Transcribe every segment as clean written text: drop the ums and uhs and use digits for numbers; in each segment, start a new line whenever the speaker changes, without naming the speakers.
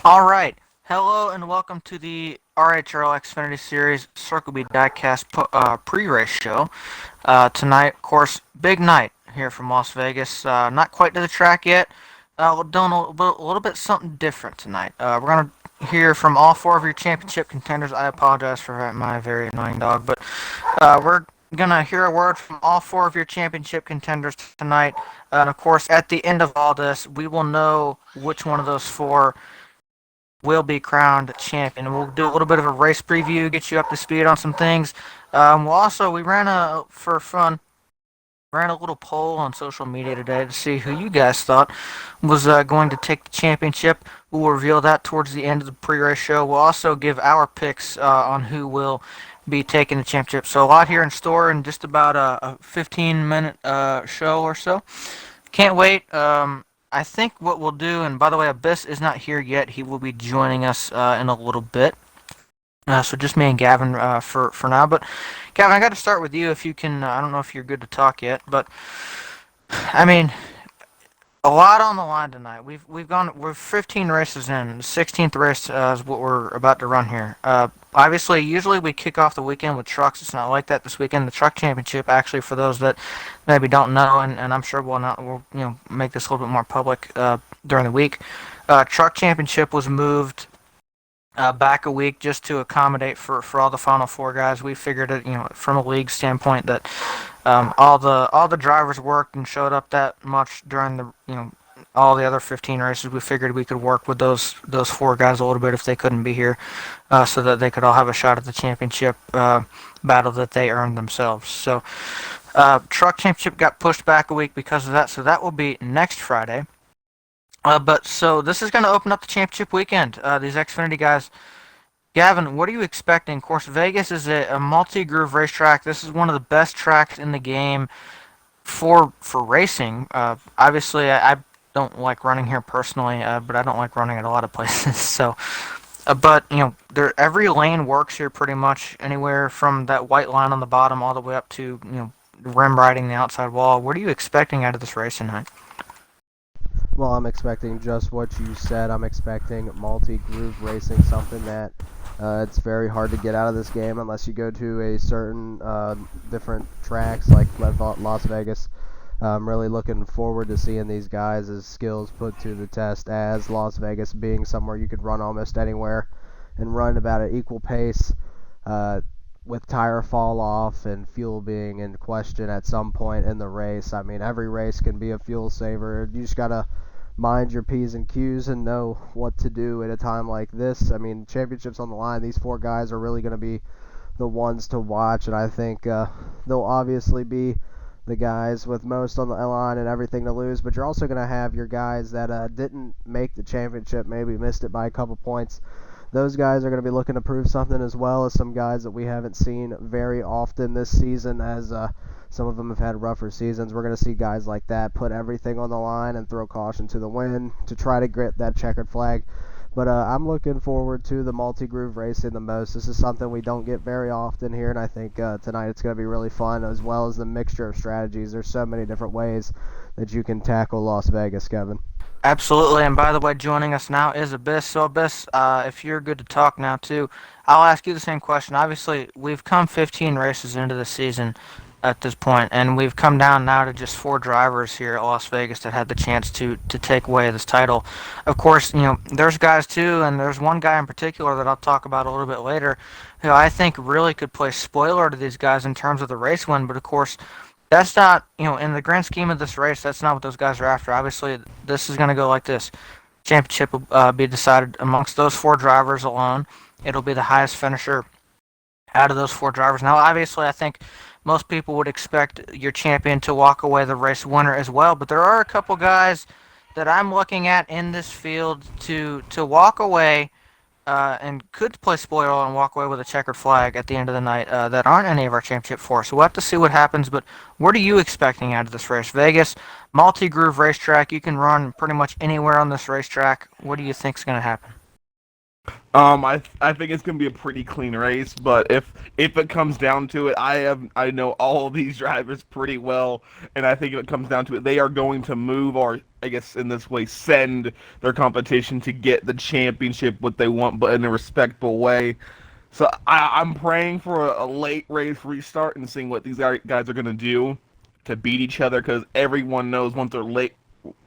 All right. Hello and welcome to the RHRL Xfinity Series Circle B Diecast pre-race show. Tonight, of course, big night here from Las Vegas. Not quite to the track yet. We're doing a little bit something different tonight. We're going to hear from all four of your championship contenders. I apologize for my very annoying dog, but we're going to hear a word from all four of your championship contenders tonight. And of course, at the end of all this, we will know which one of those four will be crowned champion. We'll do a little bit of a race preview, get you up to speed on some things. We ran for fun, ran a little poll on social media today to see who you guys thought was going to take the championship. We'll reveal that towards the end of the pre-race show. We'll also give our picks on who will be taking the championship. So a lot here in store in just about a 15-minute show or so. Can't wait. I think what we'll do, and by the way, Abyss is not here yet. He will be joining us in a little bit. So just me and Gavin for now. But Gavin, I got to start with you if you can. I don't know if you're good to talk yet, but I mean, a lot on the line tonight. We're 15 races in. The 16th race is what we're about to run here. Obviously, usually we kick off the weekend with trucks. It's not like that this weekend. The truck championship, actually, for those that maybe don't know, and I'm sure we'll make this a little bit more public during the week. Truck championship was moved back a week just to accommodate for all the final four guys. We figured it, from a league standpoint that all the drivers worked and showed up that much during the all the other 15 races. We figured we could work with those four guys a little bit if they couldn't be here, so that they could all have a shot at the championship battle that they earned themselves. So truck championship got pushed back a week because of that. So that will be next Friday. But so this is going to open up the championship weekend. These Xfinity guys. Gavin, what are you expecting? Of course, Vegas is a multi-groove racetrack. This is one of the best tracks in the game for racing. Obviously, I don't like running here personally, but I don't like running at a lot of places. So, but every lane works here pretty much, anywhere from that white line on the bottom all the way up to rim riding the outside wall. What are you expecting out of this race tonight?
Well, I'm expecting just what you said. I'm expecting multi-groove racing, something that it's very hard to get out of this game unless you go to a certain different tracks like Las Vegas. I'm really looking forward to seeing these guys' skills put to the test, as Las Vegas being somewhere you could run almost anywhere and run about an equal pace with tire fall off and fuel being in question at some point in the race. I mean, every race can be a fuel saver. You just got to mind your P's and Q's and know what to do at a time like this. I mean, championships on the line. These four guys are really going to be the ones to watch, and I think they'll obviously be the guys with most on the line and everything to lose, but you're also going to have your guys that didn't make the championship, maybe missed it by a couple points. Those guys are going to be looking to prove something, as well as some guys that we haven't seen very often this season, as some of them have had rougher seasons. We're going to see guys like that put everything on the line and throw caution to the wind to try to get that checkered flag. But I'm looking forward to the multi-groove racing the most. This is something we don't get very often here, and I think tonight it's going to be really fun, as well as the mixture of strategies. There's so many different ways that you can tackle Las Vegas, Kevin.
Absolutely, and by the way, joining us now is Abyss. So Abyss, if you're good to talk now too, I'll ask you the same question. Obviously, we've come 15 races into the season at this point, and we've come down now to just four drivers here at Las Vegas that had the chance to take away this title. Of course, there's guys too, and there's one guy in particular that I'll talk about a little bit later, who I think really could play spoiler to these guys in terms of the race win. But of course, that's not, in the grand scheme of this race, that's not what those guys are after. Obviously, this is going to go like this. Championship will be decided amongst those four drivers alone. It'll be the highest finisher out of those four drivers. Now, obviously, I think most people would expect your champion to walk away the race winner as well, but there are a couple guys that I'm looking at in this field to walk away and could play spoiler and walk away with a checkered flag at the end of the night that aren't any of our championship four. So we'll have to see what happens, but what are you expecting out of this race? Vegas, multi-groove racetrack. You can run pretty much anywhere on this racetrack. What do you think is going to happen?
I think it's gonna be a pretty clean race, but if it comes down to it, I know all of these drivers pretty well, and I think if it comes down to it, they are going to move, or I guess in this way, send their competition to get the championship what they want, but in a respectful way. So I'm praying for a late race restart and seeing what these guys are gonna do to beat each other, because everyone knows once they're late,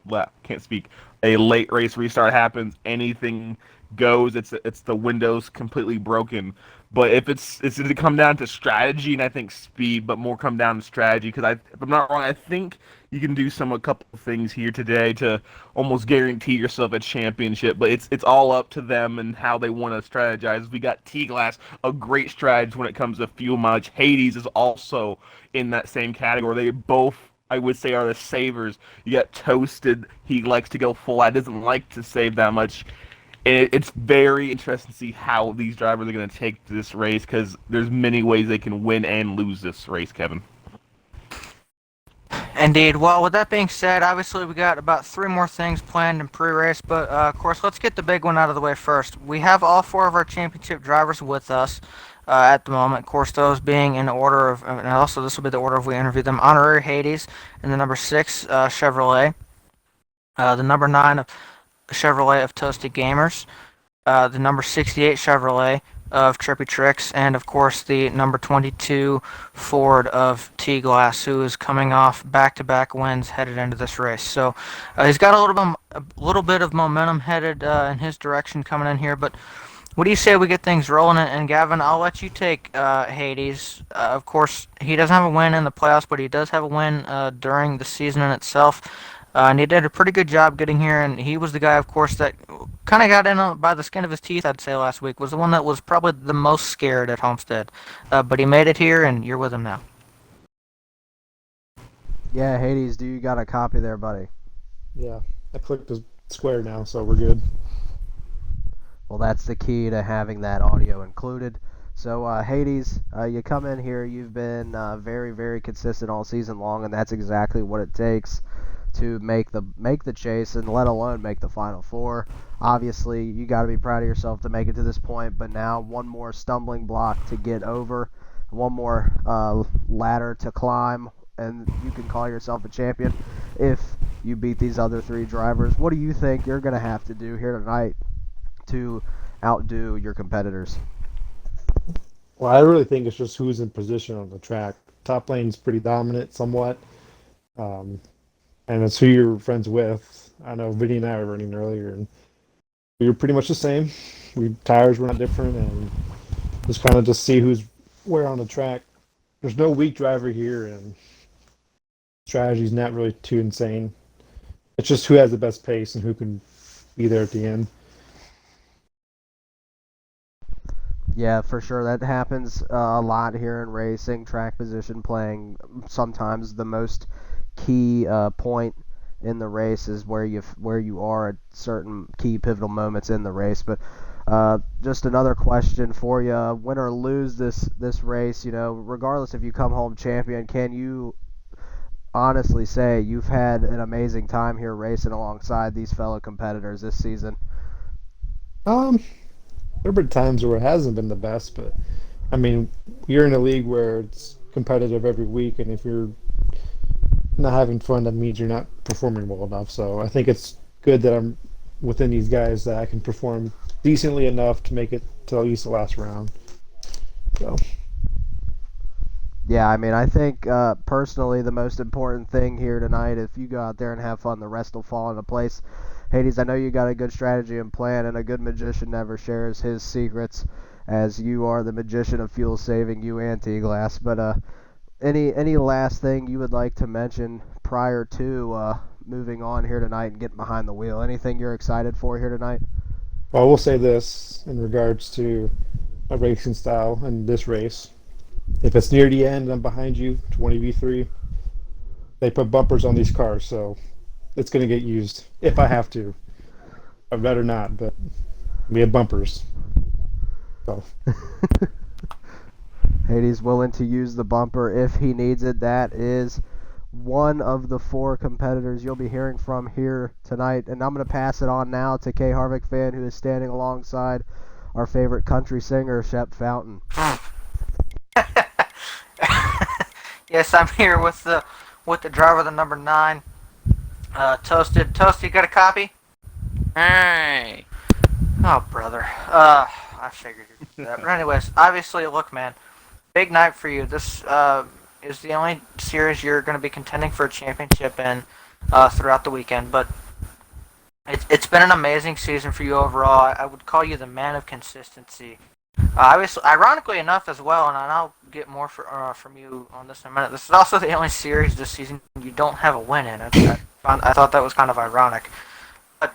well, can't speak. A late race restart happens, anything goes. It's the windows completely broken. But if it's to come down to strategy and I think speed, but more come down to strategy because if I'm not wrong, I think you can do a couple of things here today to almost guarantee yourself a championship. But it's all up to them and how they want to strategize. We got T Glass, a great strategist when it comes to fuel mileage. Hades is also in that same category. They both I would say are the savers. You got Toasted. He likes to go full out. Doesn't like to save that much. And it's very interesting to see how these drivers are going to take this race because there's many ways they can win and lose this race, Kevin.
Indeed. Well, with that being said, obviously we got about three more things planned in pre-race, but of course, let's get the big one out of the way first. We have all four of our championship drivers with us at the moment. Of course, those being in order of, and also this will be the order of we interview them. Honorary Hades and the number six Chevrolet, the number nine of Chevrolet of Toasted Gamers, the number 68 Chevrolet of Trippy Tricks, and of course the number 22 Ford of T Glass, who is coming off back-to-back wins headed into this race. So he's got a little bit of momentum headed in his direction coming in here. But what do you say we get things rolling? And Gavin, I'll let you take Hades. Of course, he doesn't have a win in the playoffs, but he does have a win during the season in itself. And he did a pretty good job getting here, and he was the guy, of course, that kind of got in by the skin of his teeth, I'd say, last week. Was the one that was probably the most scared at Homestead. But he made it here, and you're with him now.
Yeah, Hades, do you got a copy there, buddy?
Yeah, I clicked the square now, so we're good.
Well, that's the key to having that audio included. So, Hades, you come in here, you've been very, very consistent all season long, and that's exactly what it takes to make the chase, and let alone make the Final Four. Obviously, you got to be proud of yourself to make it to this point, but now one more stumbling block to get over, one more ladder to climb, and you can call yourself a champion if you beat these other three drivers. What do you think you're going to have to do here tonight to outdo your competitors?
Well, I really think it's just who's in position on the track. Top lane's pretty dominant, somewhat, um, and it's who you're friends with. I know Vinny and I were running earlier, and we were pretty much the same. Tires were not different, and just kind of just see who's where on the track. There's no weak driver here, and strategy's not really too insane. It's just who has the best pace and who can be there at the end.
Yeah, for sure. That happens a lot here in racing. Track position playing sometimes the most key point in the race is where you are at certain key pivotal moments in the race. But just another question for you: win or lose this race, regardless if you come home champion, can you honestly say you've had an amazing time here racing alongside these fellow competitors this season?
Um, there have been times where it hasn't been the best, but I mean, you're in a league where it's competitive every week, and if you're not having fun, that means you're not performing well enough. So I think it's good that I'm within these guys that I can perform decently enough to make it to at least the last round. So
Yeah, I mean, I think personally the most important thing here tonight, if you go out there and have fun, the rest will fall into place. Hades, I know you got a good strategy and plan, and a good magician never shares his secrets, as you are the magician of fuel saving, you and T-Glass. But any last thing you would like to mention prior to moving on here tonight and getting behind the wheel? Anything you're excited for here tonight?
well, I will say this in regards to my racing style and this race. If it's near the end and I'm behind you, 20v3, they put bumpers on these cars, so it's going to get used if I have to. I'd rather not, but we have bumpers. So
Hades willing to use the bumper if he needs it. That is one of the four competitors you'll be hearing from here tonight. And I'm going to pass it on now to Kay Harvick fan, who is standing alongside our favorite country singer, Shep Fountain.
Yes, I'm here with the driver of the number 9, Toasted. Toast, you got a copy?
Hey.
Oh, brother. I figured you'd do that. But anyways, obviously, look, man, big night for you. This is the only series you're going to be contending for a championship in throughout the weekend. But it's been an amazing season for you overall. I would call you the man of consistency. Obviously, ironically enough, as well, and I'll get more from you on this in a minute. This is also the only series this season you don't have a win in. I thought that was kind of ironic. But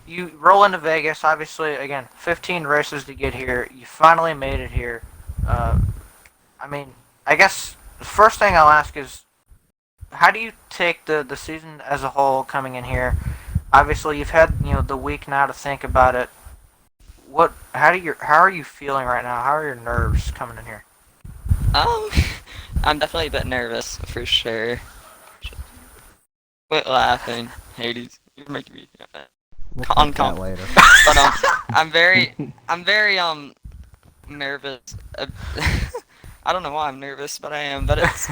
you roll into Vegas. Obviously, again, 15 races to get here. You finally made it here. I mean, I guess the first thing I'll ask is, how do you take the season as a whole coming in here? Obviously, you've had the week now to think about it. How are you feeling right now? How are your nerves coming in here?
Um, I'm definitely a bit nervous for sure. Quit laughing, Hades. You're making me
We'll
on
clip that
comp.
later.
But I'm very nervous. I don't know why I'm nervous, but I am. But it's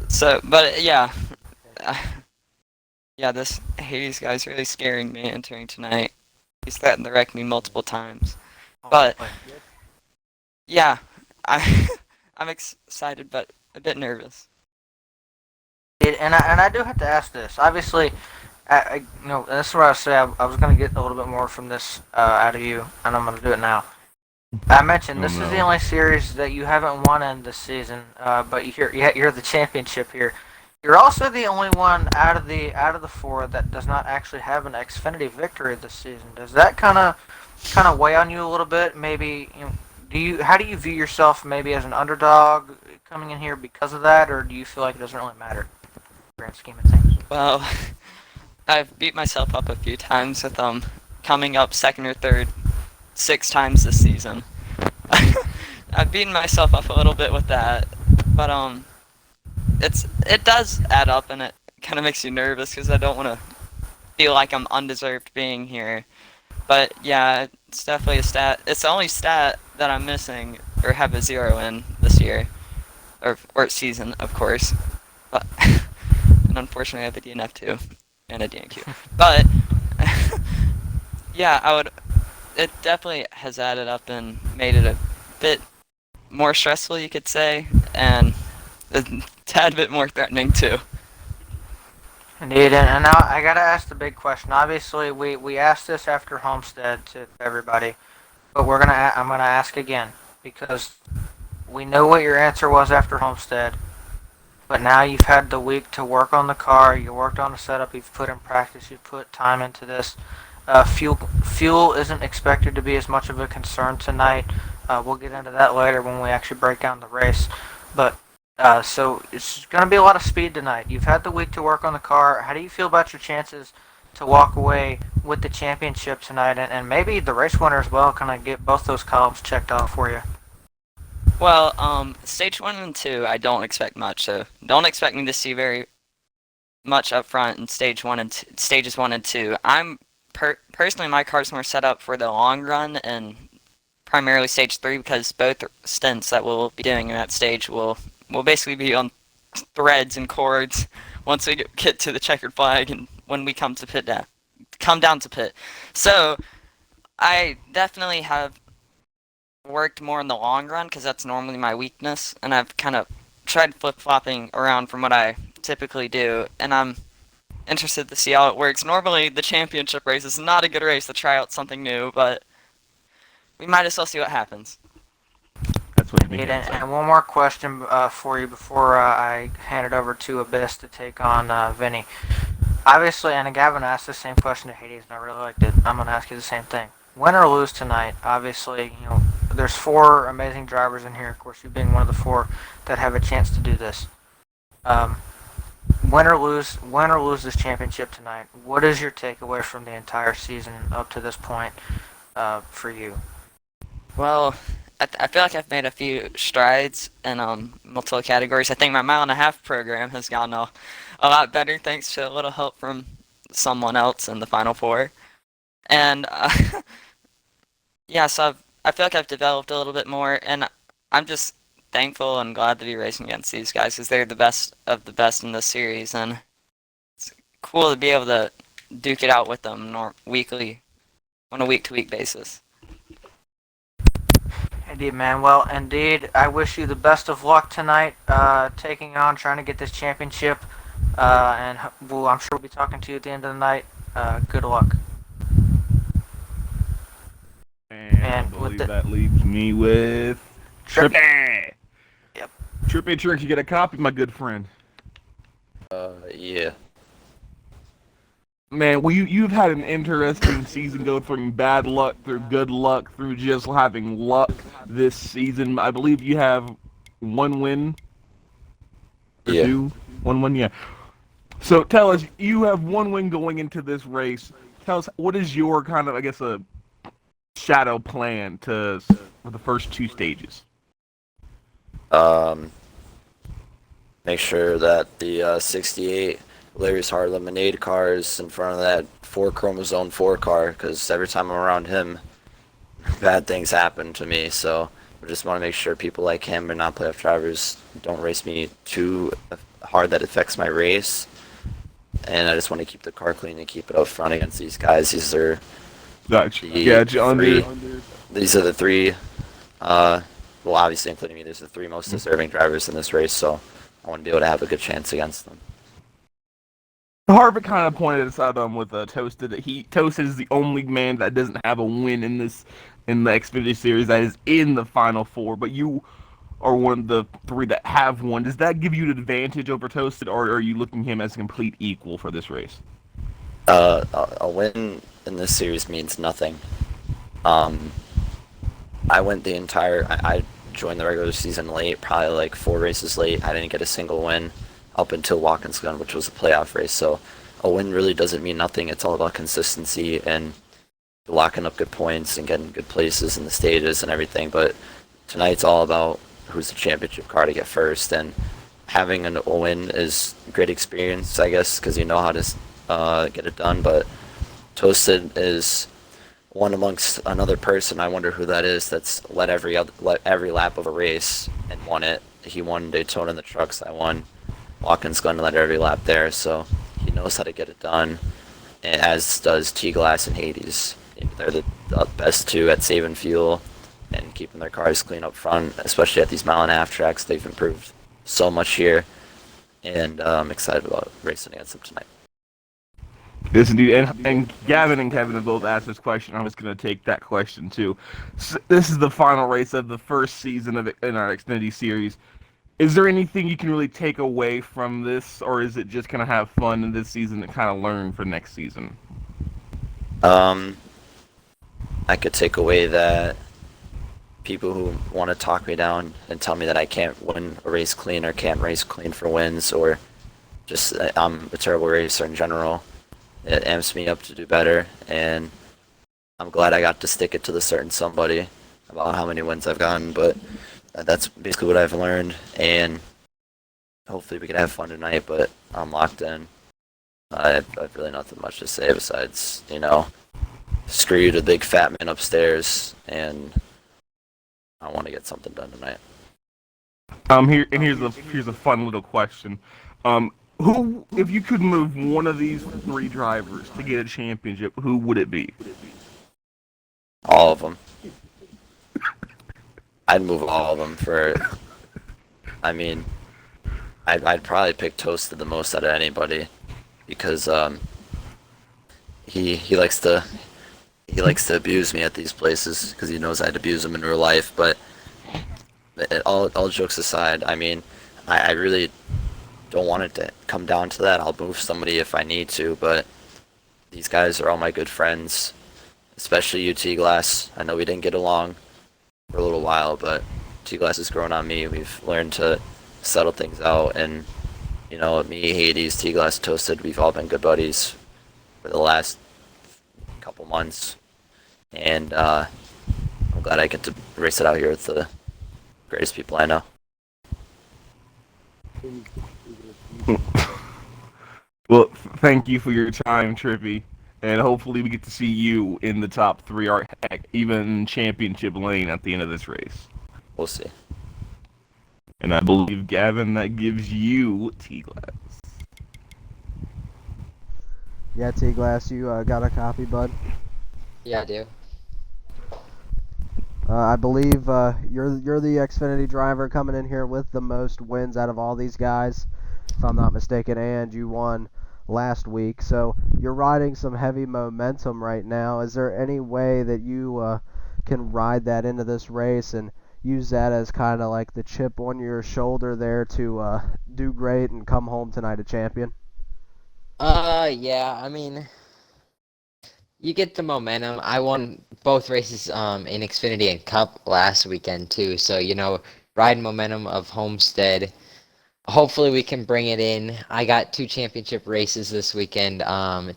so. But yeah, yeah. This Hades guy's really scaring me entering tonight. He's threatened to wreck me multiple times. But yeah, I'm excited, but a bit nervous.
And I do have to ask this. Obviously, this is where I say I was going to get a little bit more from this out of you, and I'm going to do it now. I mentioned this is the only series that you haven't won in this season, but you're the championship here. You're also the only one out of the 4 that does not actually have an Xfinity victory this season. Does that kind of weigh on you a little bit? Maybe how do you view yourself maybe as an underdog coming in here because of that, or do you feel like it doesn't really matter? Grand scheme of things.
Well, I've beat myself up a few times with coming up second or third 6 times this season. I've beaten myself up a little bit with that, but it does add up, and it kind of makes you nervous because I don't want to feel like I'm undeserved being here. But yeah, it's definitely a stat. It's the only stat that I'm missing or have a 0 in this year, or season, of course. But and unfortunately, I have a DNF too, and a DNQ. But yeah, It definitely has added up and made it a bit more stressful, you could say, and a tad bit more threatening too.
Indeed, and now I gotta ask the big question. Obviously, we asked this after Homestead to everybody, but I'm gonna ask again because we know what your answer was after Homestead. But now you've had the week to work on the car. You worked on the setup. You've put in practice. You've put time into this. Fuel isn't expected to be as much of a concern tonight. We'll get into that later when we actually break down the race. But so it's going to be a lot of speed tonight. You've had the week to work on the car. How do you feel about your chances to walk away with the championship tonight, and maybe the race winner as well? Kind of get both those columns checked off for you.
Well, stage 1 and 2, I don't expect much, so don't expect me to see very much up front in stages 1 and 2. Personally, my car's more set up for the long run and primarily stage 3 because both stints that we'll be doing in that stage will basically be on threads and cords once we get to the checkered flag and when we come down to pit. So I definitely have worked more in the long run because that's normally my weakness, and I've kind of tried flip-flopping around from what I typically do, and I'm interested to see how it works. Normally, the championship race is not a good race to try out something new, but we might as well see what happens.
That's what you mean.
And one more question for you before I hand it over to Abyss to take on Vinny. Obviously, and Gavin asked the same question to Hades, and I really liked it. I'm going to ask you the same thing. Win or lose tonight, obviously, there's 4 amazing drivers in here. Of course, you being one of the 4 that have a chance to do this. Win or lose this championship tonight. What is your takeaway from the entire season up to this point for you?
Well, I feel like I've made a few strides in multiple categories. I think my 1.5 mile program has gotten a lot better thanks to a little help from someone else in the Final Four. And yeah, so I feel like I've developed a little bit more, and I'm just thankful and glad to be racing against these guys because they're the best of the best in this series, and it's cool to be able to duke it out with them weekly on a week-to-week basis.
Indeed, man. Well, indeed, I wish you the best of luck tonight, taking on trying to get this championship. And I'm sure we'll be talking to you at the end of the night. Good luck.
And I
And with
believe
the
that leaves me with
Trip.
Trippy.
Yep.
Trippy Insurance, you get a copy, my good friend.
Yeah.
Man, well, you've had an interesting season go from bad luck through good luck through just having luck this season. I believe you have one win or
Yeah.
two. One win, yeah. So tell us, you have one win going into this race. Tell us, what is your kind of, I guess, a shadow plan for the first two stages?
Make sure that the 68 Larry's Hard Lemonade car is in front of that 4 Chromosome 4 car, because every time I'm around him, bad things happen to me. So I just want to make sure people like him and non-playoff drivers don't race me too hard that affects my race. And I just want to keep the car clean and keep it up front against these guys. These are
Gotcha.
the
Gotcha.
three. These are the three. Well, obviously including me. These are the 3 most deserving drivers in this race. So I want to be able to have a good chance against them.
Harvick kind of pointed us out with Toasted that Toasted is the only man that doesn't have a win in the Xfinity series that is in the Final Four, but you are one of the 3 that have one. Does that give you an advantage over Toasted, or are you looking him as a complete equal for this race?
A win in this series means nothing. I went the entire. I joined the regular season late, probably like 4 races late. I didn't get a single win up until Watkins Glen, which was a playoff race. So a win really doesn't mean nothing. It's all about consistency and locking up good points and getting good places in the stages and everything. But tonight's all about who's the championship car to get first, and having a win is great experience, I guess, because you know how to get it done. But Toasted is one amongst another person. I wonder who that is. That's led every lap of a race and won it. He won Daytona in the trucks. I won Watkins Glen, led every lap there. So he knows how to get it done, and as does T Glass and Hades. They're the best 2 at saving fuel and keeping their cars clean up front, especially at these mile-and-a-half tracks. They've improved so much here, and I'm excited about racing against them tonight.
Yes, indeed. And Gavin and Kevin have both asked this question. I'm just going to take that question, too. So this is the final race of the first season in our Xfinity series. Is there anything you can really take away from this, or is it just going to have fun in this season and kind of learn for next season?
I could take away that people who want to talk me down and tell me that I can't win a race clean or can't race clean for wins, or just I'm a terrible racer in general, it amps me up to do better. And I'm glad I got to stick it to the certain somebody about how many wins I've gotten, but that's basically what I've learned, and hopefully we can have fun tonight. But I'm locked in. I've really nothing much to say besides, screw you to the big fat man upstairs, and I want to get something done tonight.
Here's a fun little question. Who, if you could move one of these 3 drivers to get a championship, who would it be?
All of them. I'd move all of them for. I mean, I'd probably pick Toasted the most out of anybody, because he likes to abuse me at these places because he knows I'd abuse him in real life. But all jokes aside, I mean, I really don't want it to come down to that. I'll move somebody if I need to, but these guys are all my good friends, especially you, T Glass. I know we didn't get along for a little while, but T Glass has grown on me. We've learned to settle things out, and me, Hades, T Glass, Toasted, we've all been good buddies for the last couple months, and I'm glad I get to race it out here with the greatest people I know.
Well, thank you for your time, Trippy. and hopefully we get to see you in the top 3 or heck, even championship lane at the end of this race.
We'll see.
And I believe, Gavin, that gives you T-Glass.
Yeah, T-Glass, you got a copy, bud?
Yeah, I do.
I believe you're the Xfinity driver coming in here with the most wins out of all these guys, if I'm not mistaken, and you won last week. So you're riding some heavy momentum right now. Is there any way that you can ride that into this race and use that as kind of like the chip on your shoulder there to do great and come home tonight a champion?
Yeah, I mean, you get the momentum. I won both races in Xfinity and Cup last weekend too, so riding momentum of Homestead. Hopefully we can bring it in. I got 2 championship races this weekend.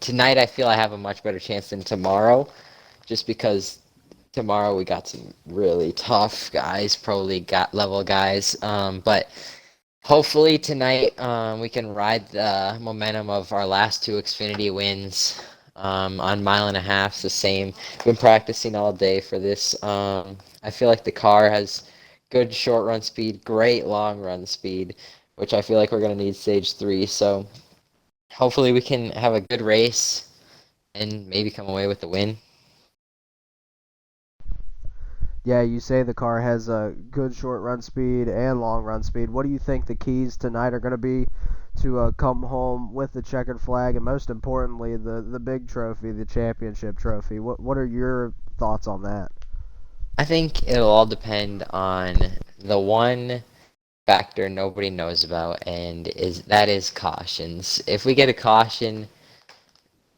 Tonight I feel I have a much better chance than tomorrow, just because tomorrow we got some really tough guys, pro league level guys. But hopefully tonight we can ride the momentum of our last 2 Xfinity wins. On mile and a half, the same. Been practicing all day for this. I feel like the car has good short run speed, great long run speed, which I feel like we're going to need stage 3. So hopefully we can have a good race and maybe come away with the win.
Yeah, you say the car has a good short run speed and long run speed. What do you think the keys tonight are going to be to come home with the checkered flag, and most importantly, the big trophy, the championship trophy? What are your thoughts on that?
I think it'll all depend on the one factor nobody knows about, and that is cautions. If we get a caution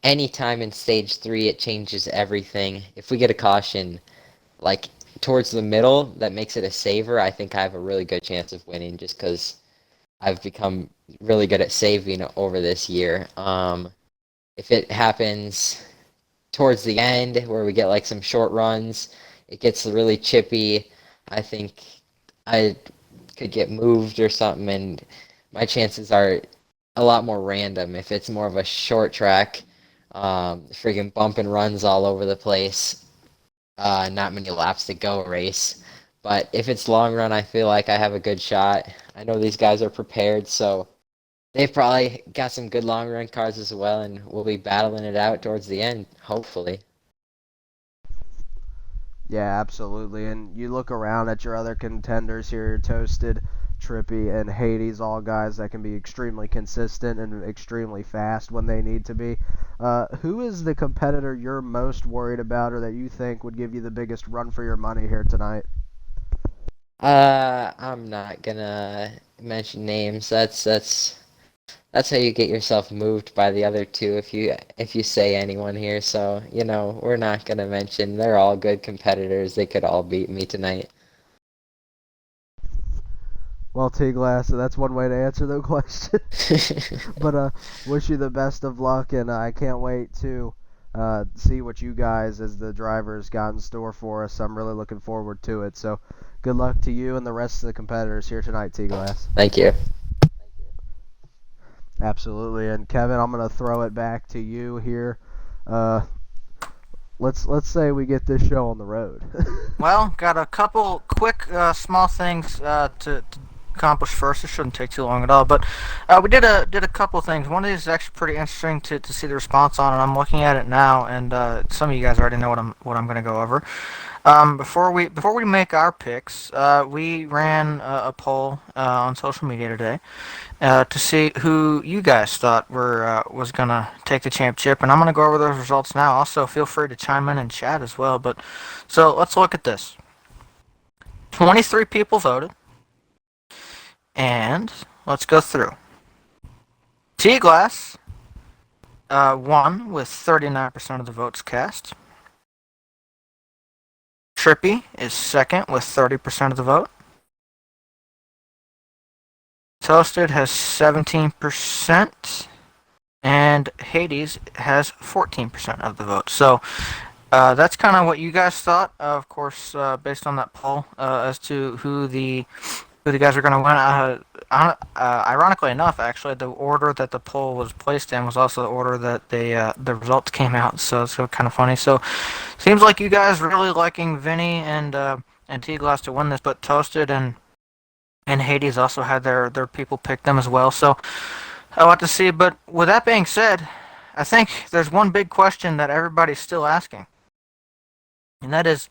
anytime in stage 3, it changes everything. If we get a caution like towards the middle that makes it a saver, I think I have a really good chance of winning, just because I've become really good at saving over this year. If it happens towards the end where we get like some short runs, it gets really chippy, I think I could get moved or something, and my chances are a lot more random. If it's more of a short track, freaking bump and runs all over the place, not many laps to go race. But if it's long run, I feel like I have a good shot. I know these guys are prepared, so they've probably got some good long run cars as well, and we'll be battling it out towards the end, hopefully.
Yeah, absolutely. And you look around at your other contenders here, Toasted, Trippy, and Hades, all guys that can be extremely consistent and extremely fast when they need to be. Who is the competitor you're most worried about, or that you think would give you the biggest run for your money here tonight?
I'm not gonna mention names. That's how you get yourself moved by the other 2 if you say anyone here. So, we're not going to mention. They're all good competitors. They could all beat me tonight.
Well, T-Glass, so that's one way to answer the question. But wish you the best of luck, and I can't wait to see what you guys as the drivers got in store for us. I'm really looking forward to it. So good luck to you and the rest of the competitors here tonight, T-Glass.
Thank you.
Absolutely. And Kevin, I'm gonna throw it back to you here. Let's say we get this show on the road.
Well, got a couple quick small things to accomplish first. It shouldn't take too long at all. But we did a couple things. One of these is actually pretty interesting to see the response on, and I'm looking at it now. And some of you guys already know what I'm going to go over. Before we make our picks, we ran a poll on social media today to see who you guys thought was gonna take the championship, and I'm gonna go over those results now. Also, feel free to chime in and chat as well. But so let's look at this. 23 people voted, and let's go through. T-Glass won with 39% of the votes cast. Trippy is second with 30% of the vote. Toasted has 17%, and Hades has 14% of the vote. So that's kind of what you guys thought. Of course, based on that poll, as to who the guys are going to win. ironically enough, actually, the order that the poll was placed in was also the order that the results came out. So it's kind of funny. So seems like you guys really liking Vinny and T-Glass to win this, but Toasted and Hades also had their people pick them as well. So I want to see. But with that being said, I think there's one big question that everybody's still asking, and that is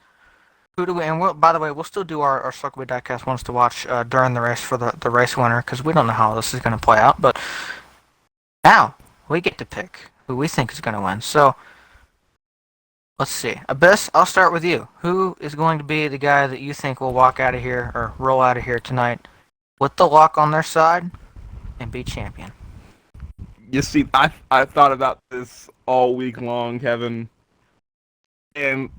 who do we? And by the way, we'll still do our Circle B Diecast ones to watch during the race for the race winner because we don't know how this is going to play out. But now we get to pick who we think is going to win. So let's see. Abyss, I'll start with you. Who is going to be the guy that you think will walk out of here or roll out of here tonight with the luck on their side and be champion?
You see, I thought about this all week long, Kevin, and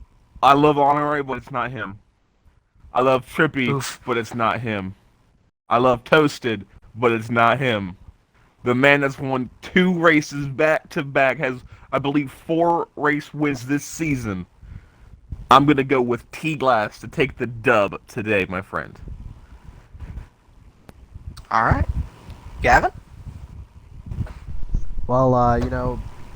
I love Honorary, but it's not him. I love Trippy,
Oof.
but it's not him. I love Toasted, but it's not him. The man that's won 2 races back to back, has, I believe, 4 race wins this season. I'm going to go with T-Glass to take the dub today, my friend.
All right, Gavin.
Well,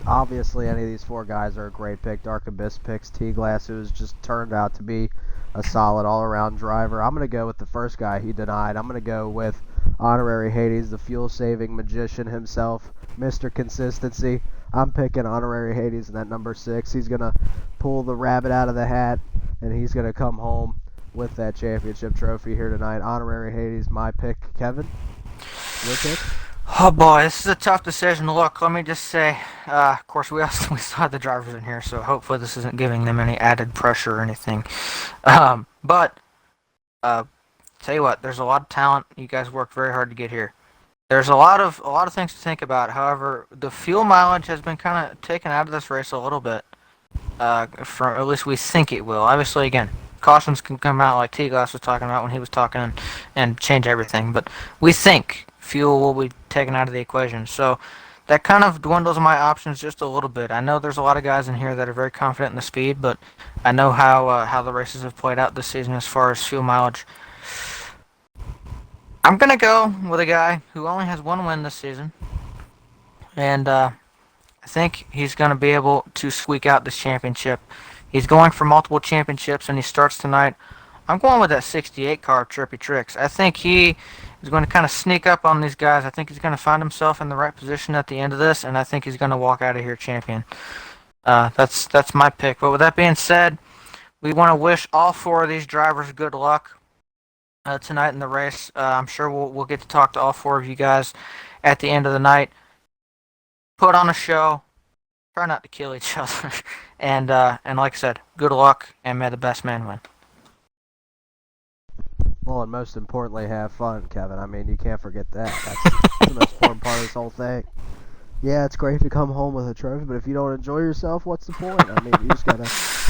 obviously any of these 4 guys are a great pick. Dark Abyss picks T-Glass, who's just turned out to be a solid all-around driver. I'm going to go with the first guy he denied. I'm going to go with Honorary Hades, the fuel-saving magician himself, Mr. Consistency. I'm picking Honorary Hades in that number 6. He's going to pull the rabbit out of the hat, and he's going to come home with that championship trophy here tonight. Honorary Hades, my pick. Kevin, your pick?
Oh boy, this is a tough decision. Look, let me just say, of course, we still have the drivers in here, so hopefully this isn't giving them any added pressure or anything. But tell you what, there's a lot of talent. You guys worked very hard to get here. There's a lot of things to think about. However, the fuel mileage has been kind of taken out of this race a little bit. From at least we think it will. Obviously, again, cautions can come out like T-Glass was talking about when he was talking and change everything. But we think fuel will be taken out of the equation. So that kind of dwindles my options just a little bit. I know there's a lot of guys in here that are very confident in the speed, but I know how the races have played out this season as far as fuel mileage. I'm going to go with a guy who only has 1 win this season, and I think he's going to be able to squeak out this championship. He's going for multiple championships, and he starts tonight. I'm going with that 68 car of Trippy Tricks. I think he is going to kind of sneak up on these guys. I think he's going to find himself in the right position at the end of this, and I think he's going to walk out of here champion. That's my pick. But with that being said, we want to wish all 4 of these drivers good luck tonight in the race. I'm sure we'll get to talk to all 4 of you guys at the end of the night. Put on a show. Try not to kill each other. And like I said, good luck, and may the best man win.
Well, and most importantly, have fun, Kevin. I mean, you can't forget that. That's the most important part of this whole thing. Yeah, it's great to come home with a trophy, but if you don't enjoy yourself, what's the point? I mean, you just gotta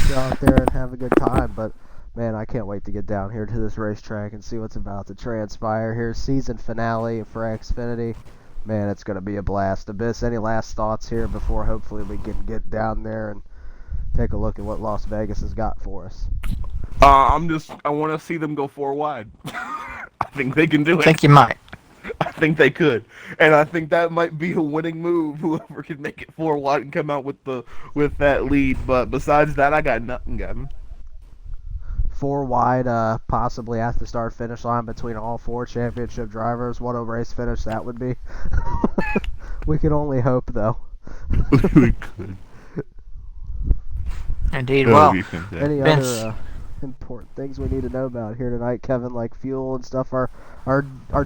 go out there and have a good time. But man, I can't wait to get down here to this racetrack and see what's about to transpire here. Season finale for Xfinity. Man, it's gonna be a blast. Abyss, any last thoughts here before hopefully we can get down there and take a look at what Las Vegas has got for us?
I want to see them go 4 wide. I think they can do it.
I think you might.
I think they could, and I think that might be a winning move. Whoever can make it 4 wide and come out with that lead. But besides that, I got nothing, Gavin.
4 wide, possibly at the start-finish line between all 4 championship drivers. What a race finish that would be. We can only hope, though.
We could.
Indeed. Well,
Any
Vince.
other important things we need to know about here tonight, Kevin, like fuel and stuff, our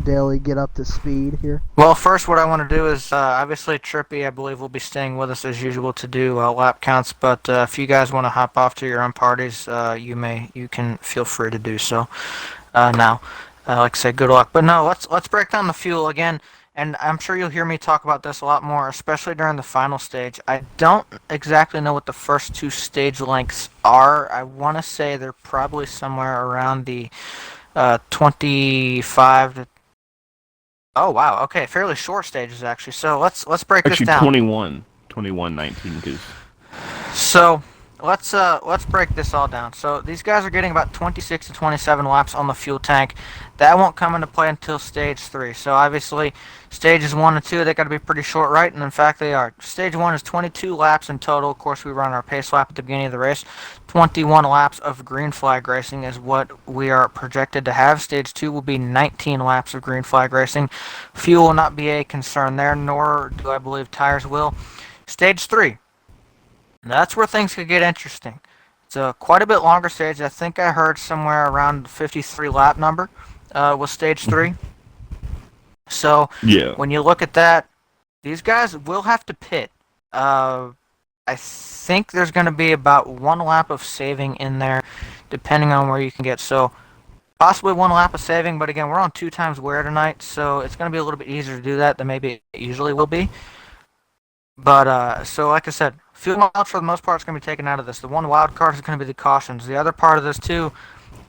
daily get up to speed here?
Well, first, what I want to do is obviously Trippy, I believe, will be staying with us as usual to do lap counts. But if you guys want to hop off to your own parties, you can feel free to do so. Now, like I said, good luck. But no, let's break down the fuel again. And I'm sure you'll hear me talk about this a lot more, especially during the final stage. I don't exactly know what the first 2 stage lengths are. I want to say they're probably somewhere around the 25 to... Oh, wow. Okay, fairly short stages, actually. So let's break this down.
21, 19. Cause...
So let's break this all down. So these guys are getting about 26 to 27 laps on the fuel tank. That won't come into play until stage 3. So obviously, stages 1 and 2 they got to be pretty short, right? And in fact, they are. Stage 1 is 22 laps in total. Of course, we run our pace lap at the beginning of the race. 21 laps of green flag racing is what we are projected to have. Stage 2 will be 19 laps of green flag racing. Fuel will not be a concern there, nor do I believe tires will. Stage 3. That's where things could get interesting. It's a quite a bit longer stage. I think I heard somewhere around 53 lap number with stage 3. So
Yeah.
when you look at that, these guys will have to pit. I think there's going to be about 1 lap of saving in there, depending on where you can get. So possibly 1 lap of saving, but again, we're on 2 times wear tonight, so it's going to be a little bit easier to do that than maybe it usually will be. But so like I said, fuel mileage for the most part is going to be taken out of this. The one wild card is going to be the cautions. The other part of this too,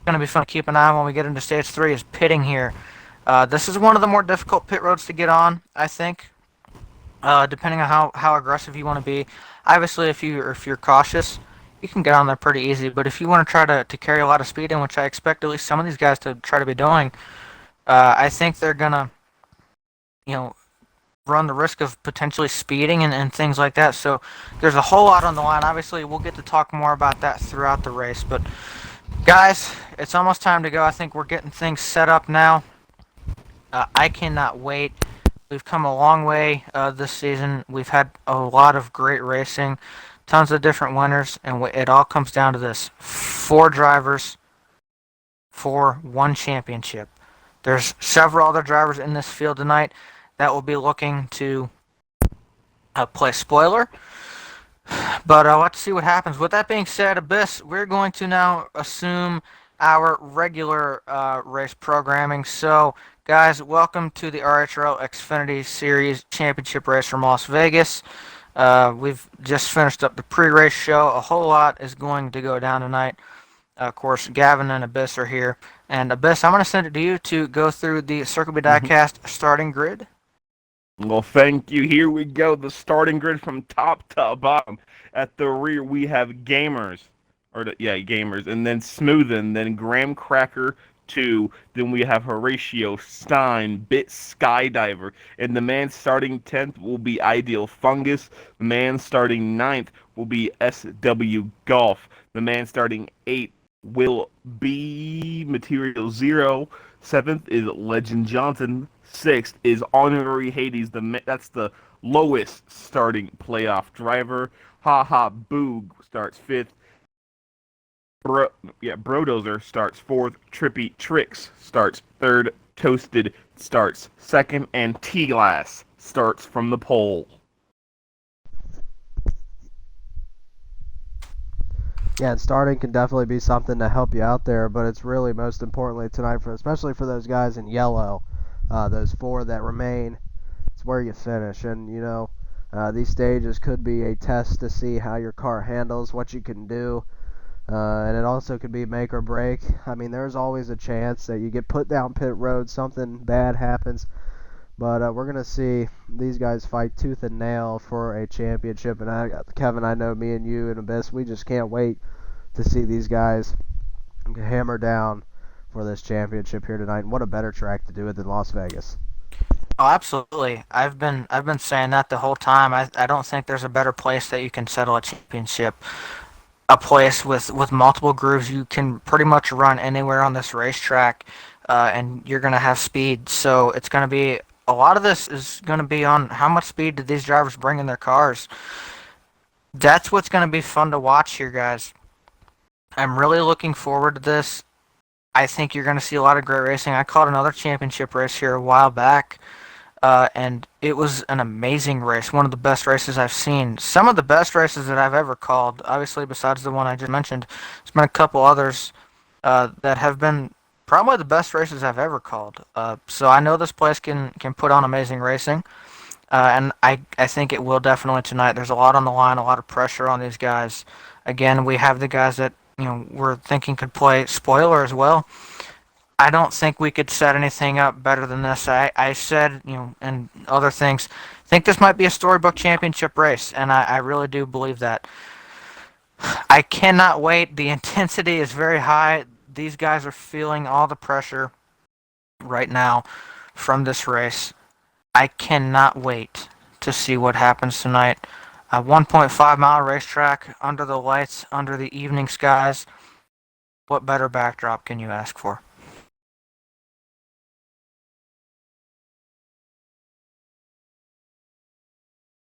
going to be fun to keep an eye on when we get into stage 3 is pitting here. This is one of the more difficult pit roads to get on, I think. Depending on how aggressive you want to be. Obviously, if you're cautious, you can get on there pretty easy. But if you want to try to carry a lot of speed in, which I expect at least some of these guys to try to be doing, I think they're gonna, you know, run the risk of potentially speeding and things like that. So there's a whole lot on the line. Obviously, we'll get to talk more about that throughout the race. But guys, it's almost time to go. I think we're getting things set up now. I cannot wait. We've come a long way this season. We've had a lot of great racing, tons of different winners, and it all comes down to this: 4 drivers for 1 championship. There's several other drivers in this field tonight that will be looking to play spoiler. But let's see what happens. With that being said, Abyss, we're going to now assume our regular race programming. So, guys, welcome to the RHRL Xfinity Series Championship race from Las Vegas. We've just finished up the pre-race show. A whole lot is going to go down tonight. Of course, Gavin and Abyss are here. And Abyss, I'm going to send it to you to go through the Circle B Diecast starting grid.
Well, thank you. Here we go. The starting grid from top to bottom. At the rear, we have Gamers. Gamers. And then Smoothin'. Then Graham Cracker 2. Then we have Horatio Stein, Bit Skydiver. And the man starting 10th will be Ideal Fungus. The man starting 9th will be SW Golf. The man starting 8th will be Material Zero. 7th is Legend Johnson. 6th is Honorary Hades. That's the lowest starting playoff driver. Ha Ha Boog starts 5th. Brodozer starts 4th. Trippy Tricks starts 3rd. Toasted starts 2nd. And T-Glass starts from the pole.
Yeah, and starting can definitely be something to help you out there, but it's really most importantly tonight, especially for those guys in yellow, those 4 that remain, it's where you finish. And, these stages could be a test to see how your car handles, what you can do, and it also could be make or break. I mean, there's always a chance that you get put down pit road, something bad happens. But we're going to see these guys fight tooth and nail for a championship. And Kevin, I know me and you and Abyss, we just can't wait to see these guys hammer down for this championship here tonight. And what a better track to do it than Las Vegas.
Oh, absolutely. I've been saying that the whole time. I don't think there's a better place that you can settle a championship. A place with multiple grooves. You can pretty much run anywhere on this racetrack, and you're going to have speed. So it's going to be a lot of this is going to be on how much speed did these drivers bring in their cars. That's what's going to be fun to watch here, guys. I'm really looking forward to this. I think you're going to see a lot of great racing. I called another championship race here a while back, and it was an amazing race. One of the best races I've seen. Some of the best races that I've ever called, obviously besides the one I just mentioned. There's been a couple others that have been probably the best races I've ever called. So I know this place can put on amazing racing, and I think it will definitely tonight. There's a lot on the line, a lot of pressure on these guys. Again, we have the guys that we're thinking could play spoiler as well. I don't think we could set anything up better than this. I said, and other things, think this might be a storybook championship race, and I really do believe that. I cannot wait. The intensity is very high. These guys are feeling all the pressure right now from this race. I cannot wait to see what happens tonight. A 1.5-mile racetrack under the lights, under the evening skies. What better backdrop can you ask for?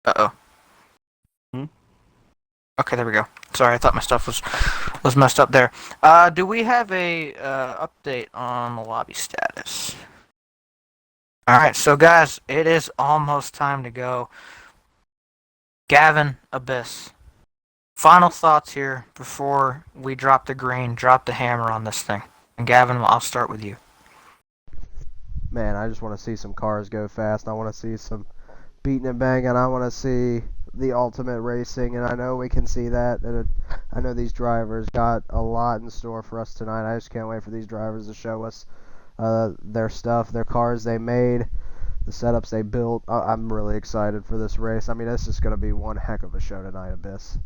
Uh-oh.
Hmm?
Okay, there we go. Sorry, I thought my stuff was messed up there. Do we have a update on the lobby status? All right, so guys, it is almost time to go. Gavin, Abyss, final thoughts here before we drop the green, drop the hammer on this thing. And Gavin, I'll start with you.
Man, I just want to see some cars go fast. I want to see some beating and banging. I want to see the ultimate racing, and I know we can see that. And I know these drivers got a lot in store for us tonight. I just can't wait for these drivers to show us their stuff, their cars they made, the setups they built. I'm really excited for this race. I mean, this is going to be one heck of a show tonight, Abyss.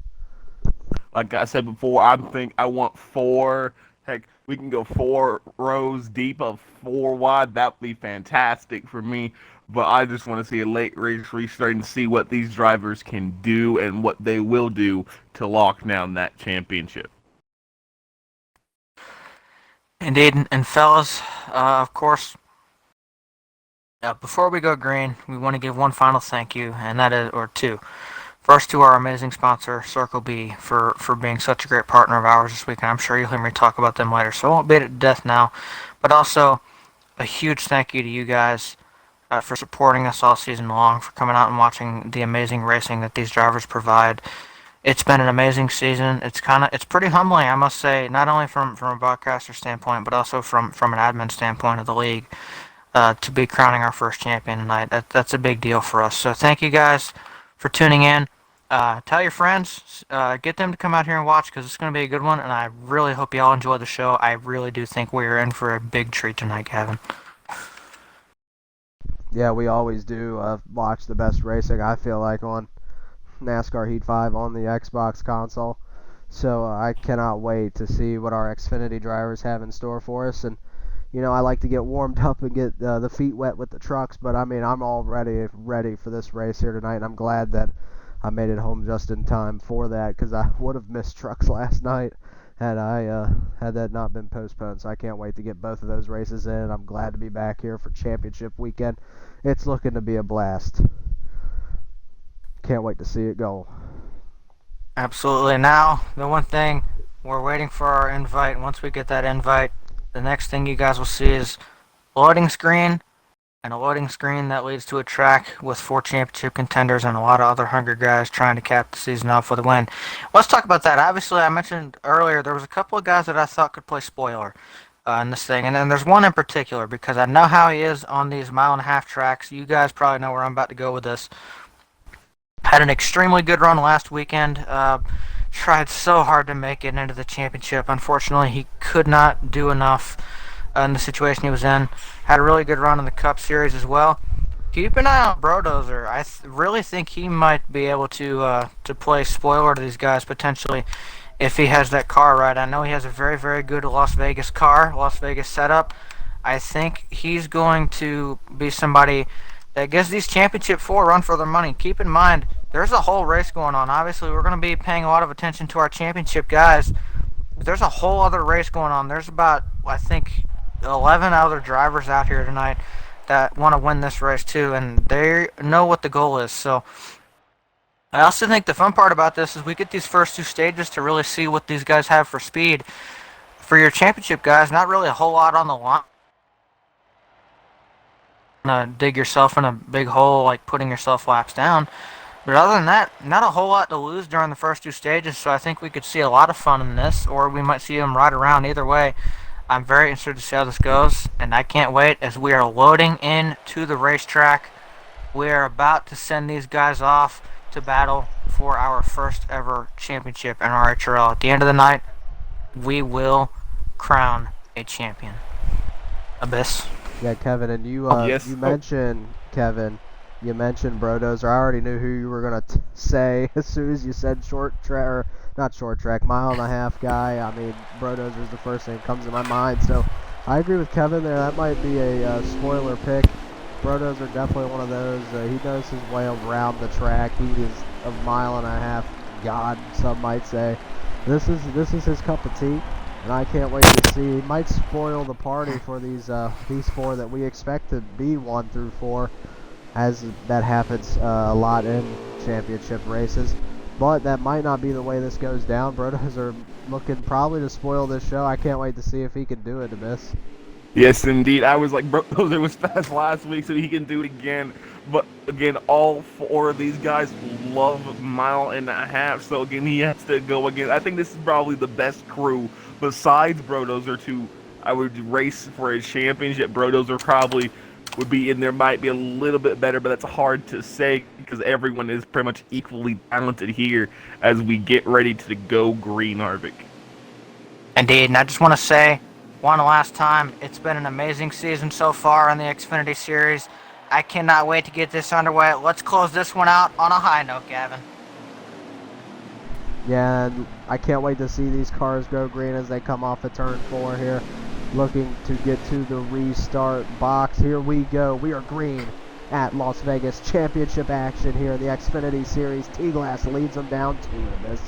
Like I said before, I want four. Heck, we can go 4 rows deep of 4 wide. That'd be fantastic for me. But I just want to see a late race restart and see what these drivers can do and what they will do to lock down that championship.
Indeed, and fellas, of course, before we go green, we want to give one final thank you, and that is, or two. First, to our amazing sponsor, Circle B, for being such a great partner of ours this week, and I'm sure you'll hear me talk about them later, so I won't beat it to death now. But also, a huge thank you to you guys for supporting us all season long, for coming out and watching the amazing racing that these drivers provide. It's been an amazing season. It's pretty humbling, I must say, not only from a broadcaster standpoint, but also from an admin standpoint of the league. To be crowning our first champion tonight, that's a big deal for us. So thank you guys for tuning in. Tell your friends, get them to come out here and watch because it's going to be a good one, and I really hope you all enjoy the show. I really do think we are in for a big treat tonight, Gavin.
Yeah, we always do watch the best racing, I feel like, on NASCAR Heat 5 on the Xbox console. So I cannot wait to see what our Xfinity drivers have in store for us. And, you know, I like to get warmed up and get the feet wet with the trucks, but I mean, I'm already ready for this race here tonight, and I'm glad that I made it home just in time for that, because I would have missed trucks last night had that not been postponed. So I can't wait to get both of those races in. I'm glad to be back here for championship weekend. It's looking to be a blast. Can't wait to see it go.
Absolutely. Now, the one thing, we're waiting for our invite. Once we get that invite, the next thing you guys will see is loading screen, and a loading screen that leads to a track with 4 championship contenders and a lot of other hungry guys trying to cap the season off with a win. Let's talk about that. Obviously, I mentioned earlier there was a couple of guys that I thought could play spoiler in this thing, and then there's one in particular because I know how he is on these mile-and-a-half tracks. You guys probably know where I'm about to go with this. Had an extremely good run last weekend. Tried so hard to make it into the championship. Unfortunately, he could not do enough in the situation he was in. Had a really good run in the Cup Series as well. Keep an eye on Brodozer. I really think he might be able to play spoiler to these guys potentially if he has that car right. I know he has a very, very good Las Vegas car, Las Vegas setup. I think he's going to be somebody that gives these Championship 4 run for their money. Keep in mind, there's a whole race going on. Obviously, we're going to be paying a lot of attention to our championship guys. But there's a whole other race going on. There's about, I think, 11 other drivers out here tonight that want to win this race too, and they know what the goal is. So I also think the fun part about this is we get these first 2 stages to really see what these guys have for speed. For your championship guys, not really a whole lot on the line. Dig yourself in a big hole, like putting yourself laps down. But other than that, not a whole lot to lose during the first 2 stages, so I think we could see a lot of fun in this, or we might see them ride around either way. I'm very interested to see how this goes, and I can't wait as we are loading into the racetrack. We are about to send these guys off to battle for our first ever championship in RHRL. At the end of the night, we will crown a champion. Abyss.
Yeah, Kevin, and you
Yes.
you mentioned, Kevin, you mentioned Brodozer. I already knew who you were going to say as soon as you said short track, or not short track, mile and a half guy. I mean, Brodozer is the first thing that comes to my mind. So I agree with Kevin there. That might be a spoiler pick. Brodozer definitely one of those. He knows his way around the track. He is a mile and a half god, some might say. This is his cup of tea, and I can't wait to see. He might spoil the party for these four that we expect to be 1 through 4, as that happens a lot in championship races. But that might not be the way this goes down. Brodos are looking probably to spoil this show. I can't wait to see if he can do it, Abyss.
Yes, indeed. I was like, Brodozer was fast last week, so he can do it again. But again, all 4 of these guys love mile and a half, so again, he has to go again. I think this is probably the best crew besides Brodozer to, I would race for a championship. Brodozer probably would be in there, might be a little bit better, but that's hard to say because everyone is pretty much equally talented here as we get ready to go green, Harvick.
Indeed, and I just want to say one last time, it's been an amazing season so far in the Xfinity Series. I cannot wait to get this underway. Let's close this one out on a high note, Gavin.
Yeah, and I can't wait to see these cars go green as they come off of turn 4 here. Looking to get to the restart box. Here we go. We are green at Las Vegas. Championship action here in the Xfinity Series. T-Glass leads them down 2 in this.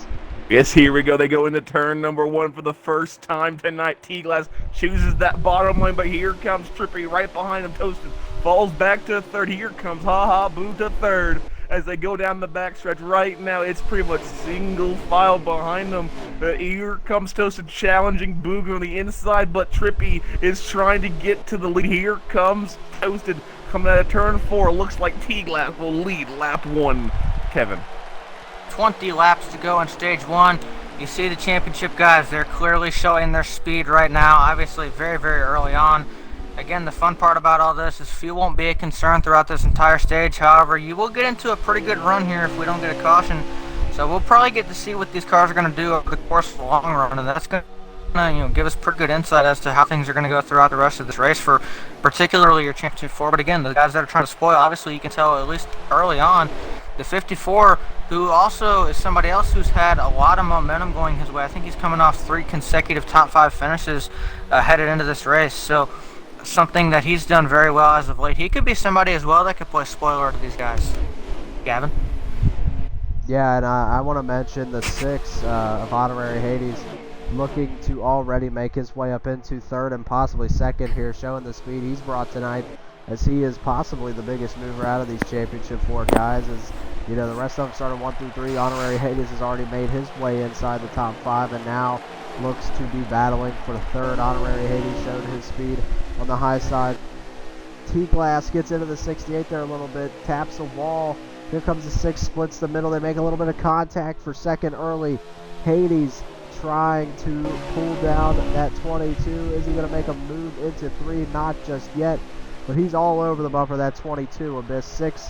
Yes, here we go. They go into turn number 1 for the first time tonight. T-Glass chooses that bottom lane, but here comes Trippy right behind him. Toasted falls back to third. Here comes Boo to third. As they go down the backstretch right now, it's pretty much single file behind them. Here comes Toasted challenging Booger on the inside, but Trippy is trying to get to the lead. Here comes Toasted coming out of turn 4. Looks like T-Glass will lead lap 1. Kevin.
20 laps to go in stage 1. You see the championship guys, they're clearly showing their speed right now, obviously very, very early on. Again, the fun part about all this is fuel won't be a concern throughout this entire stage. However, you will get into a pretty good run here if we don't get a caution. So we'll probably get to see what these cars are going to do over the course of the long run, and that's going to give us pretty good insight as to how things are going to go throughout the rest of this race for particularly your championship 4. But again, the guys that are trying to spoil, obviously you can tell at least early on, the 54, who also is somebody else who's had a lot of momentum going his way. I think he's coming off 3 consecutive top 5 finishes headed into this race. So something that he's done very well as of late. He could be somebody as well that could play spoiler to these guys. Gavin?
Yeah, and I want to mention the 6 of Honorary Hades looking to already make his way up into 3rd and possibly 2nd here, showing the speed he's brought tonight, as he is possibly the biggest mover out of these championship 4 guys. As you know, the rest of them started 1 through 3. Honorary Hades has already made his way inside the top 5 and now looks to be battling for the 3rd. Honorary Hades showed his speed on the high side. T-Glass gets into the 68 there a little bit, taps the wall. Here comes the 6, splits the middle. They make a little bit of contact for 2nd early. Hades trying to pull down that 22. Is he going to make a move into 3? Not just yet, but he's all over the bumper, that 22. Abyss 6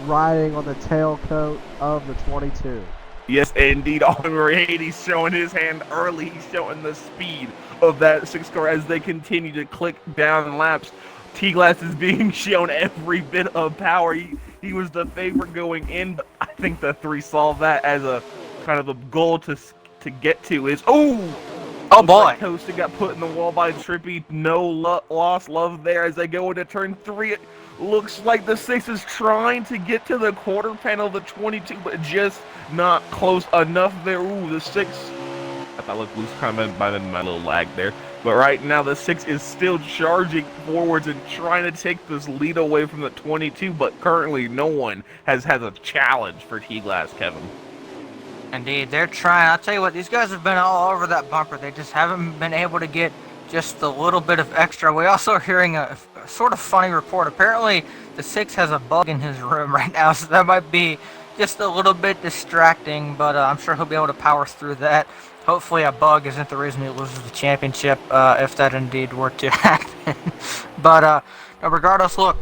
riding on the tailcoat of the 22.
Yes, indeed. Honorary Hades showing his hand early. He's showing the speed of that 6 car as they continue to click down laps. T-Glass is being shown every bit of power. He was the favorite going in, but I think the 3 solved that as a kind of a goal to get to is, oh boy, like Toasted got put in the wall by Trippy. No lost love there as they go into turn 3. It looks like the 6 is trying to get to the quarter panel of the 22, but just not close enough there. Ooh, the 6, I thought looked loose, kind of might have been my little lag there. But right now the 6 is still charging forwards and trying to take this lead away from the 22, but currently no one has a challenge for T-Glass, Kevin.
Indeed, they're trying. I'll tell you what, these guys have been all over that bumper. They just haven't been able to get just a little bit of extra. We also are hearing a sort of funny report. Apparently, the 6 has a bug in his room right now, so that might be just a little bit distracting, but I'm sure he'll be able to power through that. Hopefully a bug isn't the reason he loses the championship, if that indeed were to happen. But regardless, look,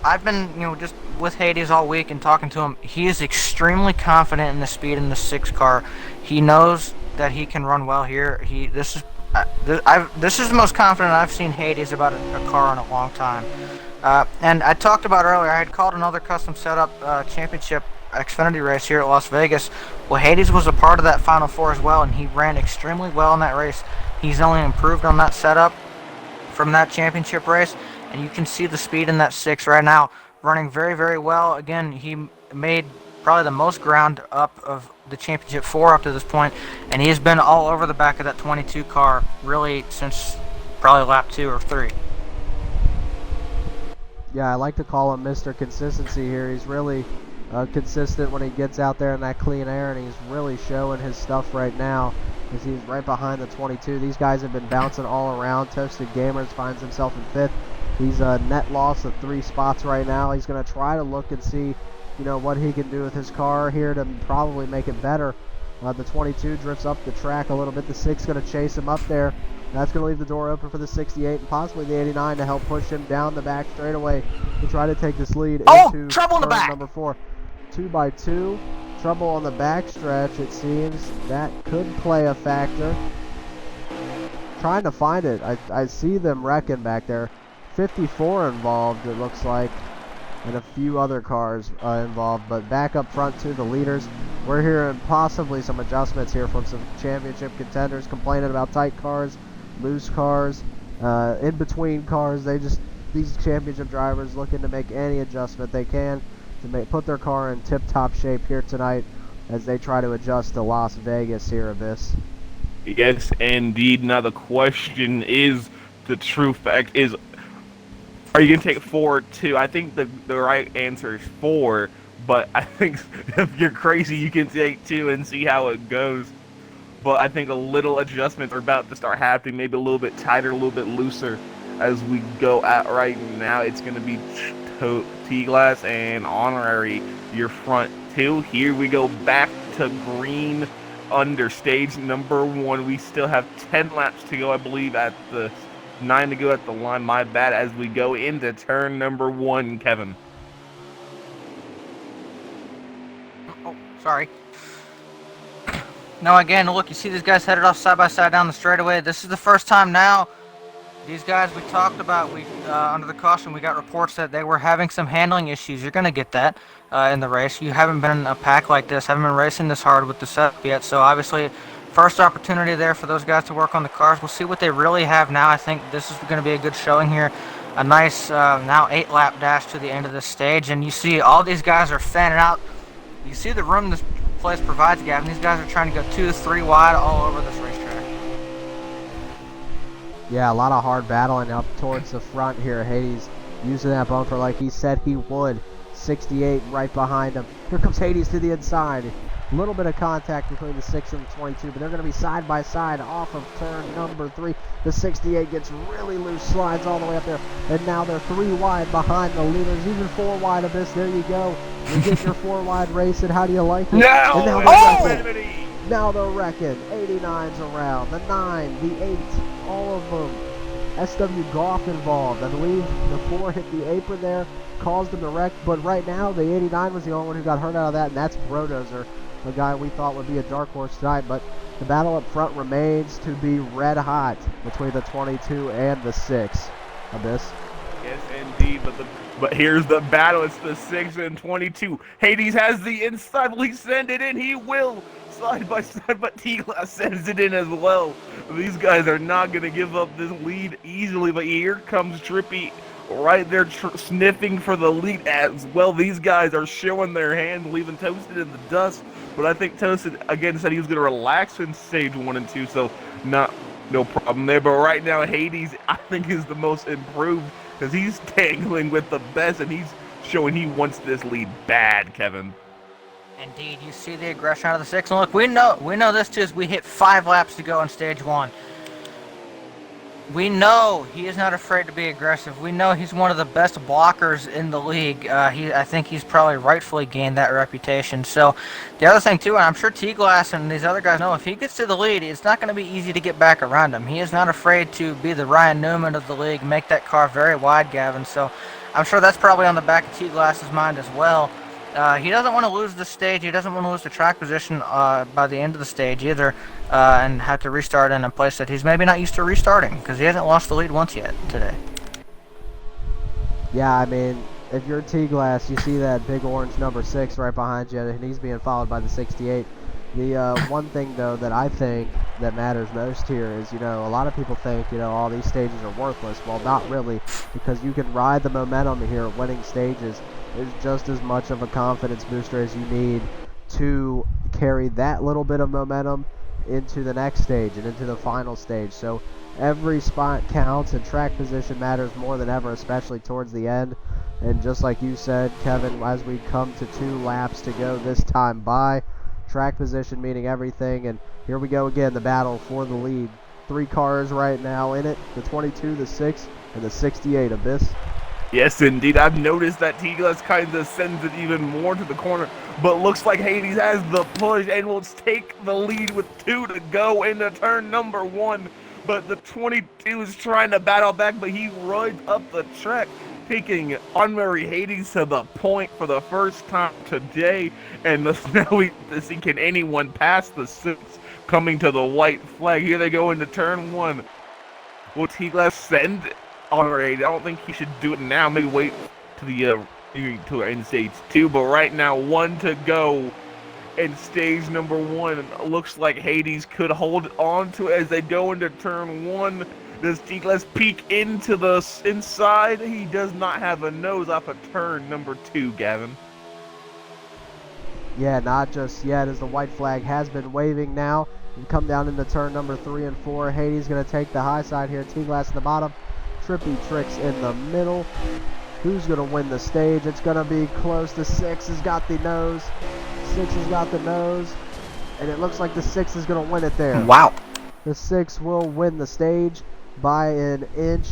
I've been, just with Hades all week and talking to him. He is extremely confident in the speed in the 6 car. He knows that he can run well here. This is the most confident I've seen Hades about a car in a long time. And I talked about earlier, I had called another custom setup championship Xfinity race here at Las Vegas. Well, Hades was a part of that Final Four as well, and he ran extremely well in that race. He's only improved on that setup from that championship race, and you can see the speed in that 6 right now, running very, very well. Again, he made probably the most ground up of the championship 4 up to this point, and he has been all over the back of that 22 car really since probably lap 2 or 3.
Yeah, I like to call him Mr. Consistency here. He's really consistent when he gets out there in that clean air, and he's really showing his stuff right now as he's right behind the 22. These guys have been bouncing all around. Toasted Gamers finds himself in 5th. He's a net loss of 3 spots right now. He's going to try to look and see, what he can do with his car here to probably make it better. The 22 drifts up the track a little bit. The 6 going to chase him up there. That's going to leave the door open for the 68 and possibly the 89 to help push him down the back straightaway to try to take this lead into
trouble in the back.
Number 4. 2x2. Trouble on the back stretch, it seems. That could play a factor. Trying to find it. I see them wrecking back there. 54 involved, it looks like, and a few other cars involved. But back up front to the leaders. We're hearing possibly some adjustments here from some championship contenders complaining about tight cars, loose cars, in between cars. These championship drivers looking to make any adjustment they can to put their car in tip-top shape here tonight as they try to adjust to Las Vegas here, Abyss.
Yes, indeed. Now the question is, the true fact is, are you going to take 4 or 2? I think the right answer is 4, but I think if you're crazy, you can take 2 and see how it goes. But I think a little adjustments are about to start happening, maybe a little bit tighter, a little bit looser as we go at right now. It's going to be T-Glass and Honorary, your front 2. Here we go back to green under stage number 1. We still have 10 laps to go, I believe, at the 9 to go at the line. My bad, as we go into turn number 1, Kevin.
Oh, sorry. Now again, look, you see these guys headed off side by side down the straightaway. This is the first time now. These guys we talked about, under the caution, we got reports that they were having some handling issues. You're going to get that in the race. You haven't been in a pack like this, haven't been racing this hard with the setup yet. So obviously, first opportunity there for those guys to work on the cars. We'll see what they really have now. I think this is going to be a good showing here. A nice now 8-lap dash to the end of this stage. And you see all these guys are fanning out. You see the room this place provides, Gavin. These guys are trying to go 2-3 wide all over this racetrack.
Yeah, a lot of hard battling up towards the front here. Hades using that bumper like he said he would. 68 right behind him. Here comes Hades to the inside. A little bit of contact between the 6 and the 22, but they're going to be side by side off of turn number 3. The 68 gets really loose, slides all the way up there, and now they're 3 wide behind the leaders, even 4 wide of this. There you go. You get your 4 wide race, and how do you like it?
Now,
Now they're wrecking. 89's around. The 9, the 8, all of them. SW Goff involved. I believe the 4 hit the apron there, caused him to wreck. But right now, the 89 was the only one who got hurt out of that, and that's Brodozer, the guy we thought would be a dark horse tonight. But the battle up front remains to be red hot between the 22 and the 6. Abyss.
Yes, indeed. But here's the battle. It's the 6 and 22. Hades has the inside. Will he send it in? He will. Side by side, but T-Glass sends it in as well. These guys are not going to give up this lead easily, but here comes Trippy right there sniffing for the lead as well. These guys are showing their hand, leaving Toasted in the dust, but I think Toasted, again, said he was going to relax in stage 1 and 2, so no problem there. But right now, Hades, I think, is the most improved because he's tangling with the best, and he's showing he wants this lead bad, Kevin.
Indeed, you see the aggression out of the 6. And look, we know this too, as we hit 5 laps to go in stage 1. We know he is not afraid to be aggressive. We know he's one of the best blockers in the league. I think he's probably rightfully gained that reputation. So the other thing too, and I'm sure T-Glass and these other guys know, if he gets to the lead, it's not going to be easy to get back around him. He is not afraid to be the Ryan Newman of the league, make that car very wide, Gavin. So I'm sure that's probably on the back of T-Glass's mind as well. He doesn't want to lose the stage. He doesn't want to lose the track position by the end of the stage either, and have to restart in a place that he's maybe not used to restarting because he hasn't lost the lead once yet today.
Yeah, I mean, if you're T-Glass, you see that big orange number 6 right behind you, and he's being followed by the 68. The one thing, though, that I think that matters most here is, a lot of people think, all these stages are worthless. Well, not really, because you can ride the momentum here. Winning stages is just as much of a confidence booster as you need to carry that little bit of momentum into the next stage and into the final stage. So every spot counts, and track position matters more than ever, especially towards the end. And just like you said, Kevin, as we come to 2 laps to go this time by, track position meaning everything. And here we go again, the battle for the lead. 3 cars right now in it, the 22, the 6, and the 68, Abyss.
Yes, indeed. I've noticed that T-Glass kind of sends it even more to the corner, but looks like Hades has the push and will take the lead with 2 to go into turn number 1. But the 22 is trying to battle back, but he rides up the track, taking Honorary Hades to the point for the first time today. And now we see, can anyone pass the 6 coming to the white flag? Here they go into turn 1. Will T-Glass send Honorary? I don't think he should do it now. Maybe wait to the to end stage 2. But right now, 1 to go. And stage number 1 looks like Hades could hold on to it as they go into turn 1. Does T-Glass peek into the inside? He does not have a nose off of turn number 2, Gavin.
Yeah, not just yet, as the white flag has been waving now. We come down into turn number 3 and 4. Hades going to take the high side here. T-Glass in the bottom. Trippy Tricks in the middle. Who's going to win the stage? It's going to be close. The 6 has got the nose. 6 has got the nose. And it looks like the 6 is going to win it there.
Wow.
The 6 will win the stage by an inch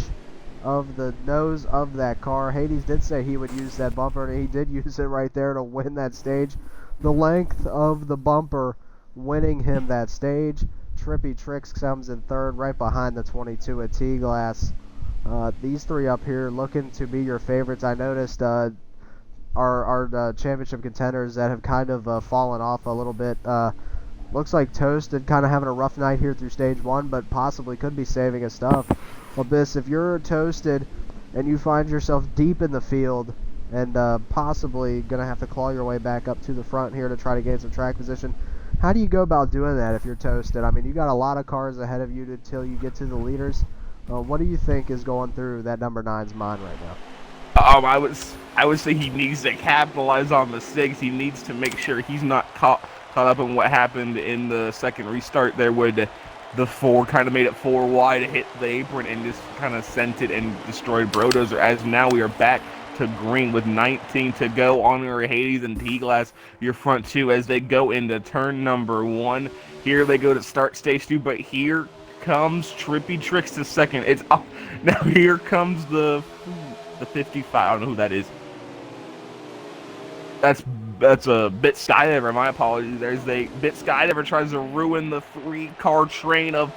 of the nose of that car. Hades did say he would use that bumper, and he did use it right there to win that stage. The length of the bumper winning him that stage. Trippy Tricks comes in third, right behind the 22 at T-Glass. These 3 up here looking to be your favorites. I noticed our championship contenders that have kind of fallen off a little bit. Looks like Toasted kind of having a rough night here through stage 1, but possibly could be saving his stuff. Abyss, if you're Toasted and you find yourself deep in the field and possibly going to have to claw your way back up to the front here to try to gain some track position, how do you go about doing that if you're Toasted? I mean, you got a lot of cars ahead of you until you get to the leaders. What do you think is going through that number 9's mind right now?
I would say he needs to capitalize on the 6. He needs to make sure he's not caught up in what happened in the second restart there, where the 4 kind of made it 4 wide, hit the apron, and just kind of sent it and destroyed Brodozer. As now we are back to green with 19 to go. Honorary Hades and T-Glass, your front 2, as they go into turn number 1. Here they go to start stage 2, but here comes Trippy Tricks to second. It's up. Now here comes the 55. I don't know who that is. That's a Bit Skydiver. My apologies. There's a Bit Skydiver tries to ruin the 3-car train of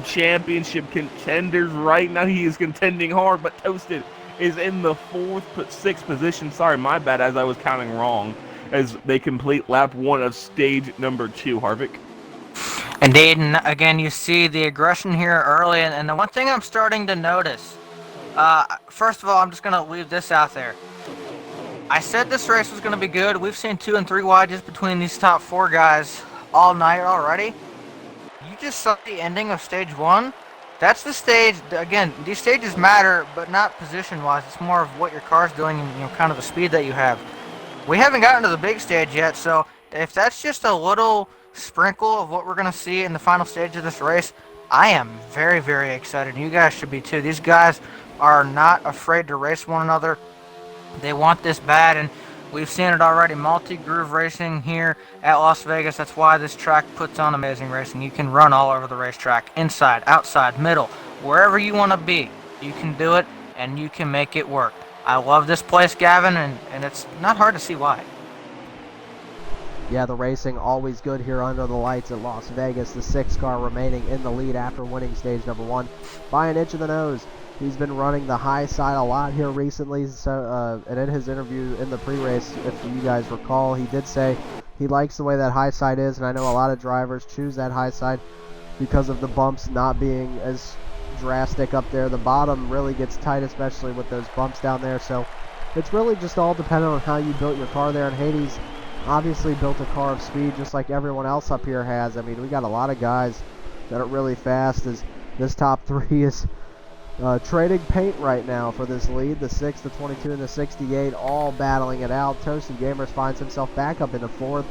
championship contenders. Right now he is contending hard, but Toasted is in the 6th position. Sorry, my bad, as I was counting wrong. As they complete lap 1 of stage number 2, Harvick.
Indeed, and again, you see the aggression here early, and the one thing I'm starting to notice, first of all, I'm just going to leave this out there. I said this race was going to be good. We've seen 2 and 3 wide just between these top 4 guys all night already. You just saw the ending of stage 1. That's the stage. Again, these stages matter, but not position-wise. It's more of what your car's doing and kind of the speed that you have. We haven't gotten to the big stage yet, so if that's just a little sprinkle of what we're going to see in the final stage of this race, I am very, very excited. You guys should be too. These guys are not afraid to race one another. They want this bad, and we've seen it already. Multi-groove racing here at Las Vegas. That's why this track puts on amazing racing. You can run all over the racetrack, inside, outside, middle, wherever you want to be. You can do it, and you can make it work. I love this place, Gavin, and it's not hard to see why.
Yeah, the racing always good here under the lights at Las Vegas. The 6 car remaining in the lead after winning stage number 1 by an inch of the nose. He's been running the high side a lot here recently. So, and in his interview in the pre-race, if you guys recall, he did say he likes the way that high side is, and I know a lot of drivers choose that high side because of the bumps not being as drastic up there. The bottom really gets tight, especially with those bumps down there. So it's really just all dependent on how you built your car there. And Hades obviously built a car of speed just like everyone else up here has. I mean, we got a lot of guys that are really fast. As this top three is trading paint right now for this lead. The 6, the 22, and the 68 all battling it out. Toasted Gamers finds himself back up in the 4th.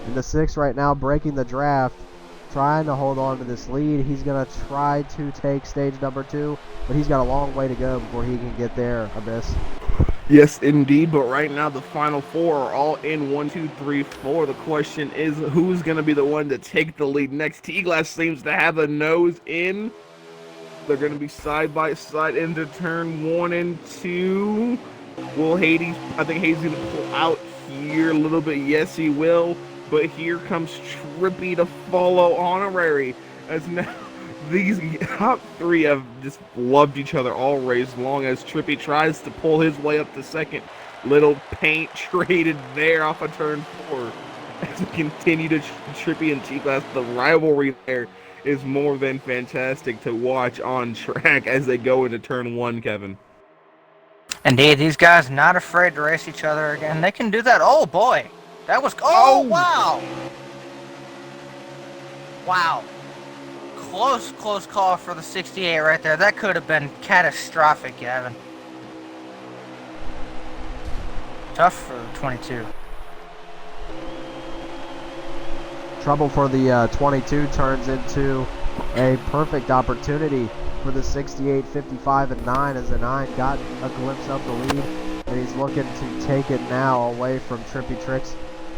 And the 6 right now breaking the draft, trying to hold on to this lead. He's going to try to take stage number 2, but he's got a long way to go before he can get there, Abyss.
Yes, indeed, but right now the final 4 are all in 1, 2, 3, 4. The question is, who's going to be the one to take the lead next? T-Glass seems to have a nose in. They're going to be side by side into turn 1 and 2. Will Hades, I think Hades is going to pull out here a little bit. Yes, he will. But here comes Trippy to follow Honorary. As now these top 3 have just loved each other all race long, as Trippy tries to pull his way up to 2nd. Little paint traded there off of turn 4. As we continue to Trippy and T-Glass, the rivalry there is more than fantastic to watch on track as they go into turn 1, Kevin.
Indeed, these guys not afraid to race each other again. They can do that. Oh boy, that was. Oh wow! Wow. Close call for the 68 right there. That could have been catastrophic, Gavin. Tough for the 22.
Trouble for the 22 turns into a perfect opportunity for the 68, 55, and 9, as the 9 got a glimpse of the lead, and he's looking to take it now away from Trippy Tricks.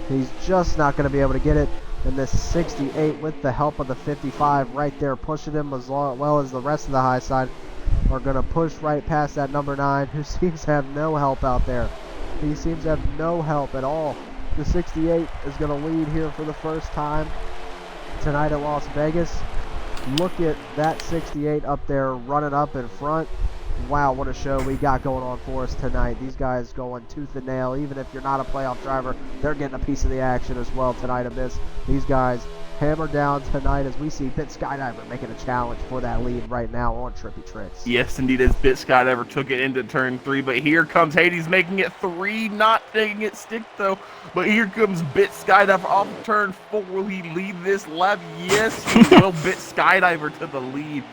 He's just not going to be able to get it, and this 68, with the help of the 55 right there pushing him, as well as the rest of the high side, are going to push right past that number 9, who seems to have no help out there. He seems to have no help at all. The 68 is going to lead here for the first time tonight at Las Vegas. Look at that 68 up there running up in front. Wow, what a show we got going on for us tonight. These guys going tooth and nail. Even if you're not a playoff driver, they're getting a piece of the action as well tonight, Abyss. These guys hammer down tonight as we see Bit Skydiver making a challenge for that lead right now on Trippy Tricks.
Yes, indeed, as Bit Skydiver took it into turn 3, but here comes Hades making it 3, not taking it stick though. But here comes Bit Skydiver off of turn 4. Will he lead this lap? Yes, he will. Bit Skydiver to the lead.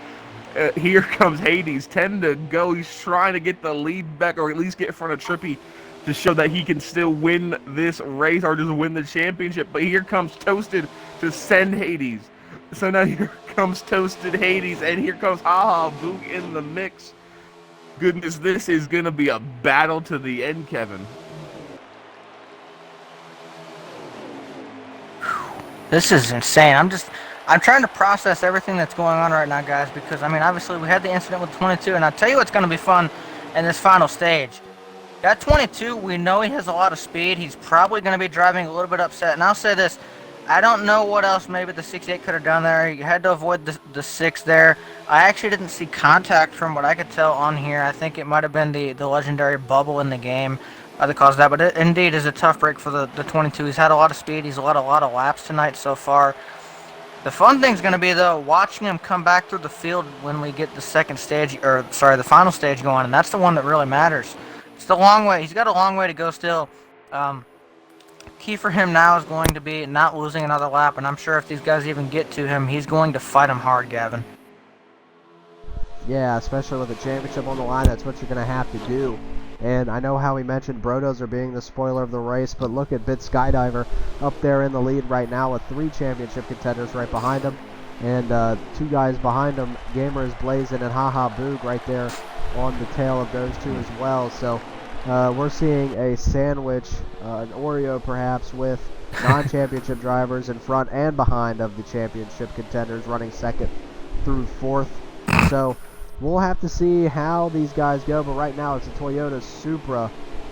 Here comes Hades, 10 to go. He's trying to get the lead back, or at least get in front of Trippy to show that he can still win this race or just win the championship. But here comes Toasted to send Hades. So now here comes Toasted Hades, and here comes Haha Boog in the mix. Goodness, this is going to be a battle to the end, Kevin.
This is insane. I'm trying to process everything that's going on right now, guys, because, I mean, obviously we had the incident with 22, and I'll tell you what's going to be fun in this final stage. That 22, we know he has a lot of speed. He's probably going to be driving a little bit upset. And I'll say this, I don't know what else maybe the 68 could have done there. You had to avoid the 6 there. I actually didn't see contact from what I could tell on here. I think it might have been the legendary bubble in the game that caused that. But it indeed is a tough break for the 22. He's had a lot of speed. He's led a lot of laps tonight so far. The fun thing's going to be, though, watching him come back through the field when we get the the final stage going, and that's the one that really matters. It's the long way. He's got a long way to go still. Key for him now is going to be not losing another lap, and I'm sure if these guys even get to him, he's going to fight them hard, Gavin.
Yeah, especially with the championship on the line, that's what you're going to have to do. And I know how he mentioned Brodozer being the spoiler of the race, but look at Bit Skydiver up there in the lead right now with 3 championship contenders right behind him. And 2 guys behind him, Gamers Blazing and Haha Boog right there on the tail of those 2 as well. So we're seeing a sandwich, an Oreo perhaps, with non-championship drivers in front and behind of the championship contenders running 2nd through 4th. So we'll have to see how these guys go, but right now it's a Toyota Supra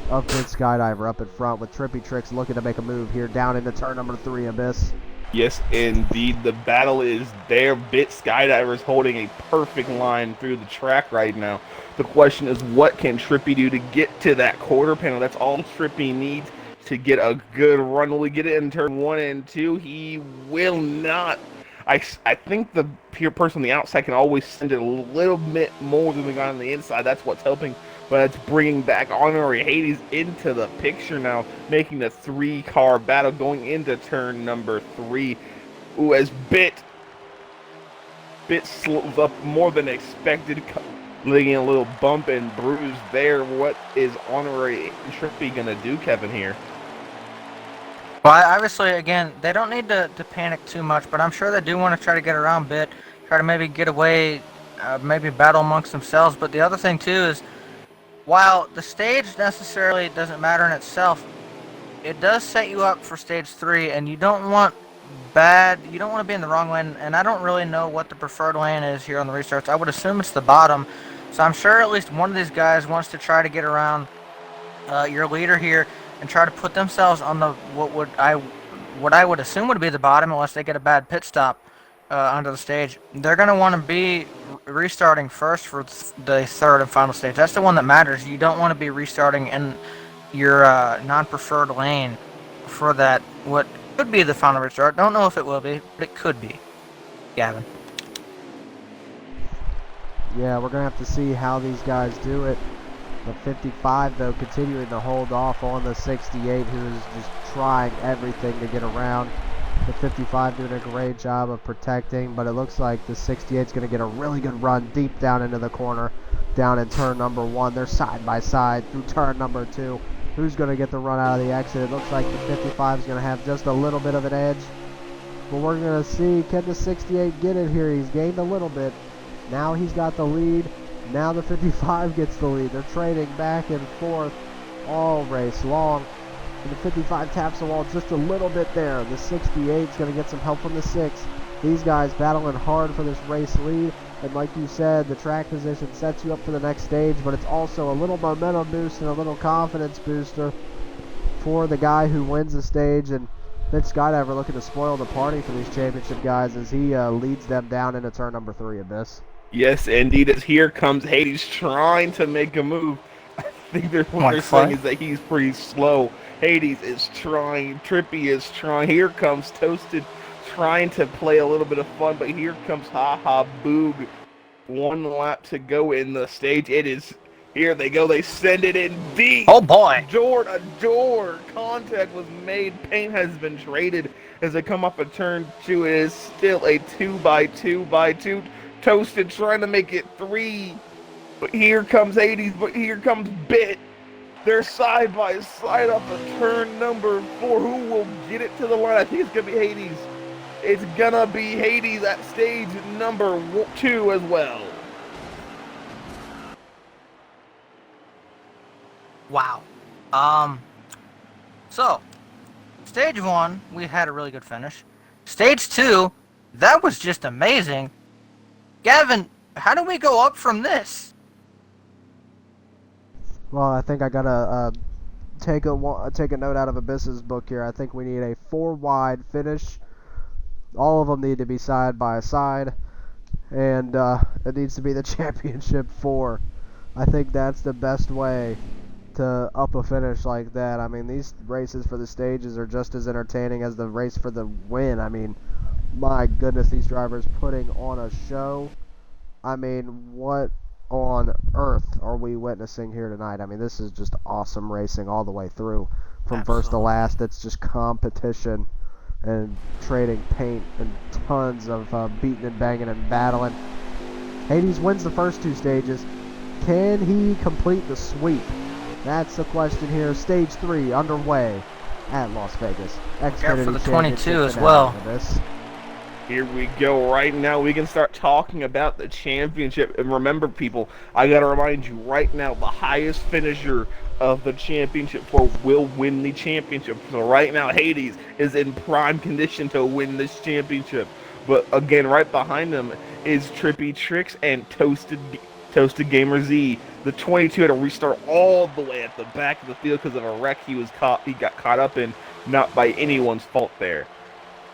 of Bit Skydiver up in front with Trippy Tricks looking to make a move here down into turn number 3, Abyss.
Yes, indeed. The battle is there. Bit Skydiver's holding a perfect line through the track right now. The question is, what can Trippy do to get to that quarter panel? That's all Trippy needs to get a good run. Will he get it in turn 1 and 2? He will not. I think the person on the outside can always send it a little bit more than the guy on the inside. That's what's helping. But it's bringing back Honorary Hades into the picture now, making the 3-car battle going into turn number 3. Ooh, as Bit slows up more than expected, leaving a little bump and bruise there. What is Honorary Trippy going to do, Kevin, here?
Well, obviously, again, they don't need to panic too much, but I'm sure they do want to try to get around Bit, try to maybe get away, maybe battle amongst themselves. But the other thing, too, is while the stage necessarily doesn't matter in itself, it does set you up for stage 3, and you don't want to be in the wrong lane, and I don't really know what the preferred lane is here on the restarts. I would assume it's the bottom, so I'm sure at least one of these guys wants to try to get around your leader here and try to put themselves on the what I would assume would be the bottom, unless they get a bad pit stop onto the stage. They're going to want to be restarting first for the third and final stage. That's the one that matters. You don't want to be restarting in your non-preferred lane for that what could be the final restart. Don't know if it will be, but it could be. Gavin.
Yeah, we're going to have to see how these guys do it. The 55, though, continuing to hold off on the 68, who is just trying everything to get around. The 55 doing a great job of protecting, but it looks like the 68 is going to get a really good run deep down into the corner, down in turn number 1. They're side by side through turn number 2. Who's going to get the run out of the exit? It looks like the 55 is going to have just a little bit of an edge. But we're going to see, can the 68 get it here? He's gained a little bit. Now he's got the lead. Now the 55 gets the lead. They're trading back and forth all race long. And the 55 taps the wall just a little bit there. The 68 is going to get some help from the 6. These guys battling hard for this race lead. And like you said, the track position sets you up for the next stage, but it's also a little momentum boost and a little confidence booster for the guy who wins the stage. And Bit Skydiver looking to spoil the party for these championship guys as he leads them down into turn number 3, Abyss.
Yes, indeed, as here comes Hades trying to make a move. I think what they're saying is that he's pretty slow. Hades is trying, Trippy is trying. Here comes Toasted trying to play a little bit of fun, but here comes Haha Boog. 1 lap to go in the stage. It is, here they go, they send it in deep.
Oh boy!
A door contact was made. Paint has been traded as they come up a turn 2. It is still a 2x2x2. Toasted trying to make it 3, but here comes Hades, but here comes Bit. They're side by side up a turn number 4. Who will get it to the line? I think it's gonna be Hades. It's gonna be Hades at stage number 2 as well.
Wow. So stage 1, we had a really good finish. Stage 2, that was just amazing. Gavin, how do we go up from this?
Well, I think I gotta take a note out of Abyss's book here. I think we need a 4-wide finish. All of them need to be side by side, and it needs to be the championship 4. I think that's the best way to up a finish like that. I mean, these races for the stages are just as entertaining as the race for the win. I mean, my goodness, these drivers putting on a show. I mean, what on earth are we witnessing here tonight? I mean, this is just awesome racing all the way through. From first to last, it's just competition and trading paint and tons of beating and banging and battling. Hades wins the first 2 stages. Can he complete the sweep? That's the question here. Stage 3 underway at Las Vegas.
Xfinity for the 22 as well.
Here we go. Right now, we can start talking about the championship. And remember, people, I got to remind you right now, the highest finisher of the championship 4 will win the championship. So right now, Hades is in prime condition to win this championship. But again, right behind them is Trippy Tricks and Toasted Gamer Z. The 22 had to restart all the way at the back of the field because of a wreck he got caught up in, not by anyone's fault there.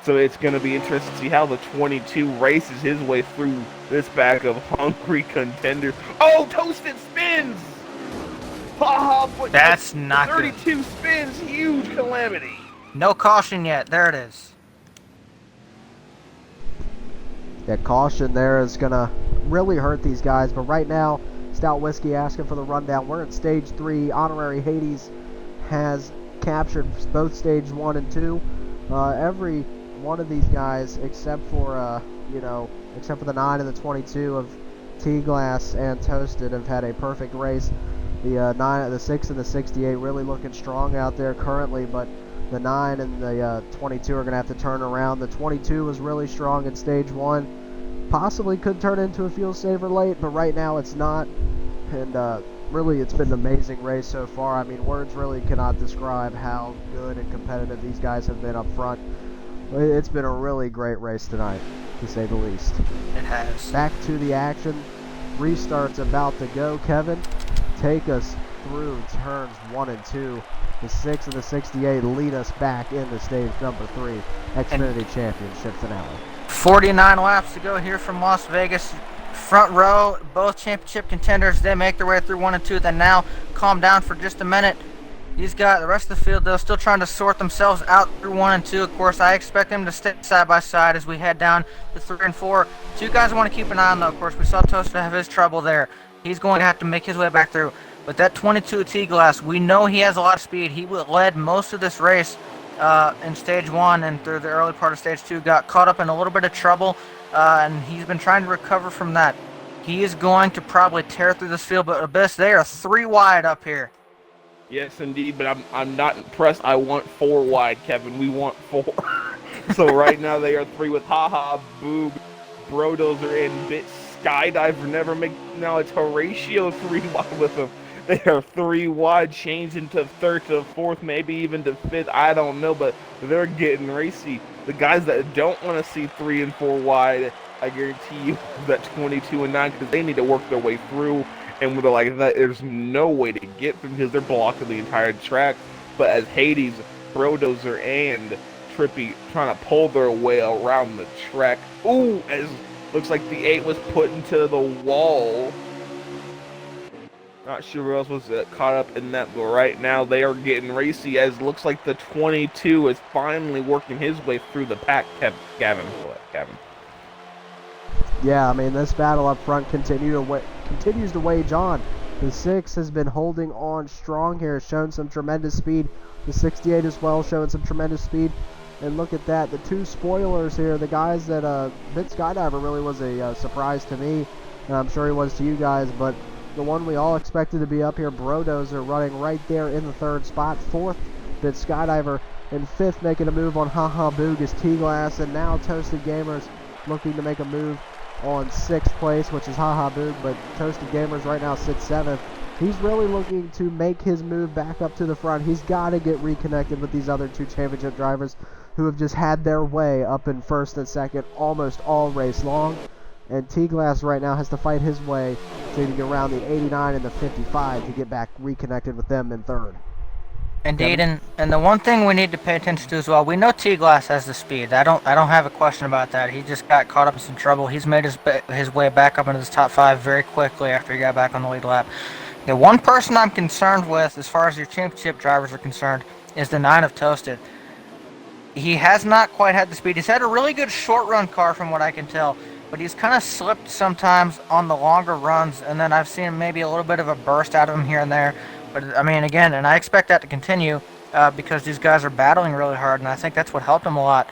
So it's going to be interesting to see how the 22 races his way through this pack of hungry contenders. Oh, Toasted spins! Haha, but
That's not good.
32 spins, huge calamity.
No caution yet. There it is.
Yeah, caution there is going to really hurt these guys. But right now, Stout Whiskey asking for the rundown. We're in Stage 3. Honorary Hades has captured both Stage 1 and 2. Every one of these guys, except for the 9 and the 22 of T-Glass and Toasted, have had a perfect race. The 6 and the 68 really looking strong out there currently, but the 9 and the 22 are going to have to turn around. The 22 was really strong in Stage 1. Possibly could turn into a fuel saver late, but right now it's not. And really, it's been an amazing race so far. I mean, words really cannot describe how good and competitive these guys have been up front. It's been a really great race tonight, to say the least.
It has.
Back to the action. Restart's about to go. Kevin, take us through turns 1 and 2. The 6 and the 68 lead us back into stage number 3, Xfinity Championship finale.
49 laps to go here from Las Vegas. Front row, both championship contenders, they make their way through 1 and 2. Then now calm down for just a minute. These guys, the rest of the field, they're still trying to sort themselves out through 1 and 2. Of course, I expect them to stay side by side as we head down to 3 and 4. 2 guys I want to keep an eye on, though. Of course, we saw Toaster have his trouble there. He's going to have to make his way back through. But that 22 T-Glass, we know he has a lot of speed. He led most of this race in Stage 1 and through the early part of Stage 2. Got caught up in a little bit of trouble, and he's been trying to recover from that. He is going to probably tear through this field, but Abyss, they are 3 wide up here.
Yes, indeed, but I'm not impressed. I want 4 wide, Kevin. We want 4. So right now they are 3 with Haha, Boog, Brodozer, and Bit Skydiver. Never make. Now it's Horatio 3 wide with them. They are 3 wide, changed into 3rd to 4th, maybe even to 5th. I don't know, but they're getting racy. The guys that don't want to see 3 and 4 wide, I guarantee you that 22 and 9, because they need to work their way through. And with like that, there's no way to get them because they're blocking the entire track. But as Hades, Brodozer, and Trippy trying to pull their way around the track. Ooh, as looks like the 8 was put into the wall. Not sure who else was caught up in that, but right now they are getting racy as looks like the 22 is finally working his way through the pack. Gavin.
Yeah, I mean, this battle up front continues to wage on. The 6 has been holding on strong here, showing some tremendous speed. The 68 as well, showing some tremendous speed. And look at that, the 2 spoilers here, the guys that, Bit Skydiver really was a surprise to me, and I'm sure he was to you guys, but the one we all expected to be up here, Brodozer, running right there in the 3rd spot. 4th, Bit Skydiver, and 5th making a move on Haha Boog is T-Glass, and now Toasted Gamers looking to make a move on 6th place, which is Haha Boog, but Toasted Gamers right now sits 7th. He's really looking to make his move back up to the front. He's got to get reconnected with these other 2 championship drivers who have just had their way up in 1st and 2nd almost all race long. And T-Glass right now has to fight his way to get around the 89 and the 55 to get back reconnected with them in 3rd.
Indeed, and the one thing we need to pay attention to as well, we know T-Glass has the speed. I don't have a question about that. He just got caught up in some trouble. He's made his way back up into the top 5 very quickly after he got back on the lead lap. The one person I'm concerned with, as far as your championship drivers are concerned, is the 9 of Toasted. He has not quite had the speed. He's had a really good short run car from what I can tell, but he's kind of slipped sometimes on the longer runs, and then I've seen maybe a little bit of a burst out of him here and there. But I mean, again, and I expect that to continue because these guys are battling really hard, and I think that's what helped them a lot.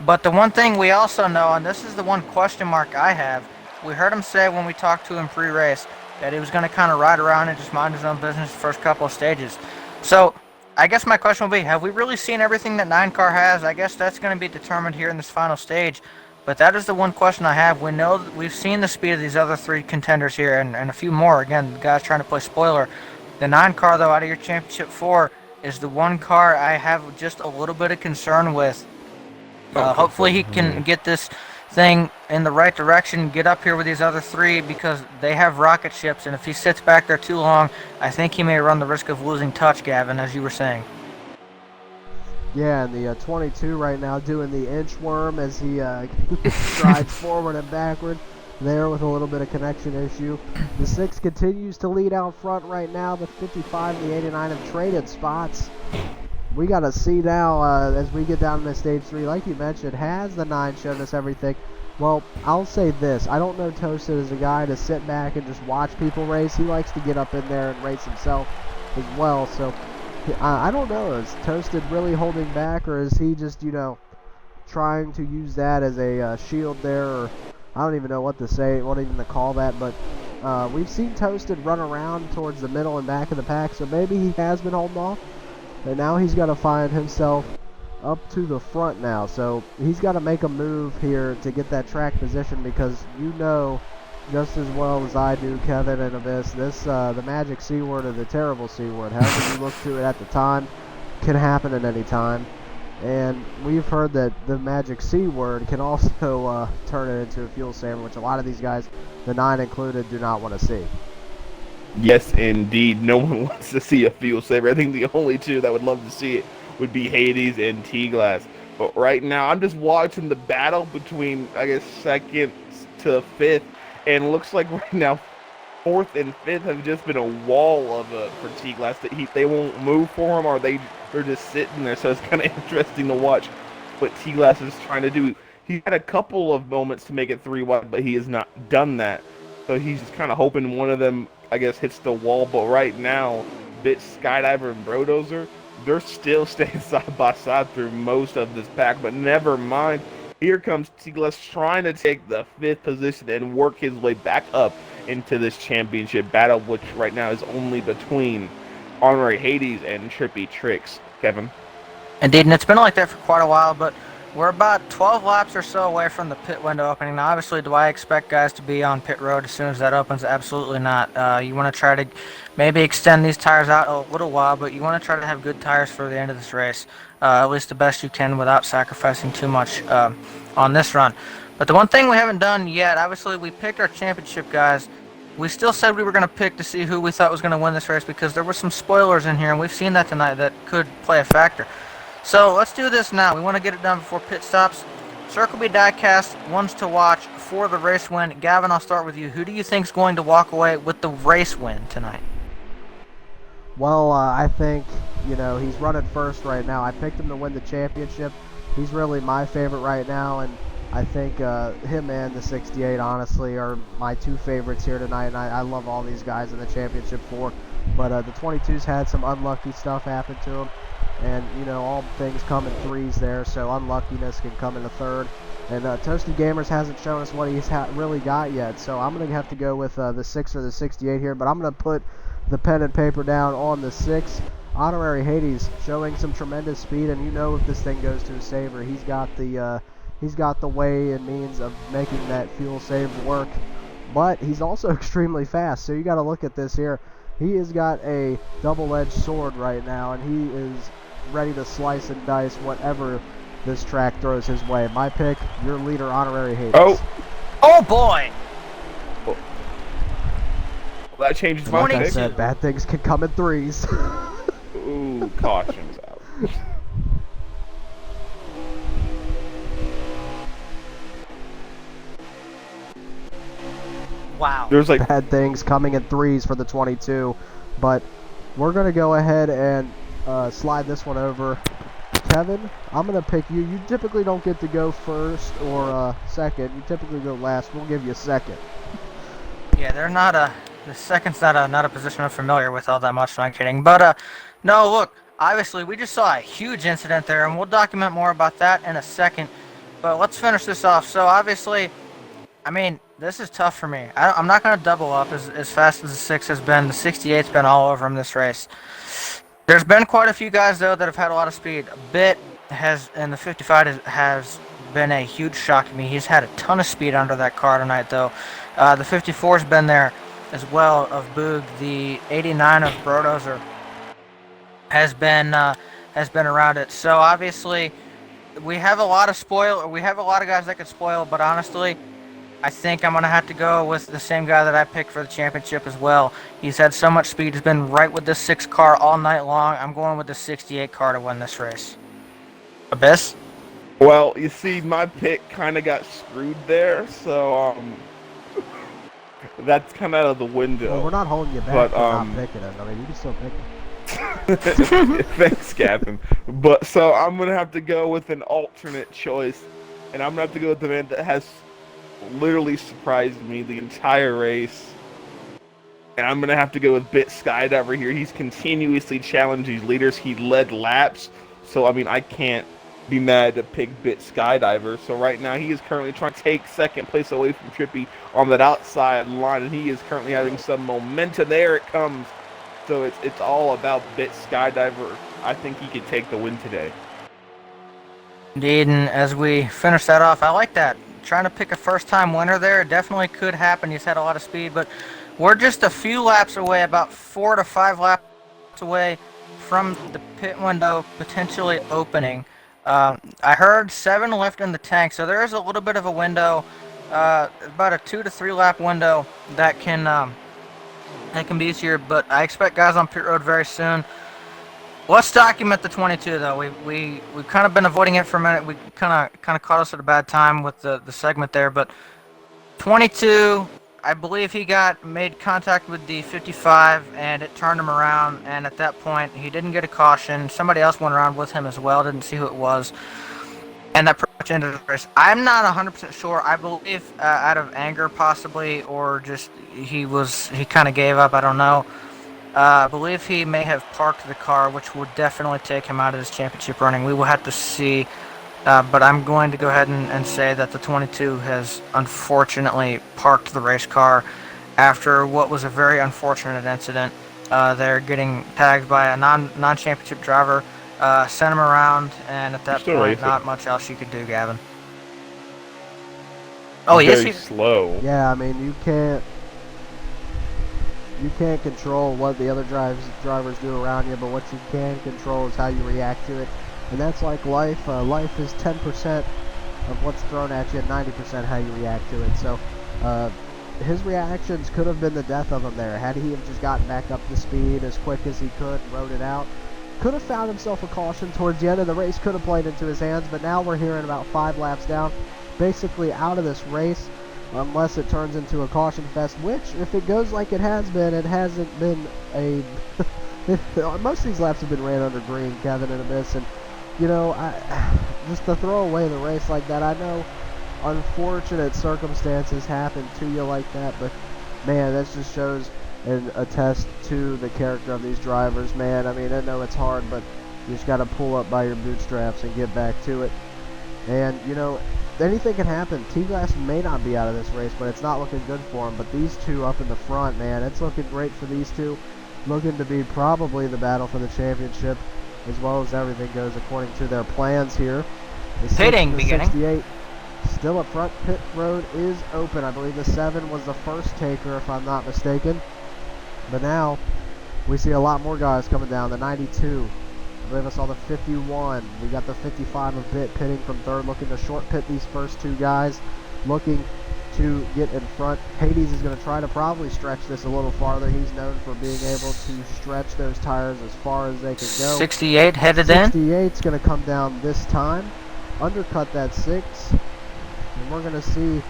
But the one thing we also know, and this is the one question mark I have, we heard him say when we talked to him pre-race that he was going to kind of ride around and just mind his own business the first couple of stages. So I guess my question will be, have we really seen everything that 9 car has? I guess that's going to be determined here in this final stage. But that is the one question I have. We know that we've seen the speed of these other 3 contenders here and a few more. Again, the guys trying to play spoiler. The 9 car, though, out of your championship 4 is the one car I have just a little bit of concern with. Hopefully he can get this thing in the right direction, get up here with these other 3 because they have rocket ships, and if he sits back there too long, I think he may run the risk of losing touch, Gavin, as you were saying.
Yeah, and the 22 right now doing the inchworm as he strides forward and backward there with a little bit of connection issue. The 6 continues to lead out front right now. The 55 and the 89 have traded spots. We got to see now as we get down to stage 3. Like you mentioned, has the 9 shown us everything? Well, I'll say this. I don't know Toasted as a guy to sit back and just watch people race. He likes to get up in there and race himself as well. So I don't know. Is Toasted really holding back, or is he just, trying to use that as a shield there? Or I don't even know what to say, what even to call that. But we've seen Toasted run around towards the middle and back of the pack, so maybe he has been holding off. And now he's got to find himself up to the front now. So he's got to make a move here to get that track position, because just as well as I do, Kevin and Abyss, this the magic C word or the terrible C word, however you look to it at the time, can happen at any time. And we've heard that the magic C word can also turn it into a fuel saver, which a lot of these guys, the 9 included, do not want to see.
Yes, indeed. No one wants to see a fuel saver. I think the only two that would love to see it would be Hades and T-Glass. But right now, I'm just watching the battle between, I guess, 2nd to 5th. And it looks like right now, 4th and 5th have just been a wall of for T-Glass. They won't move for him, or they're just sitting there. So it's kind of interesting to watch what T-Glass is trying to do. He had a couple of moments to make it 3 wide, but he has not done that. So he's just kind of hoping one of them, I guess, hits the wall. But right now, Bit, Skydiver, and Brodozer, they're still staying side by side through most of this pack. But never mind. Here comes T-Glass trying to take the 5th position and work his way back up into this championship battle, which right now is only between Honorary Hades and Trippy Tricks. Kevin?
Indeed, and it's been like that for quite a while, but we're about 12 laps or so away from the pit window opening. Now, obviously, do I expect guys to be on pit road as soon as that opens? Absolutely not. You want to try to maybe extend these tires out a little while, but you want to try to have good tires for the end of this race, at least the best you can without sacrificing too much on this run. But the one thing we haven't done yet, obviously, we picked our championship guys. We still said we were going to pick to see who we thought was going to win this race, because there were some spoilers in here, and we've seen that tonight that could play a factor. So let's do this now. We want to get it done before pit stops. Circle B Diecast, ones to watch for the race win. Gavin, I'll start with you. Who do you think is going to walk away with the race win tonight?
Well, I think, he's running first right now. I picked him to win the championship. He's really my favorite right now, and I think him and the 68, honestly, are my 2 favorites here tonight, and I love all these guys in the championship 4. But the 22's had some unlucky stuff happen to him. And, all things come in 3s there, so unluckiness can come in a 3rd. And Toasted Gamers hasn't shown us what he's really got yet, so I'm going to have to go with the 6 or the 68 here. But I'm going to put the pen and paper down on the 6. Honorary Hades showing some tremendous speed, and if this thing goes to a saver, he's got the way and means of making that fuel save work. But he's also extremely fast, so you got to look at this here. He has got a double-edged sword right now, and he is ready to slice and dice whatever this track throws his way. My pick, your leader, Honorary Hades.
Oh boy!
Well, that changes my
Like I
pick.
said, bad things can come in 3s.
Ooh, caution's out.
Wow.
There's like
Bad things coming in 3s for the 22. But we're going to go ahead and slide this one over. Kevin, I'm going to pick you. You typically don't get to go first or second. You typically go last. We'll give you second.
Yeah, they're not the second's not a position I'm familiar with all that much, so I'm kidding. But no, look, obviously we just saw a huge incident there, and we'll document more about that in a second. But let's finish this off. So obviously, I mean, this is tough for me. I'm not going to double up as fast as the 6 has been. The 68's been all over him this race. There's been quite a few guys, though, that have had a lot of speed. Bit and the 55 has been a huge shock to me. He's had a ton of speed under that car tonight, though. The 54's been there as well of Boog. The 89 of Brodozer has been around it. So obviously, we have a lot of guys that could spoil, but honestly, I think I'm going to have to go with the same guy that I picked for the championship as well. He's had so much speed. He's been right with this 6 car all night long. I'm going with the 68 car to win this race. Abyss?
Well, you see, my pick kind of got screwed there, so that's kind of out of the window.
Well, we're not holding you back for not picking it. I mean, you can still pick it.
Thanks, Captain. But so I'm gonna have to go with an alternate choice, and I'm gonna have to go with the man that has literally surprised me the entire race. And I'm gonna have to go with Bit Skydiver here. He's continuously challenged these leaders. He led laps, so I mean I can't be mad to pick Bit Skydiver. So right now he is currently trying to take second place away from Trippy on that outside line, and he is currently having some momentum. There it comes. So it's all about Bit Skydiver. I think he could take the win today.
Indeed, and as we finish that off, I like that. Trying to pick a first-time winner there, it definitely could happen. He's had a lot of speed, but we're just a few laps away, about 4 to 5 laps away from the pit window potentially opening. I heard 7 left in the tank, so there is a little bit of a window, about a 2 to 3 lap window that can be easier. But I expect guys on pit road very soon. Let's document the 22 though. We've kind of been avoiding it for a minute. We kind of caught us at a bad time with the segment there, but 22. I believe he made contact with the 55 and it turned him around, and at that point he didn't get a caution. Somebody else went around with him as well, didn't see who it was, and that pretty much ended the race. I'm not 100% sure. I believe out of anger possibly, or just he kind of gave up, I don't know. I believe he may have parked the car, which would definitely take him out of his championship running. We will have to see. But I'm going to go ahead and say that the 22 has unfortunately parked the race car after what was a very unfortunate incident. They're getting tagged by a non-championship driver, sent him around, and at that point, not much else you could do, Gavin. Oh, yes,
he's slow.
Yeah, I mean, you can't control what the other drivers do around you, but what you can control is how you react to it. And that's like life. Life is 10% of what's thrown at you and 90% how you react to it. So his reactions could have been the death of him there. Had he have just gotten back up to speed as quick as he could and rode it out, could have found himself a caution towards the end of the race, could have played into his hands. But now we're hearing about 5 laps down, basically out of this race, unless it turns into a caution fest, which, if it goes like it has been, it hasn't been a... most of these laps have been ran under green, Kevin and Abyss, and you know, just to throw away the race like that, I know unfortunate circumstances happen to you like that, but man, that just shows and attests to the character of these drivers, man. I mean, I know it's hard, but you just got to pull up by your bootstraps and get back to it. And, you know, anything can happen. T-Glass may not be out of this race, but it's not looking good for him. But these two up in the front, man, it's looking great for these two. Looking to be probably the battle for the championship, as well as everything goes according to their plans here. The
Pitting beginning.
68 still up front. Pit road is open. I believe the 7 was the first taker, if I'm not mistaken. But now we see a lot more guys coming down. The 92. I believe I saw the 51. We got the 55 of Bit pitting from third, looking to short pit these first 2 guys, looking to get in front. Hades is going to try to probably stretch this a little farther. He's known for being able to stretch those tires as far as they can go.
68 headed in.
68's going to come down this time, undercut that 6, and we're going to see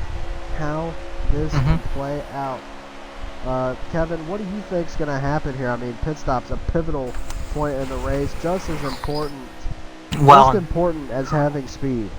how this can play out. Kevin, what do you think is going to happen here? I mean, pit stop's a pivotal point in the race, just as important, as having speed.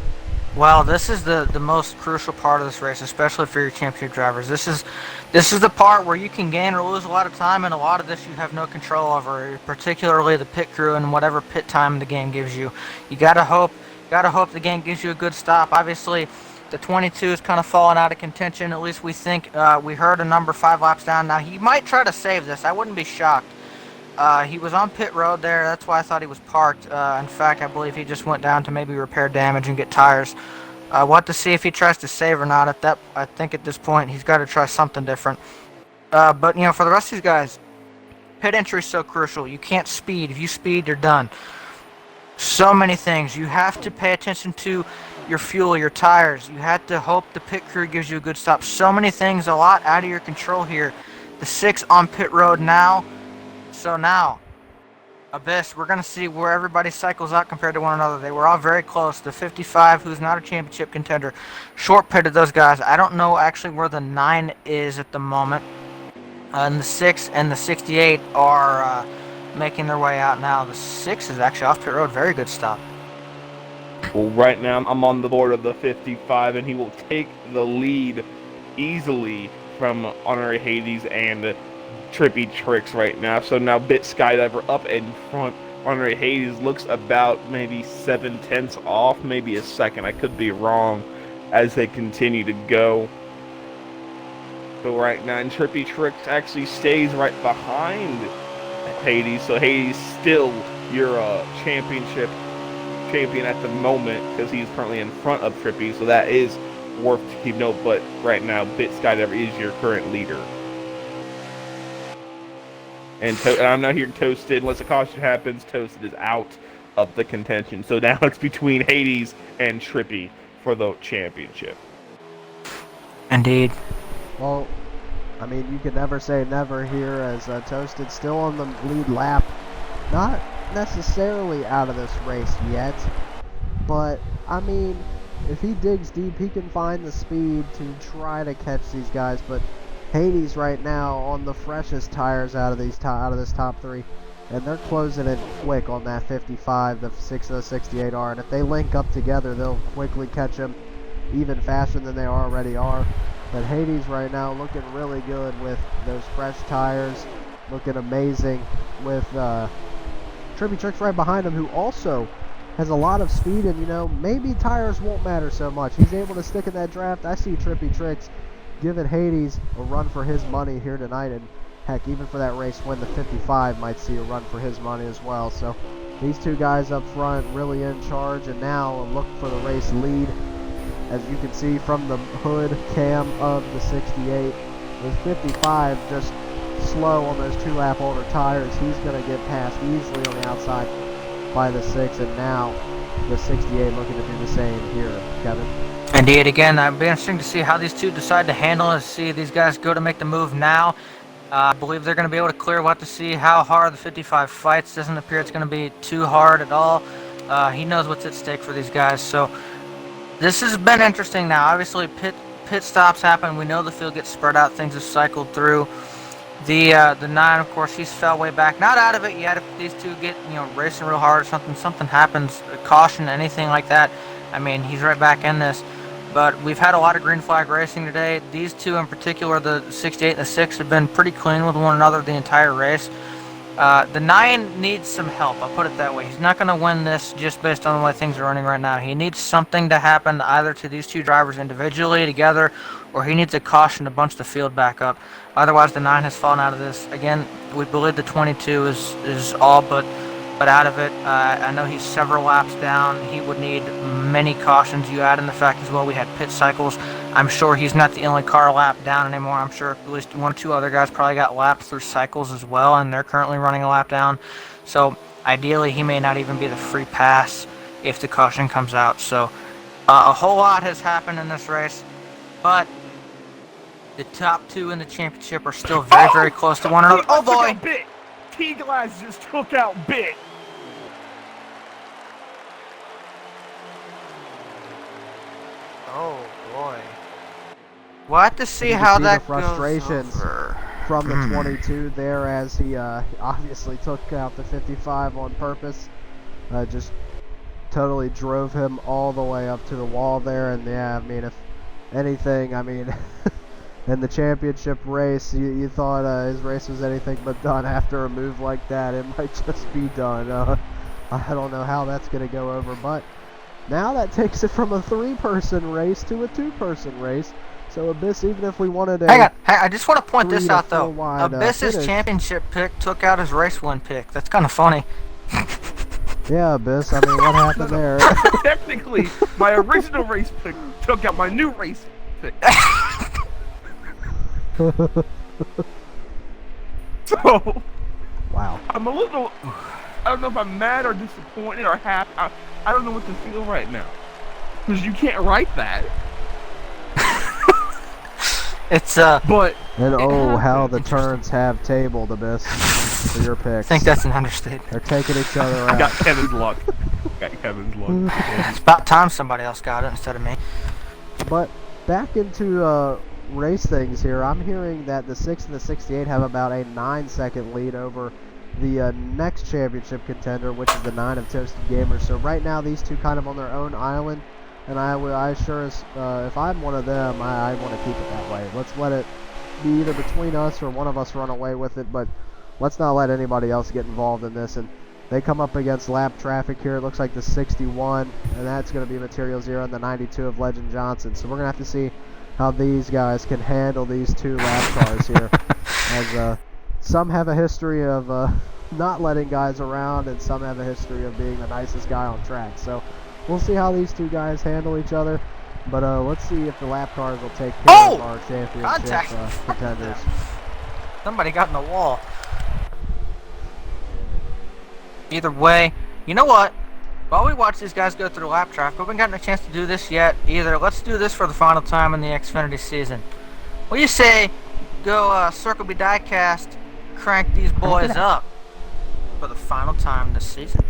Well, this is the most crucial part of this race, especially for your championship drivers. This is the part where you can gain or lose a lot of time, and a lot of this you have no control over, particularly the pit crew and whatever pit time the game gives you. You gotta hope the game gives you a good stop. Obviously, the 22 is kind of falling out of contention. At least we think. We heard a number 5 laps down. Now he might try to save this. I wouldn't be shocked. He was on pit road there. That's why I thought he was parked. In fact, I believe he just went down to maybe repair damage and get tires. We'll have to see if he tries to save or not. I think at this point he's got to try something different. But you know, for the rest of these guys, pit entry is so crucial. You can't speed. If you speed, you're done. So many things. You have to pay attention to your fuel, your tires. You have to hope the pit crew gives you a good stop. So many things, a lot out of your control here. The 6 on pit road now. So now, Abyss, we're going to see where everybody cycles out compared to one another. They were all very close. The 55, who's not a championship contender, short pitted those guys. I don't know actually where the 9 is at the moment. And the 6 and the 68 are making their way out now. The 6 is actually off pit road. Very good stop.
Well, right now I'm on the board of the 55, and he will take the lead easily from Honorary Hades and Trippy Tricks right now. So now Bit Skydiver up in front. Honorary Hades looks about maybe 7/10 off, maybe a second. I could be wrong as they continue to go. So right now, and Trippy Tricks actually stays right behind Hades. So Hades still your championship champion at the moment because he's currently in front of Trippy. So that is worth to keep note. But right now, Bit Skydiver is your current leader. And I'm not hearing Toasted. Unless a caution happens, Toasted is out of the contention. So now it's between Hades and Trippy for the championship.
Indeed.
Well, I mean, you could never say never here as Toasted still on the lead lap. Not necessarily out of this race yet, but, I mean, if he digs deep, he can find the speed to try to catch these guys, but Hades right now on the freshest tires out of this top 3, and they're closing it quick on that 55. The 6 and the 68 are, and if they link up together, they'll quickly catch him even faster than they already are. But Hades right now looking really good with those fresh tires, looking amazing with Trippy Tricks right behind him, who also has a lot of speed, and, you know, maybe tires won't matter so much. He's able to stick in that draft. I see Trippy Tricks giving Hades a run for his money here tonight, and heck, even for that race win, the 55 might see a run for his money as well. So these two guys up front really in charge, and now a look for the race lead. As you can see from the hood cam of the 68, the 55 just slow on those 2 lap older tires. He's going to get passed easily on the outside by the 6, and now the 68 looking to do the same here. Kevin?
Indeed, again, it'll be interesting to see how these two decide to handle it, see these guys go to make the move now. I believe they're going to be able to clear. We'll have to see how hard the 55 fights. Doesn't appear it's going to be too hard at all. He knows what's at stake for these guys, so this has been interesting now. Obviously, pit stops happen. We know the field gets spread out. Things have cycled through. The 9, of course, he's fell way back. Not out of it yet. If these two get, you know, racing real hard or something happens, a caution, anything like that, I mean, he's right back in this. But we've had a lot of green flag racing today. These two in particular, the 68 and the 6, have been pretty clean with one another the entire race. The 9 needs some help, I'll put it that way. He's not going to win this just based on the way things are running right now. He needs something to happen either to these two drivers individually together, or he needs a caution to bunch the field back up. Otherwise, the 9 has fallen out of this. Again, we believe the 22 is all but out of it. I know he's several laps down. He would need many cautions. You add in the fact as well we had pit cycles. I'm sure he's not the only car lap down anymore. I'm sure at least 1 or 2 other guys probably got lapped through cycles as well, and they're currently running a lap down. So ideally, he may not even be the free pass if the caution comes out. So a whole lot has happened in this race, but the top 2 in the championship are still very, very close to one another. Oh boy!
T-Glass just took out Bit.
Oh boy. We'll have to see how
the
that
frustrations
goes over.
From the 22 there, as he obviously took out the 55 on purpose. Just totally drove him all the way up to the wall there. And yeah, I mean, if anything, I mean, in the championship race, you thought his race was anything but done. After a move like that, it might just be done. I don't know how that's going to go over, but now that takes it from a 3-person race to a 2-person race. So Abyss, even if we wanted to...
Hang on, I just want to point this out, though.
Wide,
Abyss's championship pick took out his race win pick. That's kind of funny.
Yeah, Abyss, I mean, what happened there?
Technically, my original race pick took out my new race pick. So...
Wow.
I'm a little... I don't know if I'm mad or disappointed or happy. I don't know what to feel right now. Because you can't write that.
It's
But
and oh, how the turns have tabled, Abyss. for your
I
picks.
think that's an understatement.
They're taking each other
I got
out.
Kevin's luck.
It's about time somebody else got it instead of me.
But back into race things here. I'm hearing that the 6 and the 68 have about a 9-second lead over the next championship contender, which is the 9 of Toasted Gamers. So right now, these two kind of on their own island, and I sure as if I'm one of them, I want to keep it that way. Let's let it be either between us or one of us run away with it, but let's not let anybody else get involved in this. And they come up against lap traffic here. It looks like the 61, and that's going to be Material Zero, and the 92 of Legend Johnson. So we're going to have to see how these guys can handle these two lap cars here. As some have a history of not letting guys around, and some have a history of being the nicest guy on track. So we'll see how these two guys handle each other. But let's see if the lap cars will take care of our championship contenders.
Somebody got in the wall. Either way, you know what? While we watch these guys go through lap traffic, we haven't gotten a chance to do this yet either. Let's do this for the final time in the Xfinity season. What do you say? Go Circle B Diecast, crank these boys up for the final time this season.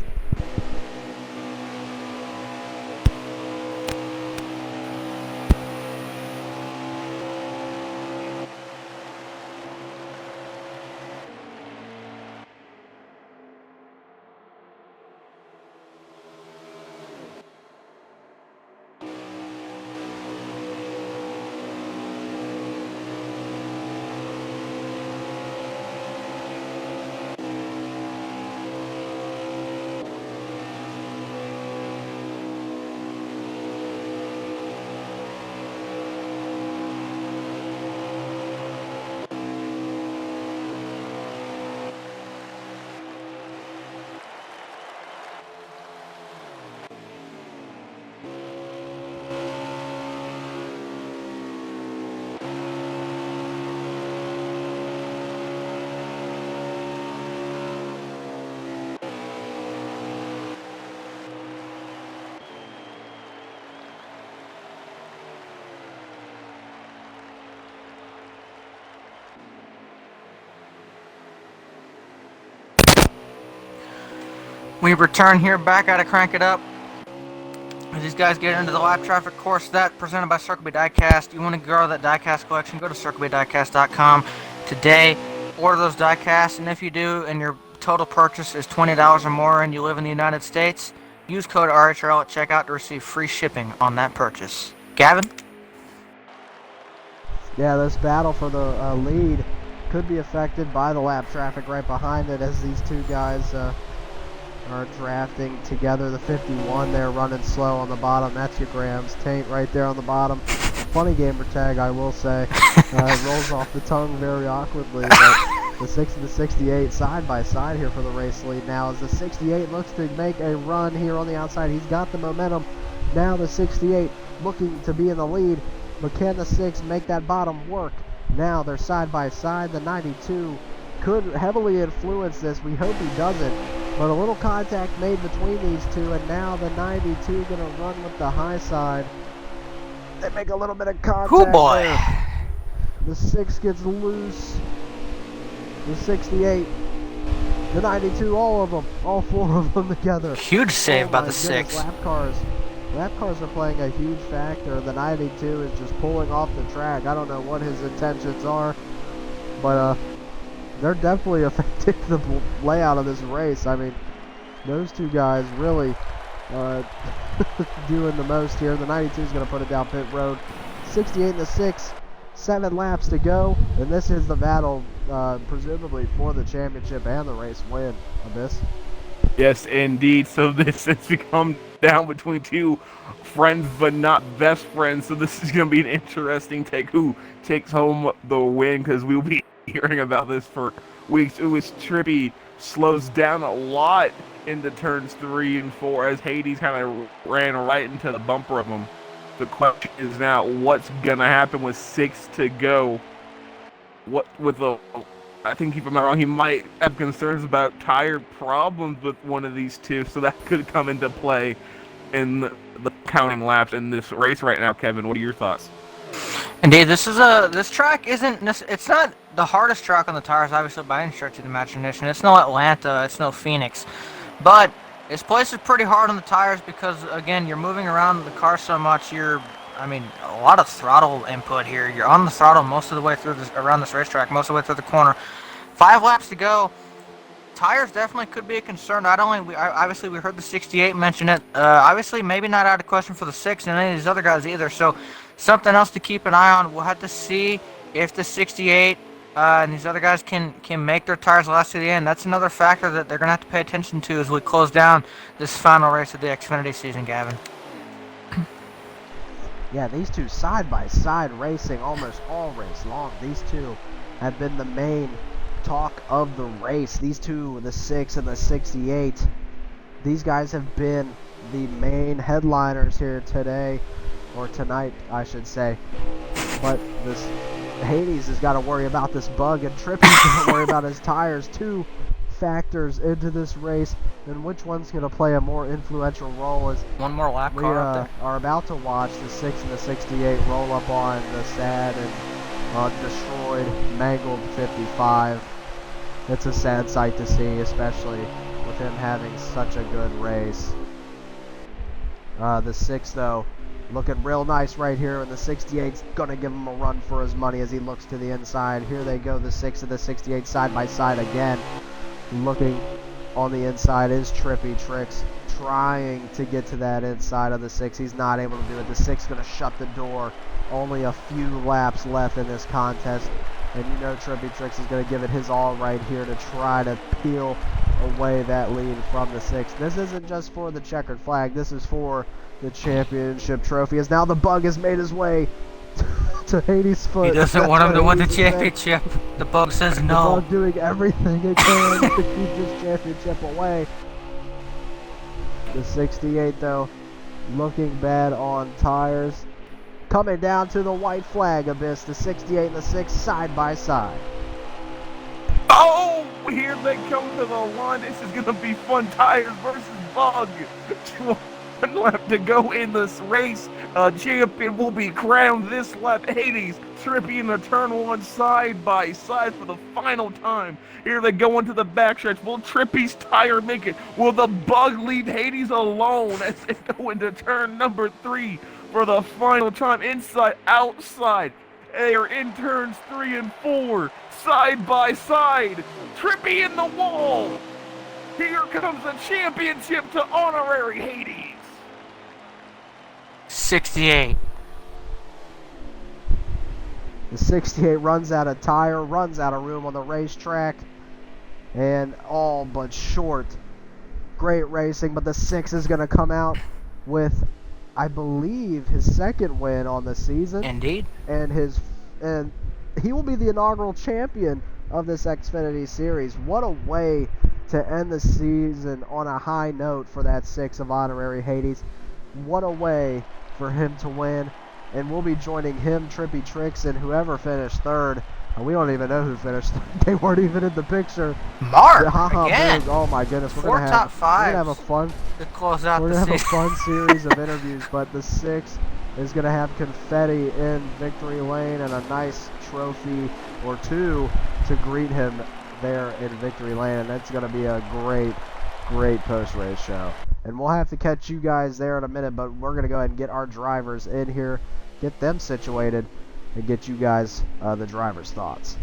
We return here back at a Crank It Up. As these guys get into the lap traffic course, that presented by Circle B Diecast. You want to grow that diecast collection, go to circlebdiecast.com today. Order those diecasts, and if you do, and your total purchase is $20 or more, and you live in the United States, use code RHRL at checkout to receive free shipping on that purchase. Gavin?
Yeah, this battle for the lead could be affected by the lap traffic right behind it as these two guys are drafting together. The 51 there running slow on the bottom. That's your Graham's taint right there on the bottom. Funny gamer tag, I will say. It rolls off the tongue very awkwardly. But the 6 and the 68 side by side here for the race lead now as the 68 looks to make a run here on the outside. He's got the momentum. Now the 68 looking to be in the lead. But can the 6 make that bottom work? Now they're side by side. The 92 could heavily influence this. We hope he doesn't. But a little contact made between these two, and now the 92 gonna run with the high side. They make a little bit of contact.
Oh boy!
There. The 6 gets loose. The 68, the 92, all of them, all 4 of them together.
Huge save by the
goodness,
6.
Lap cars are playing a huge factor. The 92 is just pulling off the track. I don't know what his intentions are, but they're definitely affecting the layout of this race. I mean, those two guys really doing the most here. The 92 is going to put it down pit road. 68 and the 6, 7 laps to go, and this is the battle, presumably for the championship and the race win. Abyss.
Yes, indeed. So this has become down between two friends, but not best friends. So this is going to be an interesting take. Who takes home the win? Because we'll be hearing about this for weeks. It was trippy. Slows down a lot into turns 3 and 4 as Hades kind of ran right into the bumper of him. The question is now, what's going to happen with 6 to go? I think if I'm not wrong, he might have concerns about tire problems with one of these two, so that could come into play in the counting laps in this race right now. Kevin, what are your thoughts?
Indeed, this track isn't. It's not the hardest track on the tires, obviously by any stretch of the imagination. It's no Atlanta, it's no Phoenix, but this place is pretty hard on the tires because again, you're moving around the car so much. I mean, a lot of throttle input here. You're on the throttle most of the way through this around this racetrack, most of the way through the corner. 5 laps to go. Tires definitely could be a concern. Not only obviously we heard the 68 mention it. Obviously, maybe not out of question for the 6 and any of these other guys either. So something else to keep an eye on. We'll have to see if the 68 and these other guys can make their tires last to the end. That's another factor that they're gonna have to pay attention to as we close down this final race of the Xfinity season, Gavin.
Yeah, these two side by side racing almost all race long. These two have been the main talk of the race. These two, the 6 and the 68, these guys have been the main headliners here today, or tonight, I should say. But this Hades has got to worry about this bug, and Trippy's got to worry about his tires. Two factors into this race, and which one's going to play a more influential role as
One more lap
we
car up there.
are about to watch the 6 and the 68 roll up on the sad and destroyed, mangled 55. It's a sad sight to see, especially with him having such a good race. The 6, though, looking real nice right here, and the 68's going to give him a run for his money as he looks to the inside. Here they go, the 6 and the 68 side by side again. Looking on the inside is Trippy Tricks, trying to get to that inside of the 6. He's not able to do it. The 6 going to shut the door. Only a few laps left in this contest. And you know Trippy Tricks is going to give it his all right here to try to peel away that lead from the 6. This isn't just for the checkered flag. This is for the championship trophy. As now the bug has made his way to Hades' foot.
He doesn't want him to win the championship. The bug says
The
no.
bug doing everything it can to keep this championship away. The 68, though, looking bad on tires. Coming down to the white flag abyss, the 68 and the 6 side by side.
Oh, here they come to the line. This is going to be fun. Tires versus Bug. 1 lap to go in this race. Champion will be crowned this lap. Hades, Trippy in the turn 1 side by side for the final time. Here they go into the backstretch. Will Trippy's tire make it? Will the Bug leave Hades alone as they go into turn number 3 for the final time? Inside, outside. They are in turns 3 and 4, side by side. Trippy in the wall. Here comes the championship to honorary Hades.
68.
The 68 runs out of tire, runs out of room on the racetrack, and all but short. Great racing, but the 6 is going to come out with, I believe, his second win on the season.
Indeed.
And he will be the inaugural champion of this Xfinity Series. What a way to end the season on a high note for that 6 of honorary Hades. What a way for him to win. And we'll be joining him, Trippy Tricks, and whoever finished third. We don't even know who finished third. They weren't even in the picture.
Mark,
Haha,
again.
Big. Oh my goodness, we're
4
gonna
top
have a
5s
fun.
to close out
We're
the
gonna have a
season.
fun series of interviews, but the 6 is gonna have confetti in victory lane and a nice trophy or 2 to greet him there in victory lane, and that's gonna be a great post-race show. And we'll have to catch you guys there in a minute, but we're gonna go ahead and get our drivers in here, get them situated, and get you guys the drivers' thoughts.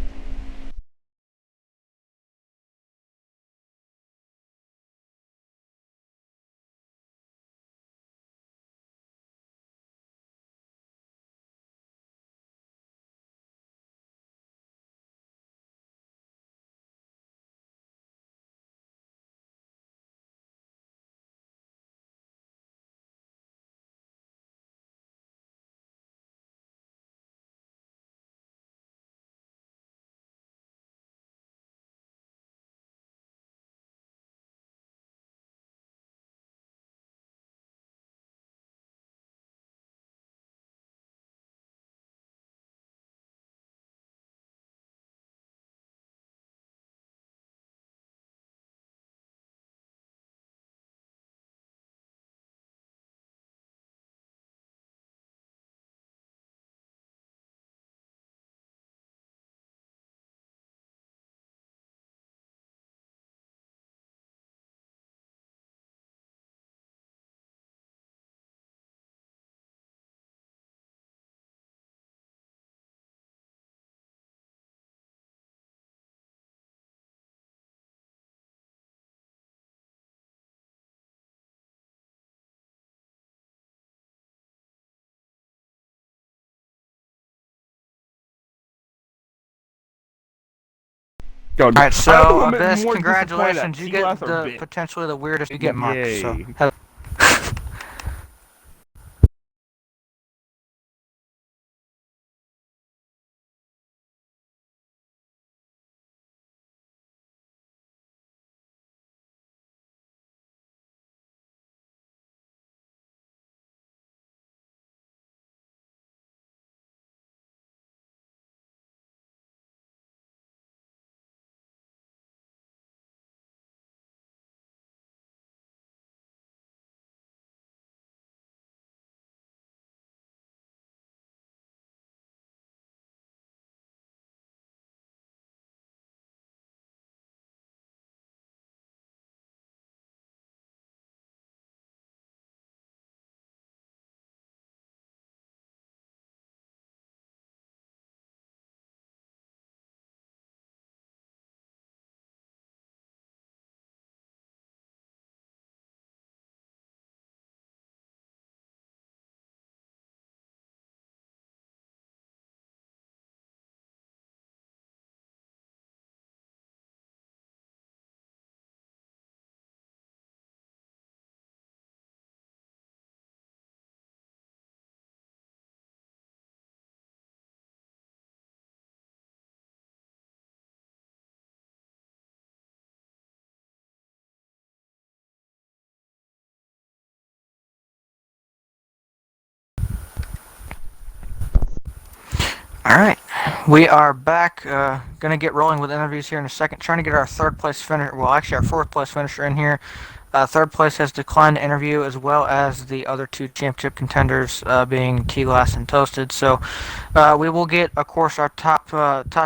Going.
All right,
I don't know
so
who I'm
Abyss,
more disappointed at,
congratulations. You
T-Glass
get
or
the
Vin.
potentially the weirdest you get marked. So
Yay.
all right, we are back. Gonna get rolling with interviews here in a second. Trying to get our third place finisher. Well, actually, our fourth place finisher in here. Third place has declined to interview, as well as the other two championship contenders, being T-Glass and Toasted. So we will get, of course, our top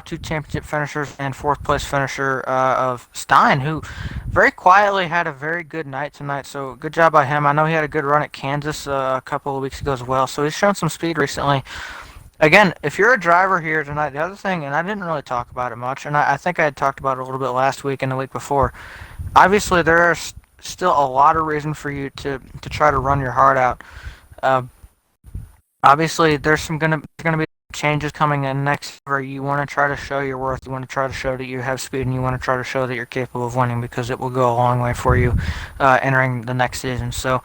two championship finishers and fourth place finisher of Stein, who very quietly had a very good night tonight. So good job by him. I know he had a good run at Kansas a couple of weeks ago as well. So he's shown some speed recently. Again, if you're a driver here tonight, the other thing, and I didn't really talk about it much, and I think I had talked about it a little bit last week and the week before. Obviously, there are still a lot of reason for you to try to run your heart out. Uh, Obviously, there's gonna be changes coming in next where you want to try to show your worth. You want to try to show that you have speed, and you want to try to show that you're capable of winning because it will go a long way for you entering the next season. So,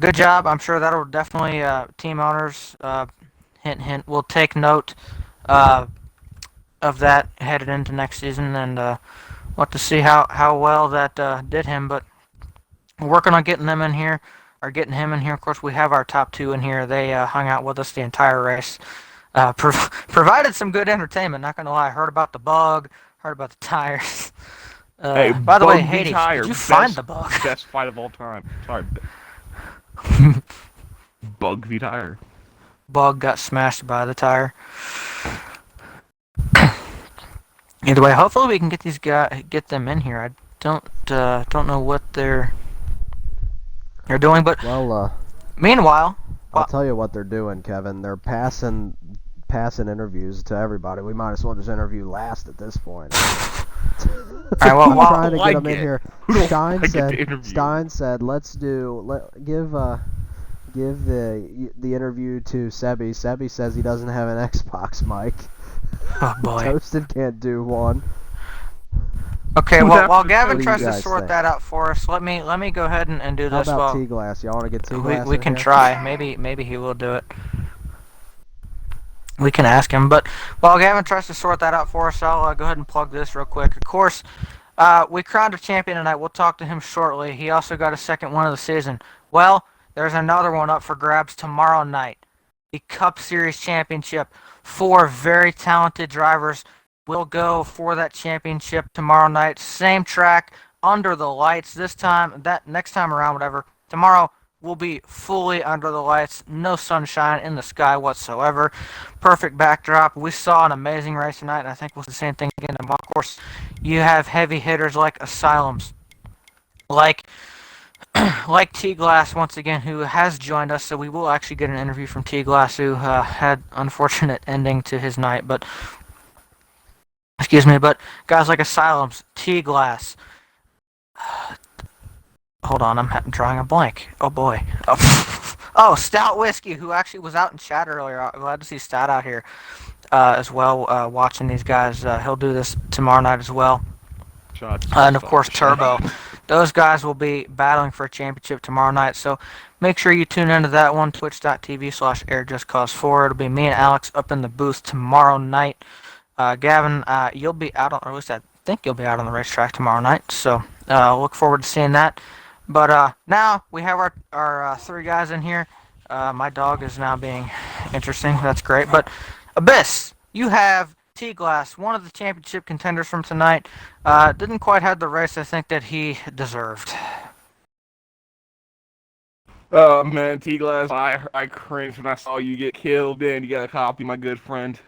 good job. I'm sure that'll definitely team owners. Hint, hint. Will take note uh, of that headed into next season, and we'll have to see how well that did him. But we're working on getting them in here, or getting him in here. Of course, we have our top two in here. They hung out with us the entire race. Provided some good entertainment. Not gonna lie. Heard about the bug. Heard about the tires.
Hey,
By the way,
Bug v.
Hades,
Tire,
did you find the bug?
Best fight of all time. Sorry. Bug v. Tire.
Bug got smashed by the tire. Either way, hopefully we can get these get them in here. I don't know what they're doing, but
Well,
meanwhile,
I'll tell you what they're doing, Kevin. They're passing interviews to everybody. We might as well just interview last at this point.
right, well,
I'm
while-
trying to get
I
them in
get-
here.
who don't
Stein
I get to
said.
interview?
Stein said, give the interview to Sebi. Sebi says he doesn't have an Xbox mic.
oh boy.
Toasted can't do one.
Okay,
Who's
well,
after
while
the
Gavin
What do you
tries to
guys
sort
think?
that out for us, let me go ahead and do
How
this.
about
Well,
T-Glass? Y'all want to get T-Glass
we
in
can
here?
try. Maybe he will do it. We can ask him. But while Gavin tries to sort that out for us, I'll go ahead and plug this real quick. Of course, we crowned a champion tonight. We'll talk to him shortly. He also got a second one of the season. Well, there's another one up for grabs tomorrow night. The Cup Series Championship. 4 very talented drivers will go for that championship tomorrow night. Same track, under the lights. This time, that next time around, whatever. Tomorrow will be fully under the lights. No sunshine in the sky whatsoever. Perfect backdrop. We saw an amazing race tonight, and I think we'll see the same thing again tomorrow. Of course, you have heavy hitters like Asylums, like T-Glass once again, who has joined us. So we will actually get an interview from T-Glass, who had unfortunate ending to his night. But excuse me, but guys like Asylums, T-Glass. Hold on, I'm drawing a blank. Oh boy. Oh, Stout Whiskey, who actually was out in chat earlier. I'm glad to see Stout out here as well, watching these guys. He'll do this tomorrow night as well. and of course Turbo. Those guys will be battling for a championship tomorrow night. So make sure you tune into that one, twitch.tv/AirJustCause4. It'll be me and Alex up in the booth tomorrow night. Gavin, you'll be out on, or at least I think you'll be out on the racetrack tomorrow night. So look forward to seeing that. But now we have our three guys in here. My dog is now being interesting. That's great. But Abyss, you have T-Glass, one of the championship contenders from tonight. Didn't quite have the race I think that he deserved.
Oh man, T-Glass, I cringed when I saw you get killed. Dan, you got a copy, my good friend.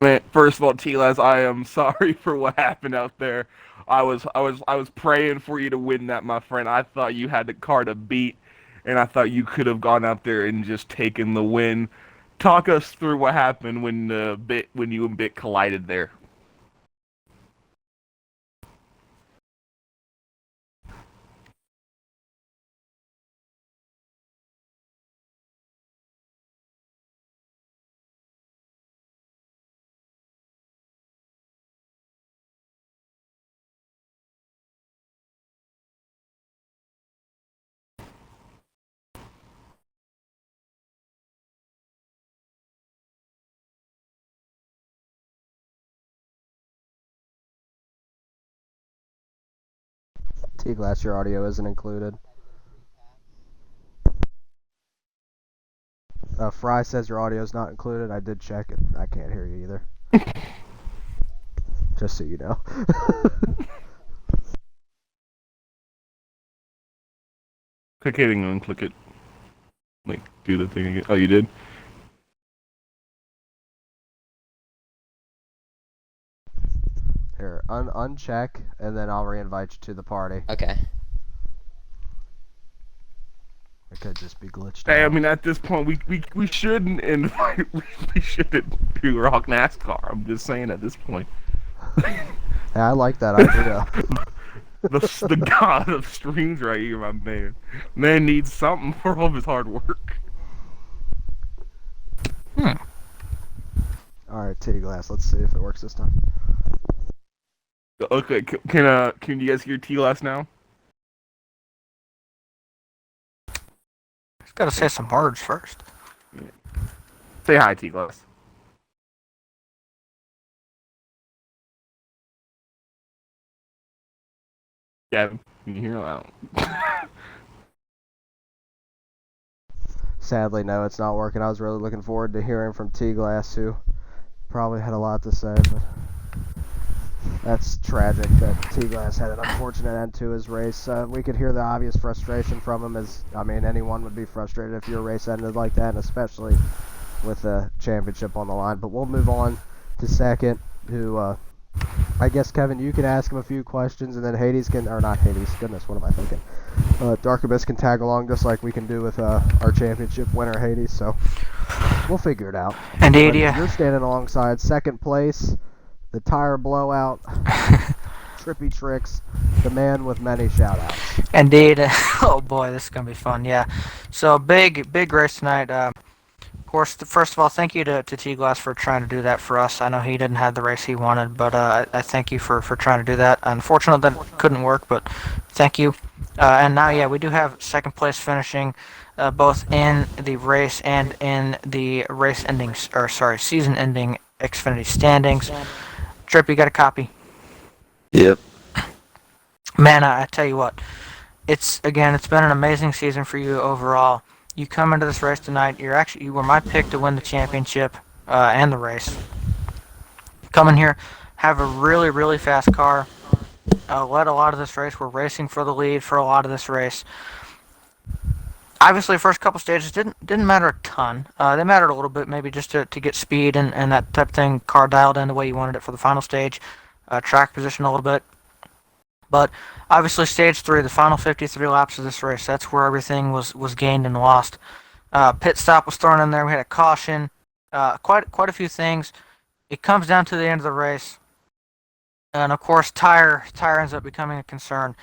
Man, first of all, T-Glass, I am sorry for what happened out there. I was praying for you to win that, my friend. I thought you had the car to beat, and I thought you could have gone out there and just taken the win. Talk us through what happened when you and Bit collided there.
T-Glass, your audio isn't included. Fry says your audio is not included. I did check it. I can't hear you either. Just so you know.
Click it and click it. Like, do the thing again. Oh, you did?
Here, uncheck, and then I'll reinvite you to the party.
Okay.
It could just be glitched
Hey, I
out.
mean, at this point, we shouldn't invite, we shouldn't do Rock NASCAR. I'm just saying at this point.
Yeah, I like that idea.
The god of streams right here, my man. Man needs something for all of his hard work.
Alright, T-Glass, let's see if it works this time.
Okay, can you guys hear T-Glass now?
Got to say some words first.
Say hi, T-Glass. Gavin, can you hear him out?
Sadly, no, it's not working. I was really looking forward to hearing from T-Glass, who probably had a lot to say, but that's tragic that T-Glass had an unfortunate end to his race. We could hear the obvious frustration from him, as, I mean, anyone would be frustrated if your race ended like that, and especially with a championship on the line. But we'll move on to second, who, I guess, Kevin, you can ask him a few questions, and then Hades can, or not Hades, goodness, what am I thinking? Dark Abyss can tag along just like we can do with our championship winner, Hades, so we'll figure it out.
Indeed, yeah.
You're standing alongside second place, the tire blowout, trippy tricks, the man with many shout-outs.
Indeed. Oh boy, this is going to be fun, yeah. So, big race tonight. Of course, first of all, thank you to T-Glass for trying to do that for us. I know he didn't have the race he wanted, but I thank you for trying to do that. Unfortunately, that couldn't work, but thank you. And now, yeah, we do have second place finishing both in the race and in the season-ending Xfinity standings. Trip, you got a copy?
Yep.
Man, I tell you what, it's been an amazing season for you overall. You come into this race tonight, you were my pick to win the championship and the race. Come in here, have a really, really fast car. Led a lot of this race. We're racing for the lead for a lot of this race. Obviously, the first couple stages didn't matter a ton. They mattered a little bit, maybe just to get speed and that type of thing, car dialed in the way you wanted it for the final stage, track position a little bit. But obviously, stage 3, the final 53 laps of this race, that's where everything was gained and lost. Pit stop was thrown in there. We had a caution, quite a few things. It comes down to the end of the race, and of course, tire ends up becoming a concern.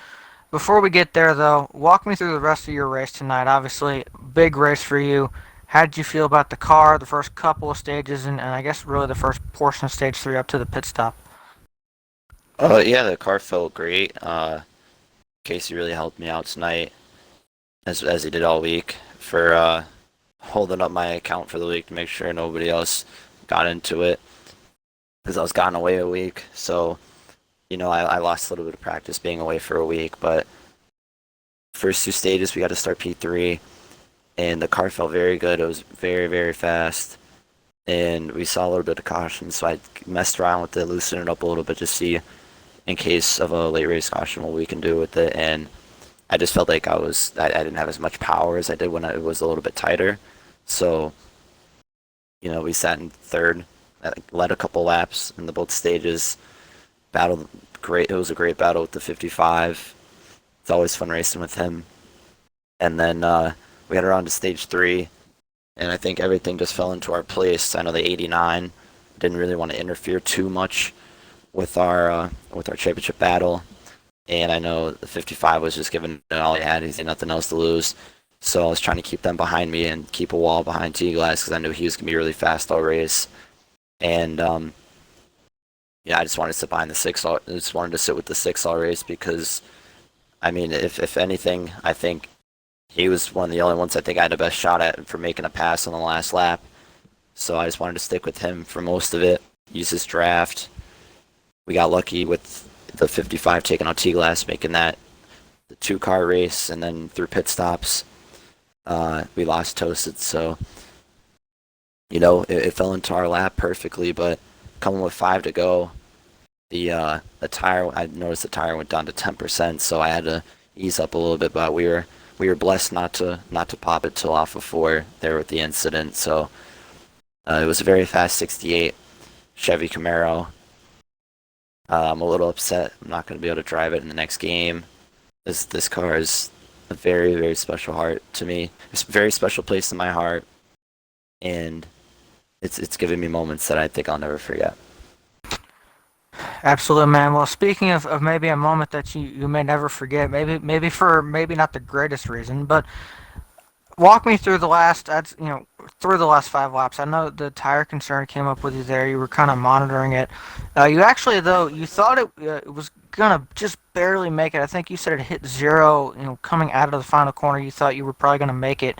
Before we get there, though, walk me through the rest of your race tonight. Obviously, big race for you. How did you feel about the car, the first couple of stages, and I guess really the first portion of stage 3 up to the pit stop?
Yeah, the car felt great. Casey really helped me out tonight, as he did all week, for holding up my account for the week to make sure nobody else got into it, because I was gone away a week. So, I lost a little bit of practice being away for a week, but first two stages we got to start P3, and the car felt very good. It was very, very fast, and we saw a little bit of caution, so I messed around with it, loosened it up a little bit to see in case of a late race caution what we can do with it. And I just felt like I didn't have as much power as I did when it was a little bit tighter. So, we sat in third, led a couple laps in the both stages, battled great. It was a great battle with the 55. It's always fun racing with him. And then we got around to stage 3, and I think everything just fell into our place. I know the 89 didn't really want to interfere too much with our championship battle, and I know the 55 was just giving it all he had. He had nothing else to lose, so I was trying to keep them behind me and keep a wall behind T-Glass because I knew he was gonna be really fast all race. And yeah, I just wanted to sit behind the 6. I just wanted to sit with the 6 all race because, I mean, if anything, I think he was one of the only ones I think I had the best shot at for making a pass on the last lap. So I just wanted to stick with him for most of it, use his draft. We got lucky with the 55 taking out T-Glass, making that the 2-car race, and then through pit stops, we lost Toasted. So, it fell into our lap perfectly, but coming with 5 to go, the tire, I noticed the tire went down to 10%, so I had to ease up a little bit, but we were blessed not to pop it till off of 4 there with the incident. So it was a very fast 68 Chevy Camaro. I'm a little upset. I'm not going to be able to drive it in the next game. This car is a very, very special heart to me. It's a very special place in my heart, and it's given me moments that I think I'll never forget.
Absolutely, man. Well, speaking of maybe a moment that you may never forget, maybe for maybe not the greatest reason, but walk me through the through the last 5 laps. I know the tire concern came up with you there. You were kind of monitoring it. You actually, though, you thought it was gonna just barely make it. I think you said it hit 0. Coming out of the final corner, you thought you were probably gonna make it.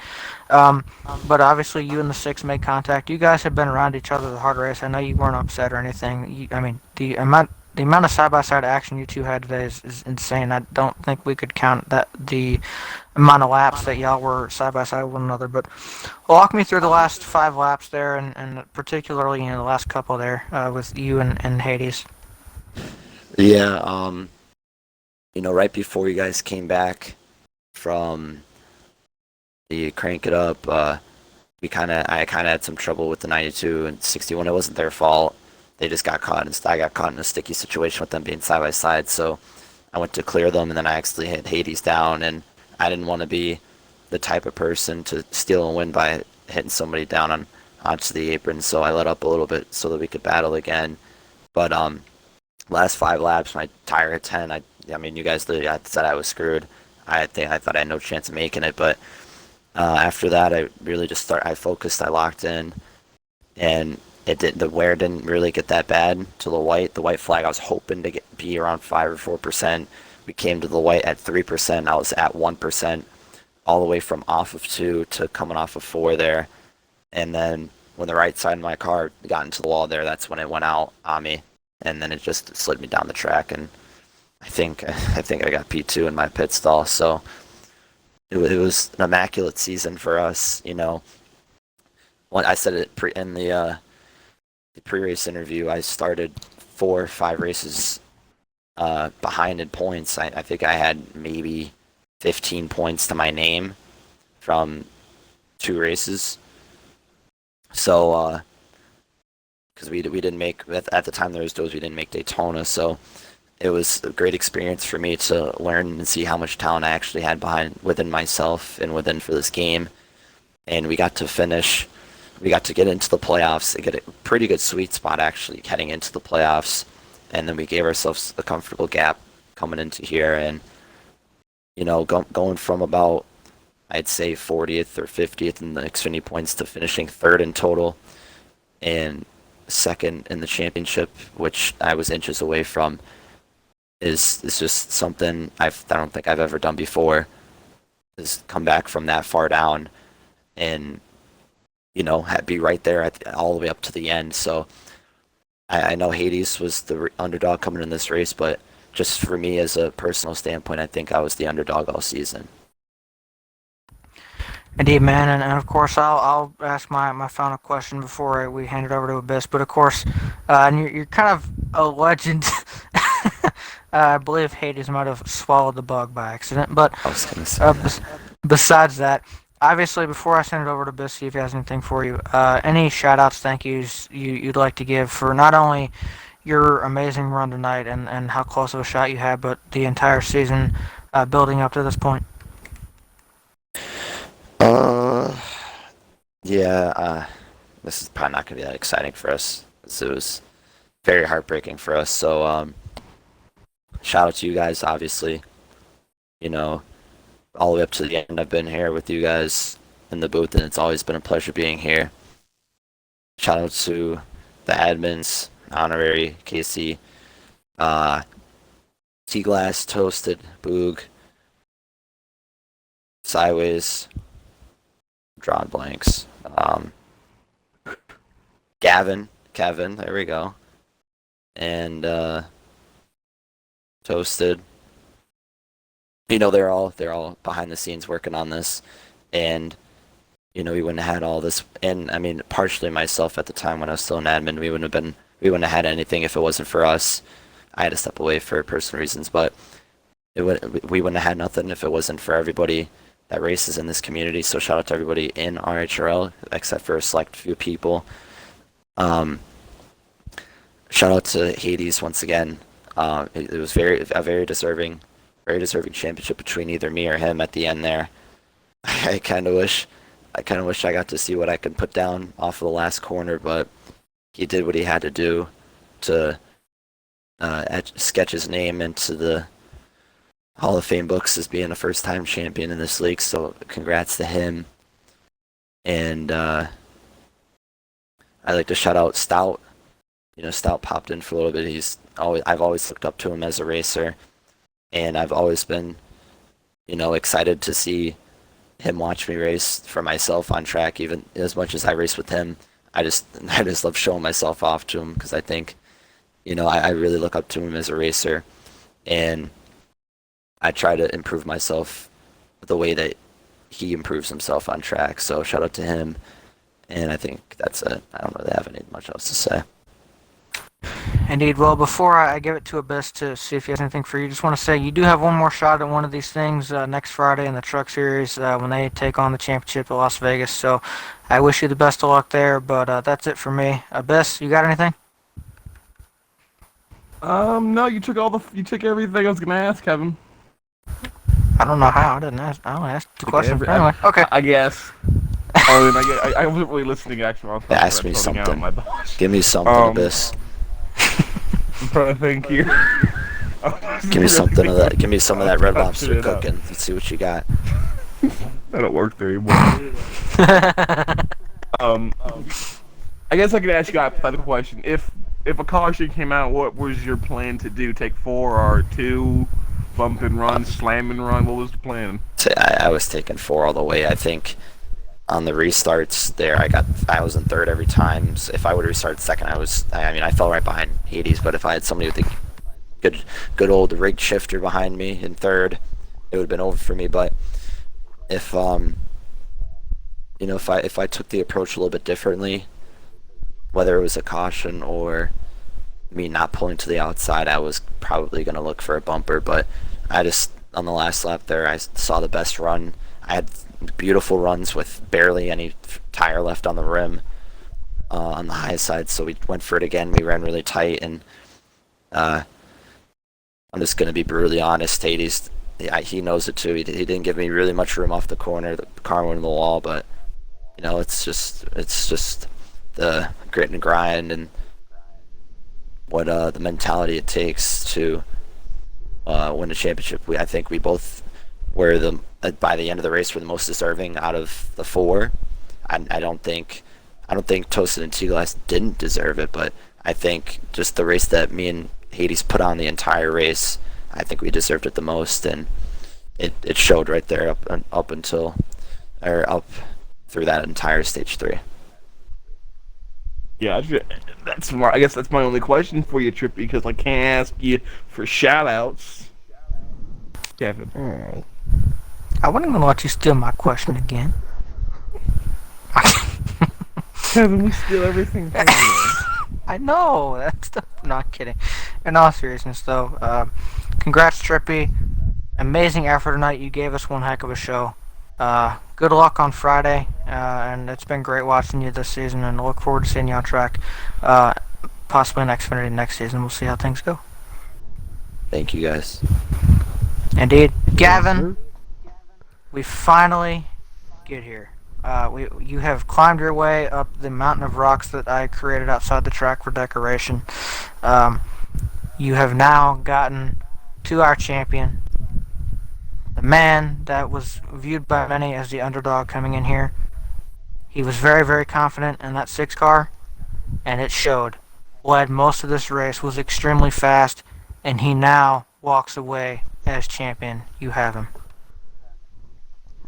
But obviously, you and the 6 made contact. You guys have been around each other the hard race. I know you weren't upset or anything. I mean, the amount of side-by-side action you two had today is insane. I don't think we could count the amount of laps that y'all were side-by-side with one another. But walk me through the last 5 laps there, and particularly the last couple there with you and Hades.
Yeah, right before you guys came back from the crank it up, I kind of had some trouble with the 92 and 61. It wasn't their fault. They just got caught, and I got caught in a sticky situation with them being side by side. So I went to clear them, and then I actually hit Hades down, and I didn't want to be the type of person to steal a win by hitting somebody down onto the apron. So I let up a little bit so that we could battle again. But last 5 laps, my tire hit 10. I mean, you guys said I was screwed. I thought I had no chance of making it, but after that, I really I focused, I locked in, and the wear didn't really get that bad to the white flag. I was hoping to be around 5 or 4%. We came to the white at 3%. I was at 1% all the way from off of 2 to coming off of 4 there. And then when the right side of my car got into the wall there, that's when it went out on me, and then it just slid me down the track. And I think I got P2 in my pit stall. So it was an immaculate season for us. When I said it in the pre-race interview, I started 4 or 5 races behind in points. I think I had maybe 15 points to my name from 2 races. So, because we didn't make at the time there was those, we didn't make Daytona, so it was a great experience for me to learn and see how much talent I actually had within myself and within for this game. And we got to finish. We got to get into the playoffs and get a pretty good sweet spot actually heading into the playoffs. And then we gave ourselves a comfortable gap coming into here. And, going from about, I'd say 40th or 50th in the Xfinity points to finishing 3rd in total and 2nd in the championship, which I was inches away from. is just something I don't think I've ever done before. Is come back from that far down and be right there all the way up to the end. So I know Hades was the underdog coming in this race, but just for me as a personal standpoint, I think I was the underdog all season.
Indeed, man, and of course I'll ask my final question before we hand it over to Abyss. But of course, and you're kind of a legend. I believe Hades might have swallowed the bug by accident, but
I was gonna say that.
besides that, obviously before I send it over to Abyss, see if he has anything for you. Any shout outs, thank yous you'd like to give for not only your amazing run tonight and how close of a shot you had, but the entire season building up to this point.
Yeah, this is probably not gonna be that exciting for us. It was very heartbreaking for us. So, shout out to you guys, obviously. All the way up to the end, I've been here with you guys in the booth, and it's always been a pleasure being here. Shout out to the admins, Honorary, Casey, T-Glass, Toasted, Boog, Sideways, drawing blanks. Kevin, there we go. And Toasted. They're all behind the scenes working on this, and we wouldn't have had all this. And I mean, partially myself at the time when I was still an admin, we wouldn't have had anything if it wasn't for us. I had to step away for personal reasons, but we wouldn't have had nothing if it wasn't for everybody that races in this community. So shout out to everybody in RHRL, except for a select few people. Shout out to Hades once again. It was a very deserving championship between either me or him at the end there. I kind of wish I got to see what I could put down off of the last corner, but he did what he had to do to sketch his name into the Hall of Fame books as being a first-time champion in this league. So congrats to him. And I'd like to shout out Stout. Stout popped in for a little bit. I've always looked up to him as a racer, and I've always been, excited to see him watch me race for myself on track. Even as much as I race with him, I just love showing myself off to him because I think, I really look up to him as a racer, and I try to improve myself the way that he improves himself on track. So shout out to him, and I think that's it. I don't really have much else to say.
Indeed. Well, before I give it to Abyss to see if he has anything for you, just want to say you do have one more shot at one of these things next Friday in the Truck Series when they take on the championship at Las Vegas. So I wish you the best of luck there, but that's it for me. Abyss, you got anything?
No, you took everything I was gonna ask, Kevin.
I don't know how. I didn't ask. I only asked the question. Anyway, okay.
I guess. I wasn't really listeing, actually. I was
Ask me
sorting out
something.
my thoughts.
Give me something, Abyss.
I'm trying to think here.
Give me something of that. Give me some of that Red Lobster cooking. Let's see what you got.
That don't work there anymore. I guess I could ask you a hypothetical question. If a caution came out, what was your plan to do? Take 4 or 2? Bump and run, slam and run? What was the plan?
I was taking 4 all the way. I think on the restarts there, I was in third every time. So if I would have restarted second, I fell right behind Hades. But if I had somebody with a good old rigged shifter behind me in third, it would have been over for me. But if if I took the approach a little bit differently, whether it was a caution or me not pulling to the outside, I was probably going to look for a bumper. But I just, on the last lap there, I saw the best run. I had beautiful runs with barely any tire left on the rim on the high side, so we went for it again. We ran really tight, and I'm just going to be brutally honest. Hades, he knows it too. He didn't give me really much room off the corner. The car went in the wall, but it's just the grit and grind and what the mentality it takes to win a championship. I think we both were by the end of the race were the most deserving out of the 4. I don't think Toasted and T-Glass didn't deserve it, but I think just the race that me and Hades put on the entire race I think we deserved it the most, and it showed right there up until or up through that entire stage 3.
Yeah, that's I guess that's my only question for you, Trippy, because I can't ask you for shout-outs. Kevin.
Alright. I wasn't going to let you steal my question again.
Kevin, we steal everything from you.
I know. That's not kidding. In all seriousness, though, congrats, Trippy. Amazing effort tonight. You gave us one heck of a show. Good luck on Friday, and it's been great watching you this season, and I look forward to seeing you on track, possibly in Xfinity next season. We'll see how things go.
Thank you guys.
Indeed. Gavin, we finally get here. You have climbed your way up the mountain of rocks that I created outside the track for decoration. You have now gotten to our champion, the man that was viewed by many as the underdog coming in here. He was very, very confident in that 6 car, and it showed. Led most of this race, was extremely fast, and he now walks away as champion. You have him.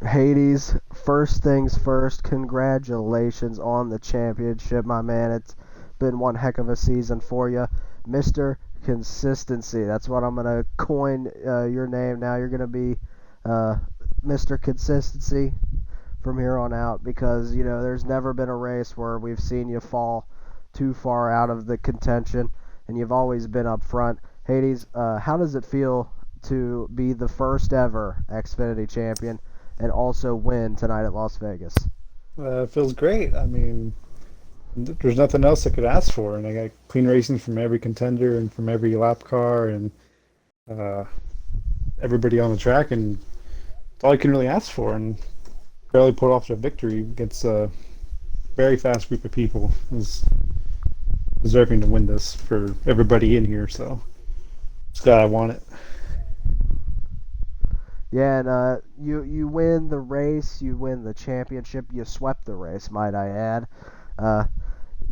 Hades, first things first, congratulations on the championship, my man. It's been one heck of a season for you. Mr. Consistency, that's what I'm going to coin your name now. You're going to be Mr. Consistency from here on out, because, you know, there's never been a race where we've seen you fall too far out of the contention, and you've always been up front. Hades, how does it feel to be the first ever Xfinity champion and also win tonight at Las Vegas?
It feels great. I mean, there's nothing else I could ask for, and I got clean racing from every contender and from every lap car and everybody on the track, and it's all I can really ask for, and barely pulled off the victory against a very fast group of people. Is deserving to win this for everybody in here, so just glad I won it.
Yeah, and you win the race, you win the championship, you swept the race, might I add.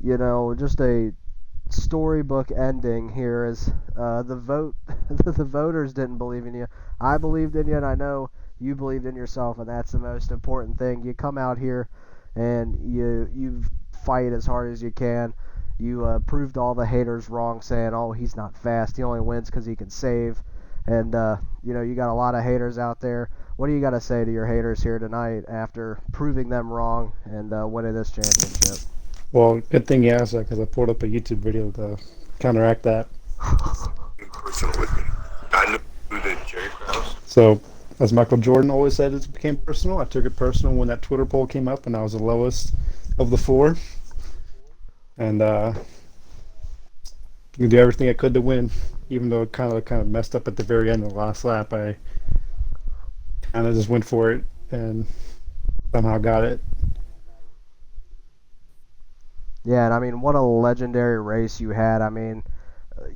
You know, just a storybook ending here is the voters didn't believe in you. I believed in you, and I know you believed in yourself, and that's the most important thing. You come out here and you fight as hard as you can. You proved all the haters wrong, saying, oh, he's not fast, he only wins because he can save. And, you know, you got a lot of haters out there. What do you got to say to your haters here tonight after proving them wrong and winning this championship?
Well, good thing you asked that, because I pulled up a YouTube video to counteract that. So, as Michael Jordan always said, it became personal. I took it personal when that Twitter poll came up and I was the lowest of the 4. And you do everything I could to win, even though it kind of messed up at the very end of the last lap. I kind of just went for it and somehow got it.
Yeah, and I mean, what a legendary race you had. I mean,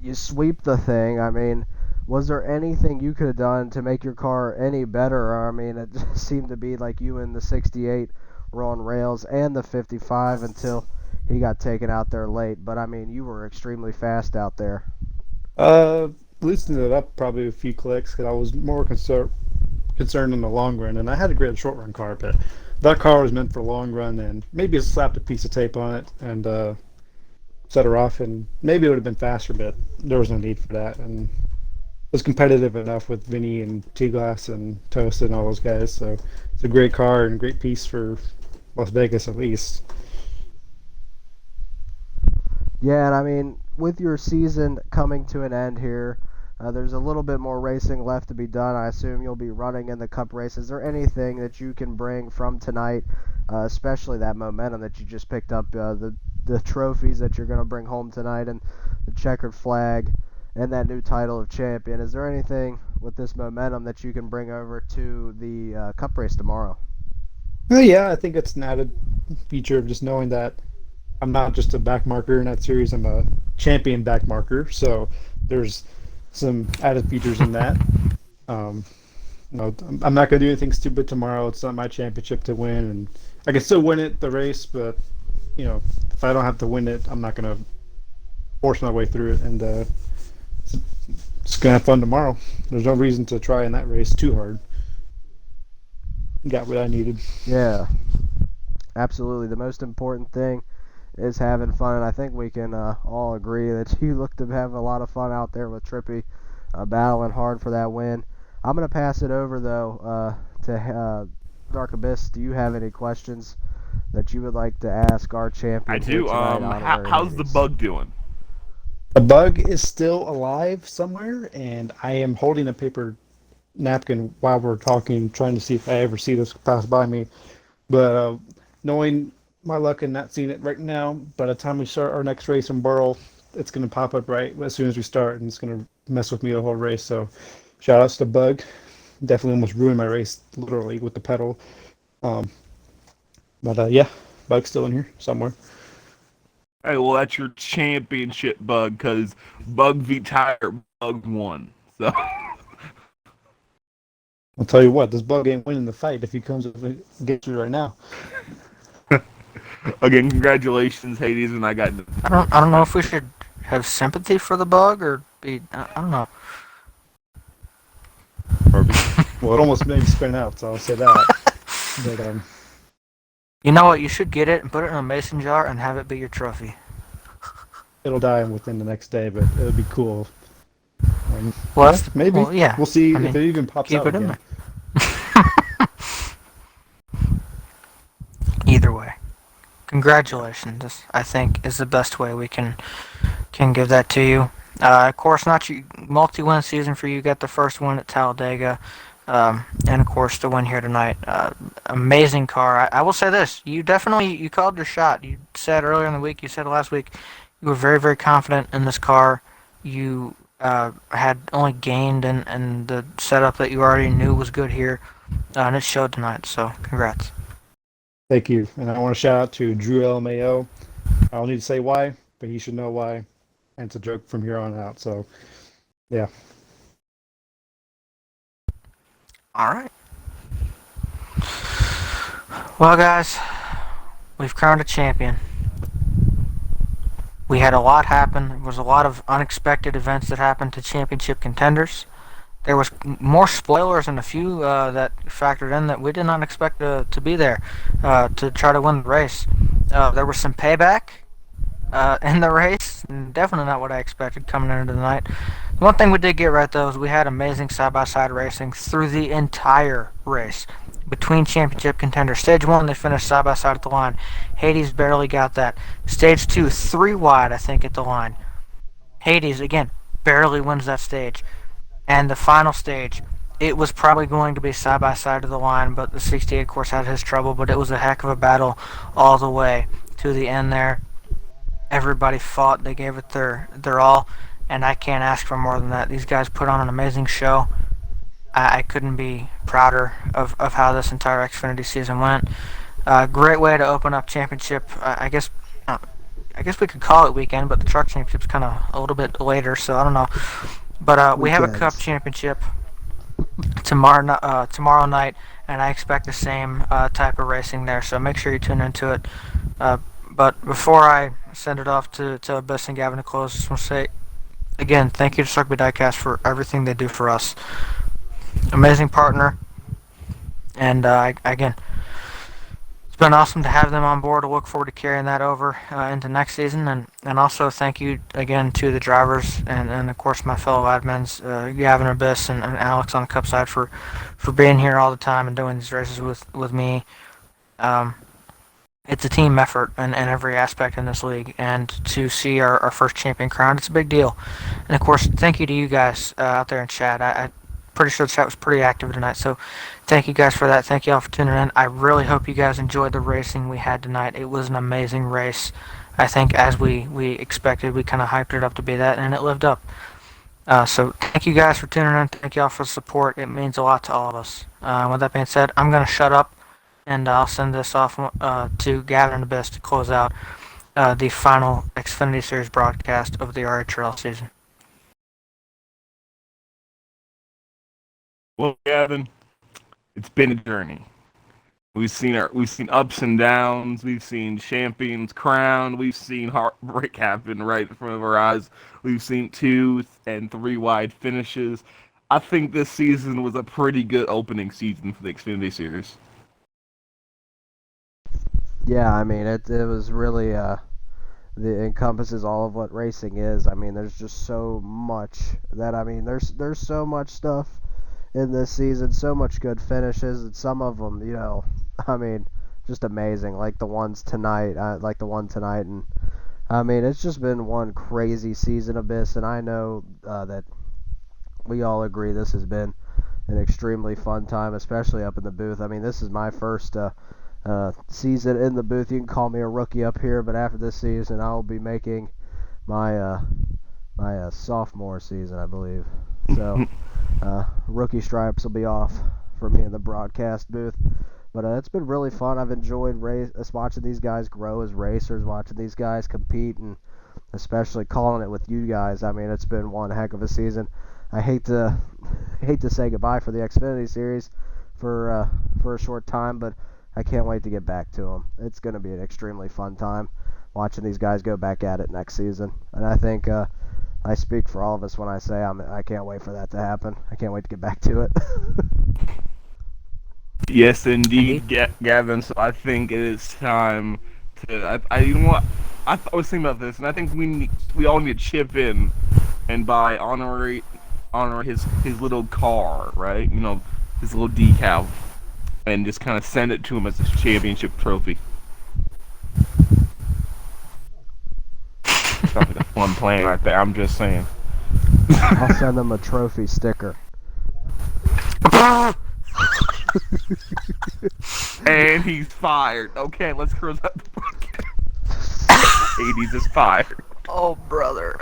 you sweep the thing. I mean, was there anything you could have done to make your car any better? I mean, it just seemed to be like you and the 68 were on rails, and the 55 until he got taken out there late. But I mean, you were extremely fast out there.
Loosened it up probably a few clicks, because I was more concerned in the long run, and I had a great short run car, but that car was meant for long run, and maybe just slapped a piece of tape on it and set her off, and maybe it would have been faster, but there was no need for that, and it was competitive enough with Vinny and T-Glass and Toast and all those guys, so it's a great car and great piece for Las Vegas at least.
Yeah, and I mean, with your season coming to an end here, there's a little bit more racing left to be done. I assume you'll be running in the Cup race. Is there anything that you can bring from tonight, especially that momentum that you just picked up, the trophies that you're going to bring home tonight, and the checkered flag, and that new title of champion? Is there anything with this momentum that you can bring over to the Cup race tomorrow?
Well, yeah, I think it's an added feature of just knowing that I'm not just a back marker in that series, I'm a champion back marker, so there's some added features in that. You know, I'm not going to do anything stupid tomorrow. It's not my championship to win, and I can still win it, the race, but, you know, if I don't have to win it, I'm not going to force my way through it, and It's gonna have fun tomorrow. There's no reason to try in that race too hard. Got what I needed.
Yeah, absolutely. The most important thing is having fun, and I think we can all agree that you look to have a lot of fun out there with Trippy, battling hard for that win. I'm going to pass it over, though, to Dark Abyss. Do you have any questions that you would like to ask our champion
I
here
do.
tonight, Honorary
How's the
Hades?
bug doing?
The bug is still alive somewhere, and I am holding a paper napkin while we're talking, trying to see if I ever see this pass by me. But knowing my luck and not seeing it right now, by the time we start our next race in Burl, it's going to pop up right as soon as we start, and it's going to mess with me the whole race. So shout outs to Bug. Definitely almost ruined my race, literally, with the pedal. Um, but yeah, Bug's still in here somewhere.
Hey, well, that's your championship bug, because Bug v Tire, Bug won. So.
I'll tell you what, this Bug ain't winning the fight if he comes up against you right now.
Again, congratulations, Hades, and I got.
I don't know if we should have sympathy for the bug or be. I don't know.
Well, it almost made me spin out, so I'll say that. But
You know what? You should get it and put it in a mason jar and have it be your trophy.
it'll die within the next day, but it'll be cool.
Well,
yeah, maybe.
Well, yeah.
We'll see
I mean,
if it even pops
keep
out
it in
again.
there. Either way, congratulations. I think is the best way we can give that to you. Of course, not you multi-win season for you. Got the first one at Talladega, and of course the win here tonight. Amazing car. I will say this: you called your shot. You said earlier in the week, you said last week, you were very very confident in this car. You had only gained in the setup that you already knew was good here, and it showed tonight. So congrats.
Thank you. And I want to shout out to Drew LMAO. I don't need to say why, but he should know why. And it's a joke from here on out. So, yeah.
All right. Well, guys, we've crowned a champion. We had a lot happen. There was a lot of unexpected events that happened to championship contenders. There was more spoilers and a few that factored in that we did not expect to be there to try to win the race. There was some payback in the race. Definitely not what I expected coming into the night. One thing we did get right, though, is we had amazing side-by-side racing through the entire race. Between championship contenders. Stage 1, they finished side-by-side at the line. Hades barely got that. Stage 2, 3 wide, I think, at the line. Hades, again, barely wins that stage. And the final stage, it was probably going to be side-by-side to the line, but the 68, of course, had his trouble, but it was a heck of a battle all the way to the end there. Everybody fought. They gave it their all, and I can't ask for more than that. These guys put on an amazing show. I couldn't be prouder of how this entire Xfinity season went. Great way to open up championship. I guess we could call it weekend, but the truck championship's kind of a little bit later, so I don't know. But we have a cup championship tomorrow night, and I expect the same type of racing there. So make sure you tune into it. But before I send it off to Abyss and Gavin to close, I just want to say again, thank you to Circuit Diecast for everything they do for us. Amazing partner, and again, it's been awesome to have them on board. I look forward to carrying that over into next season, and also thank you again to the drivers and of course my fellow admins, Gavin, Abyss, and Alex on the Cup side for being here all the time and doing these races with me. It's a team effort in every aspect in this league, and to see our first champion crowned, it's a big deal. And of course, thank you to you guys out there in chat. I'm pretty sure the chat was pretty active tonight, so thank you guys for that. Thank you all for tuning in. I really hope you guys enjoyed the racing we had tonight. It was an amazing race. I think as we expected, we kind of hyped it up to be that, and it lived up. So thank you guys for tuning in. Thank you all for the support. It means a lot to all of us. With that being said, I'm going to shut up, and I'll send this off to Gavin and Abyss to close out the final Xfinity Series broadcast of the RHRL season.
Well, Gavin, it's been a journey. We've seen ups and downs. We've seen champions crowned. We've seen heartbreak happen right in front of our eyes. We've seen 2 and 3 wide finishes. I think this season was a pretty good opening season for the Xfinity Series.
Yeah, I mean it was really it encompasses all of what racing is. I mean, there's just so much that there's so much stuff in this season, so much good finishes, and some of them, I mean, just amazing. Like the one tonight, and I mean, it's just been one crazy season of this, and I know that we all agree this has been an extremely fun time, especially up in the booth. I mean, this is my first season in the booth. You can call me a rookie up here, but after this season, I'll be making my sophomore season, I believe. So rookie stripes will be off for me in the broadcast booth. But it's been really fun. I've enjoyed watching these guys grow as racers, watching these guys compete, and especially calling it with you guys. I mean, it's been one heck of a season. I hate to say goodbye for the Xfinity Series for a short time, but I can't wait to get back to them. It's going to be an extremely fun time watching these guys go back at it next season. And I think I speak for all of us when I say I can't wait for that to happen. I can't wait to get back to it.
Yes, indeed, Gavin. So I think it is time to. You know what? I was thinking about this, and I think we all need to chip in and buy honor his little car, right? You know, his little decal, and just kind of send it to him as a championship trophy. Sounds like a fun plan right there. I'm just saying.
I'll send them a trophy sticker.
And he's fired. Okay, let's close out the podcast. Hades is fired.
Oh, brother.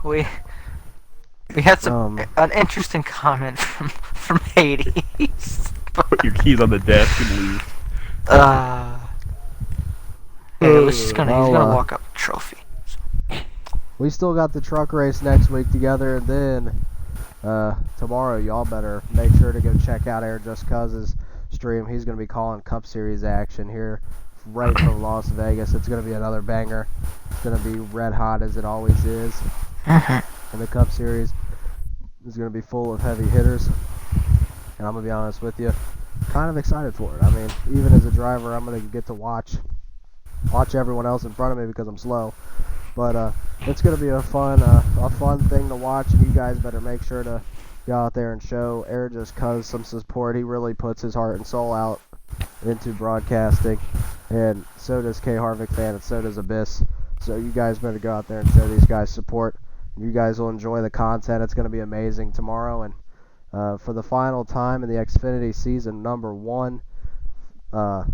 We had an interesting comment from Hades.
Put your keys on the desk and leave.
Hey, he's gonna walk up a trophy.
We still got the truck race next week together, and then tomorrow y'all better make sure to go check out Air Just Cuz's stream. He's going to be calling Cup Series action here right from Las Vegas. It's going to be another banger. It's going to be red hot as it always is. And the Cup Series is going to be full of heavy hitters. And I'm going to be honest with you, kind of excited for it. I mean, even as a driver, I'm going to get to watch everyone else in front of me because I'm slow. But it's going to be a fun thing to watch, and you guys better make sure to go out there and show Air Just Cuz some support. He really puts his heart and soul out into broadcasting, and so does K Harvick fan, and so does Abyss. So you guys better go out there and show these guys support. You guys will enjoy the content. It's going to be amazing tomorrow, and for the final time in the Xfinity season number 1.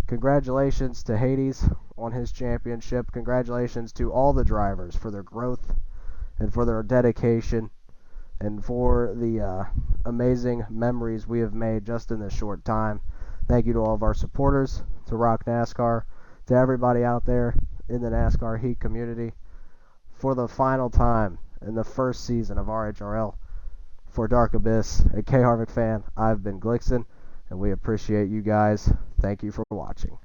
Congratulations to Hades on his championship. Congratulations to all the drivers for their growth and for their dedication and for the amazing memories we have made just in this short time. Thank you to all of our supporters, to Rock NASCAR, to everybody out there in the NASCAR Heat community. For the final time in the first season of RHRL, for Dark Abyss and K Harvick fan, I've been Glixen, and we appreciate you guys. Thank you for watching.